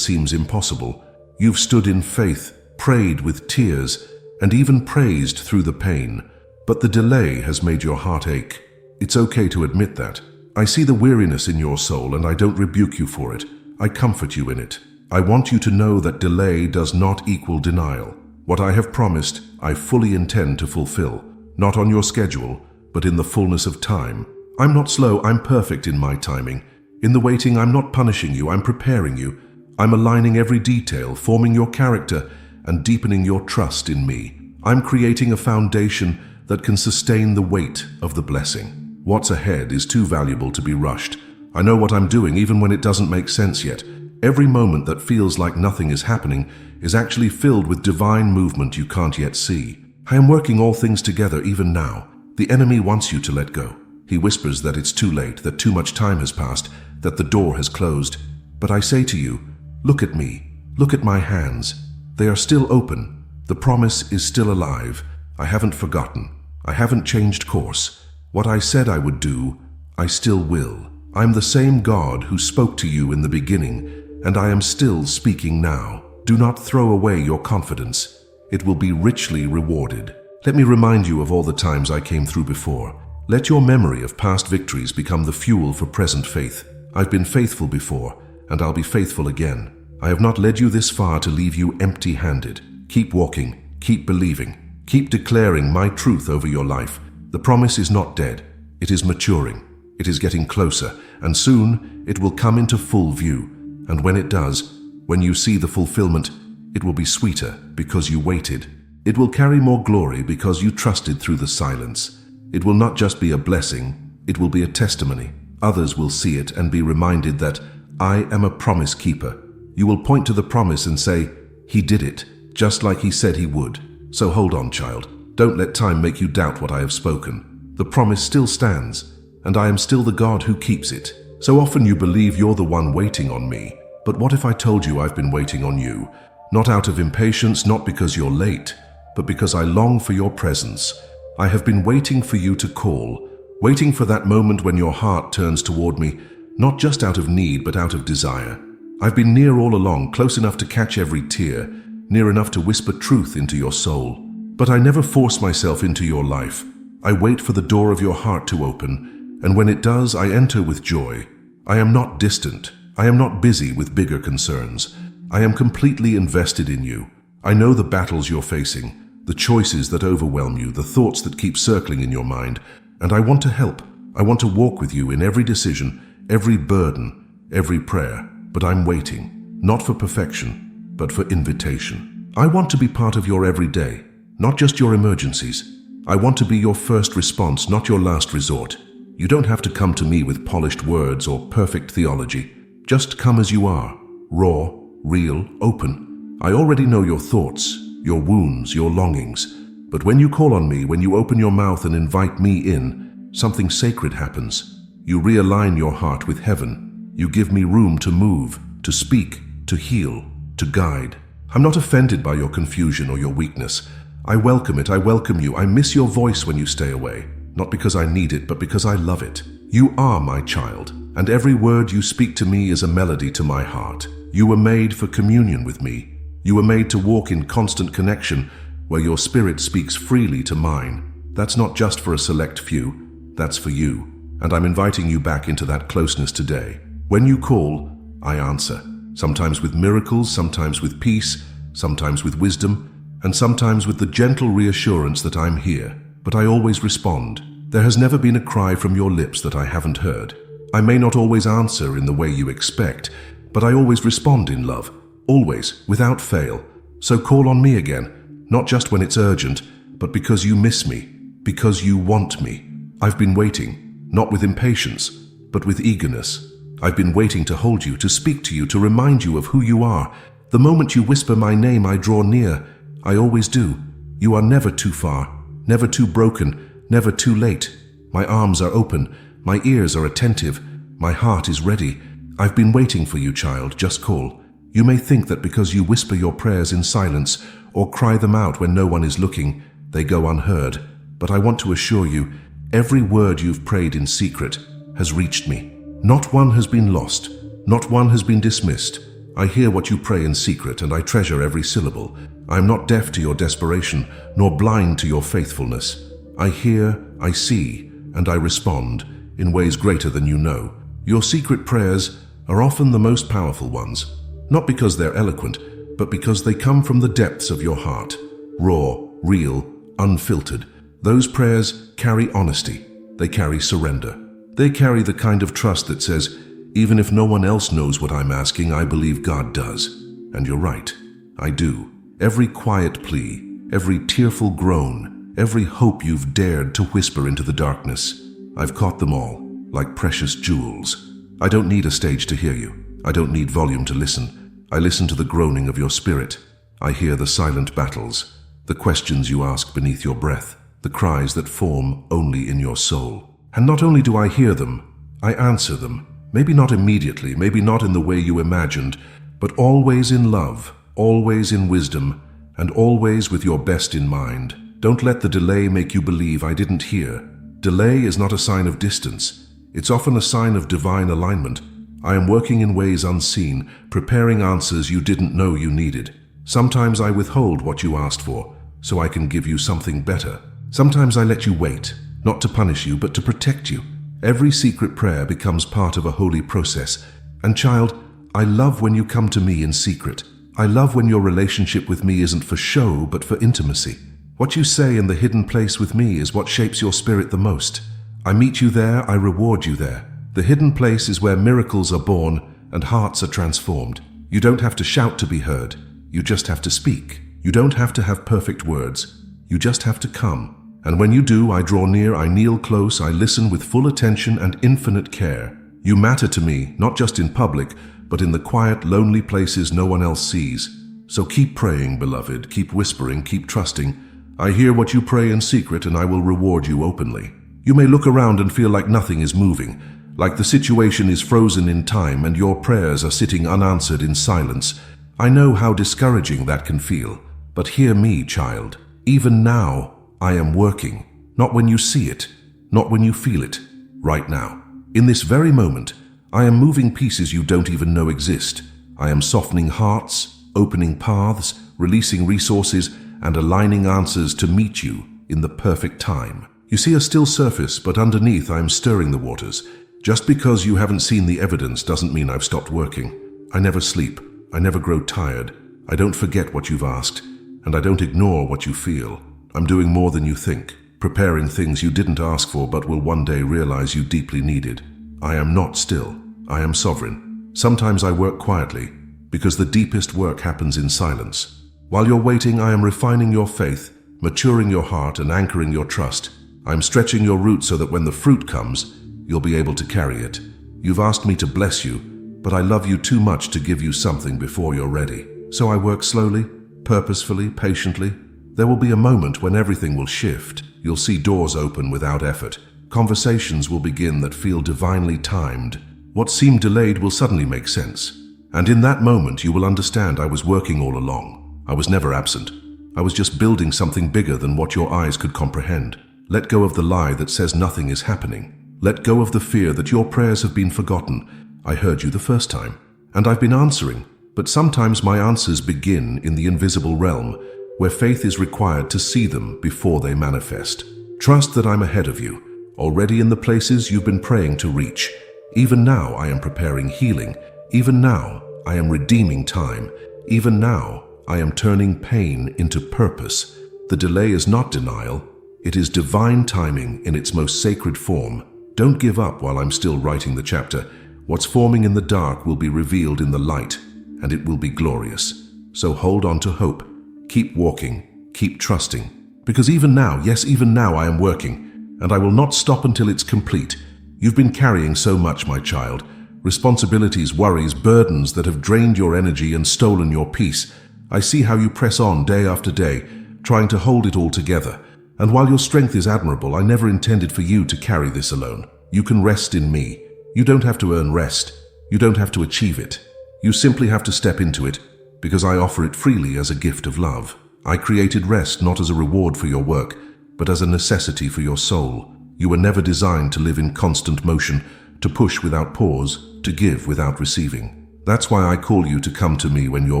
seems impossible. You've stood in faith, prayed with tears, and even praised through the pain. But the delay has made your heart ache. It's okay to admit that. I see the weariness in your soul, and I don't rebuke you for it. I comfort you in it. I want you to know that delay does not equal denial. What I have promised, I fully intend to fulfill. Not on your schedule, but in the fullness of time. I'm not slow, I'm perfect in my timing. In the waiting, I'm not punishing you, I'm preparing you. I'm aligning every detail, forming your character, and deepening your trust in me. I'm creating a foundation that can sustain the weight of the blessing. What's ahead is too valuable to be rushed. I know what I'm doing even when it doesn't make sense yet. Every moment that feels like nothing is happening is actually filled with divine movement you can't yet see. I am working all things together even now. The enemy wants you to let go. He whispers that it's too late, that too much time has passed, that the door has closed. But I say to you, look at me, look at my hands. They are still open. The promise is still alive. I haven't forgotten. I haven't changed course. What I said I would do, I still will. I'm the same God who spoke to you in the beginning, and I am still speaking now. Do not throw away your confidence. It will be richly rewarded. Let me remind you of all the times I came through before. Let your memory of past victories become the fuel for present faith. I've been faithful before, and I'll be faithful again. I have not led you this far to leave you empty-handed. Keep walking, keep believing, keep declaring my truth over your life. The promise is not dead. It is maturing. It is getting closer, and soon it will come into full view. And when it does, when you see the fulfillment, it will be sweeter because you waited. It will carry more glory because you trusted through the silence. It will not just be a blessing, it will be a testimony. Others will see it and be reminded that I am a promise keeper. You will point to the promise and say, He did it, just like He said He would. So hold on, child. Don't let time make you doubt what I have spoken. The promise still stands, and I am still the God who keeps it. So often you believe you're the one waiting on me. But what if I told you I've been waiting on you? Not out of impatience, not because you're late, but because I long for your presence. I have been waiting for you to call, waiting for that moment when your heart turns toward me, not just out of need, but out of desire. I've been near all along, close enough to catch every tear, near enough to whisper truth into your soul. But I never force myself into your life. I wait for the door of your heart to open, and when it does, I enter with joy. I am not distant. I am not busy with bigger concerns. I am completely invested in you. I know the battles you're facing, the choices that overwhelm you, the thoughts that keep circling in your mind, and I want to help. I want to walk with you in every decision, every burden, every prayer. But I'm waiting, not for perfection, but for invitation. I want to be part of your everyday, not just your emergencies. I want to be your first response, not your last resort. You don't have to come to me with polished words or perfect theology. Just come as you are, raw, real, open. I already know your thoughts, your wounds, your longings. But when you call on me, when you open your mouth and invite me in, something sacred happens. You realign your heart with heaven. You give me room to move, to speak, to heal, to guide. I'm not offended by your confusion or your weakness. I welcome it, I welcome you. I miss your voice when you stay away. Not because I need it, but because I love it. You are my child, and every word you speak to me is a melody to my heart. You were made for communion with me. You were made to walk in constant connection, where your spirit speaks freely to mine. That's not just for a select few, that's for you. And I'm inviting you back into that closeness today. When you call, I answer. Sometimes with miracles, sometimes with peace, sometimes with wisdom, and sometimes with the gentle reassurance that I'm here. But I always respond. There has never been a cry from your lips that I haven't heard. I may not always answer in the way you expect, but I always respond in love. Always, without fail. So call on me again, not just when it's urgent, but because you miss me, because you want me. I've been waiting, not with impatience, but with eagerness. I've been waiting to hold you, to speak to you, to remind you of who you are. The moment you whisper my name, I draw near. I always do. You are never too far, never too broken, never too late. My arms are open, my ears are attentive, my heart is ready. I've been waiting for you, child, just call. You may think that because you whisper your prayers in silence or cry them out when no one is looking, they go unheard. But I want to assure you, every word you've prayed in secret has reached me. Not one has been lost, not one has been dismissed. I hear what you pray in secret, and I treasure every syllable. I am not deaf to your desperation, nor blind to your faithfulness. I hear, I see, and I respond in ways greater than you know. Your secret prayers are often the most powerful ones, not because they're eloquent, but because they come from the depths of your heart. Raw, real, unfiltered. Those prayers carry honesty. They carry surrender. They carry the kind of trust that says, even if no one else knows what I'm asking, I believe God does. And you're right, I do. Every quiet plea, every tearful groan, every hope you've dared to whisper into the darkness, I've caught them all, like precious jewels. I don't need a stage to hear you. I don't need volume to listen. I listen to the groaning of your spirit. I hear the silent battles, the questions you ask beneath your breath, the cries that form only in your soul. And not only do I hear them, I answer them. Maybe not immediately, maybe not in the way you imagined, but always in love, always in wisdom, and always with your best in mind. Don't let the delay make you believe I didn't hear. Delay is not a sign of distance. It's often a sign of divine alignment. I am working in ways unseen, preparing answers you didn't know you needed. Sometimes I withhold what you asked for, so I can give you something better. Sometimes I let you wait, not to punish you, but to protect you. Every secret prayer becomes part of a holy process. And child, I love when you come to me in secret. I love when your relationship with me isn't for show, but for intimacy. What you say in the hidden place with me is what shapes your spirit the most. I meet you there, I reward you there. The hidden place is where miracles are born and hearts are transformed. You don't have to shout to be heard. You just have to speak. You don't have to have perfect words. You just have to come. And when you do, I draw near, I kneel close, I listen with full attention and infinite care. You matter to me, not just in public, but in the quiet, lonely places no one else sees. So keep praying, beloved, keep whispering, keep trusting. I hear what you pray in secret, and I will reward you openly. You may look around and feel like nothing is moving, like the situation is frozen in time and your prayers are sitting unanswered in silence. I know how discouraging that can feel. But hear me, child. Even now, I am working, not when you see it, not when you feel it, right now. In this very moment, I am moving pieces you don't even know exist. I am softening hearts, opening paths, releasing resources, and aligning answers to meet you in the perfect time. You see a still surface, but underneath I am stirring the waters. Just because you haven't seen the evidence doesn't mean I've stopped working. I never sleep. I never grow tired. I don't forget what you've asked, and I don't ignore what you feel. I'm doing more than you think, preparing things you didn't ask for but will one day realize you deeply needed. I am not still. I am sovereign. Sometimes I work quietly, because the deepest work happens in silence. While you're waiting, I am refining your faith, maturing your heart, and anchoring your trust. I'm stretching your roots so that when the fruit comes, you'll be able to carry it. You've asked me to bless you, but I love you too much to give you something before you're ready. So I work slowly, purposefully, patiently. There will be a moment when everything will shift. You'll see doors open without effort. Conversations will begin that feel divinely timed. What seemed delayed will suddenly make sense. And in that moment, you will understand I was working all along. I was never absent. I was just building something bigger than what your eyes could comprehend. Let go of the lie that says nothing is happening. Let go of the fear that your prayers have been forgotten. I heard you the first time, and I've been answering. But sometimes my answers begin in the invisible realm, where faith is required to see them before they manifest. Trust that I'm ahead of you, already in the places you've been praying to reach. Even now I am preparing healing. Even now I am redeeming time. Even now I am turning pain into purpose. The delay is not denial. It is divine timing in its most sacred form. Don't give up while I'm still writing the chapter. What's forming in the dark will be revealed in the light, and it will be glorious. So hold on to hope. Keep walking, keep trusting. Because even now, yes, even now I am working, and I will not stop until it's complete. You've been carrying so much, my child. Responsibilities, worries, burdens that have drained your energy and stolen your peace. I see how you press on day after day, trying to hold it all together. And while your strength is admirable, I never intended for you to carry this alone. You can rest in me. You don't have to earn rest. You don't have to achieve it. You simply have to step into it, because I offer it freely as a gift of love. I created rest not as a reward for your work, but as a necessity for your soul. You were never designed to live in constant motion, to push without pause, to give without receiving. That's why I call you to come to me when you're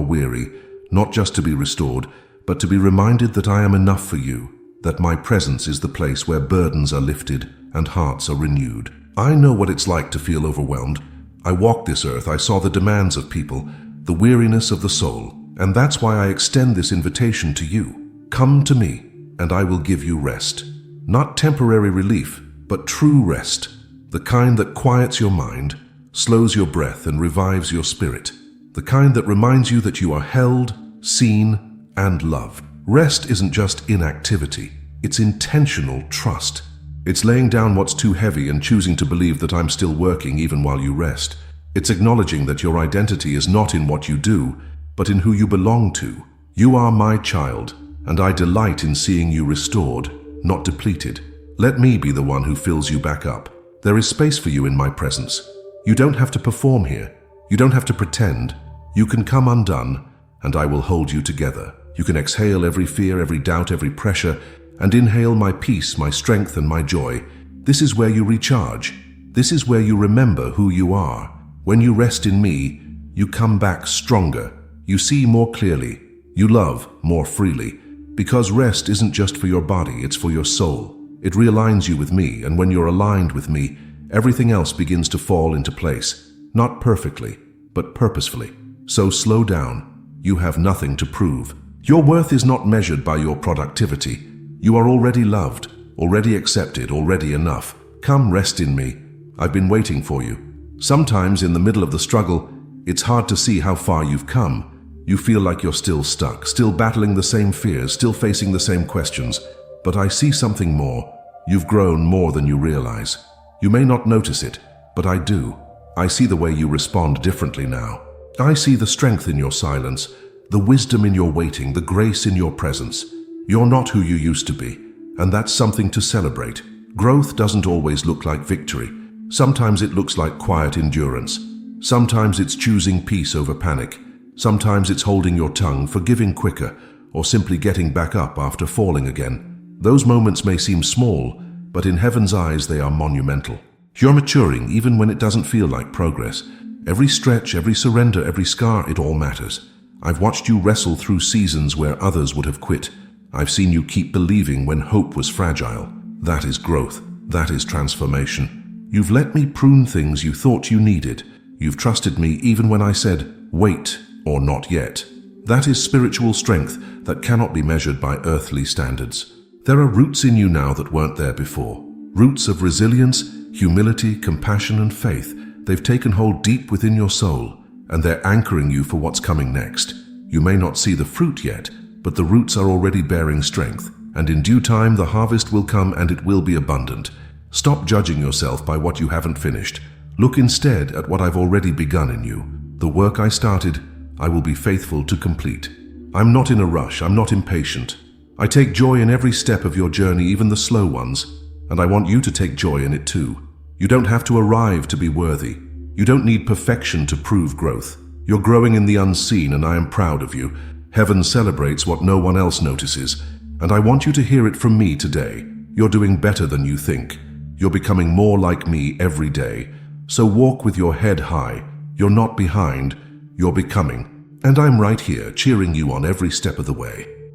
weary, not just to be restored, but to be reminded that I am enough for you, that my presence is the place where burdens are lifted and hearts are renewed. I know what it's like to feel overwhelmed. I walked this earth, I saw the demands of people, the weariness of the soul, and that's why I extend this invitation to you. Come to me, and I will give you rest. Not temporary relief, but true rest, the kind that quiets your mind, slows your breath, and revives your spirit, the kind that reminds you that you are held, seen, and loved. Rest isn't just inactivity, it's intentional trust. It's laying down what's too heavy and choosing to believe that I'm still working even while you rest. It's acknowledging that your identity is not in what you do, but in who you belong to. You are my child, and I delight in seeing you restored, not depleted. Let me be the one who fills you back up. There is space for you in my presence. You don't have to perform here. You don't have to pretend. You can come undone, and I will hold you together. You can exhale every fear, every doubt, every pressure, and inhale my peace, my strength, and my joy. This is where you recharge. This is where you remember who you are. When you rest in me, you come back stronger. You see more clearly. You love more freely. Because rest isn't just for your body, it's for your soul. It realigns you with me, and when you're aligned with me, everything else begins to fall into place. Not perfectly, but purposefully. So slow down. You have nothing to prove. Your worth is not measured by your productivity. You are already loved, already accepted, already enough. Come rest in me. I've been waiting for you. Sometimes in the middle of the struggle, it's hard to see how far you've come. You feel like you're still stuck, still battling the same fears, still facing the same questions. But I see something more. You've grown more than you realize. You may not notice it, but I do. I see the way you respond differently now. I see the strength in your silence, the wisdom in your waiting, the grace in your presence. You're not who you used to be, and that's something to celebrate. Growth doesn't always look like victory. Sometimes it looks like quiet endurance. Sometimes it's choosing peace over panic. Sometimes it's holding your tongue, forgiving quicker, or simply getting back up after falling again. Those moments may seem small, but in heaven's eyes they are monumental. You're maturing even when it doesn't feel like progress. Every stretch, every surrender, every scar, it all matters. I've watched you wrestle through seasons where others would have quit. I've seen you keep believing when hope was fragile. That is growth. That is transformation. You've let me prune things you thought you needed. You've trusted me even when I said, wait, or not yet. That is spiritual strength that cannot be measured by earthly standards. There are roots in you now that weren't there before. Roots of resilience, humility, compassion, and faith. They've taken hold deep within your soul, and they're anchoring you for what's coming next. You may not see the fruit yet, but the roots are already bearing strength, and in due time the harvest will come and it will be abundant. Stop judging yourself by what you haven't finished. Look instead at what I've already begun in you. The work I started, I will be faithful to complete. I'm not in a rush, I'm not impatient. I take joy in every step of your journey, even the slow ones, and I want you to take joy in it too. You don't have to arrive to be worthy. You don't need perfection to prove growth. You're growing in the unseen, and I am proud of you. Heaven celebrates what no one else notices, and I want you to hear it from me today. You're doing better than you think. You're becoming more like me every day. So walk with your head high. You're not behind, you're becoming. And I'm right here, cheering you on every step of the way.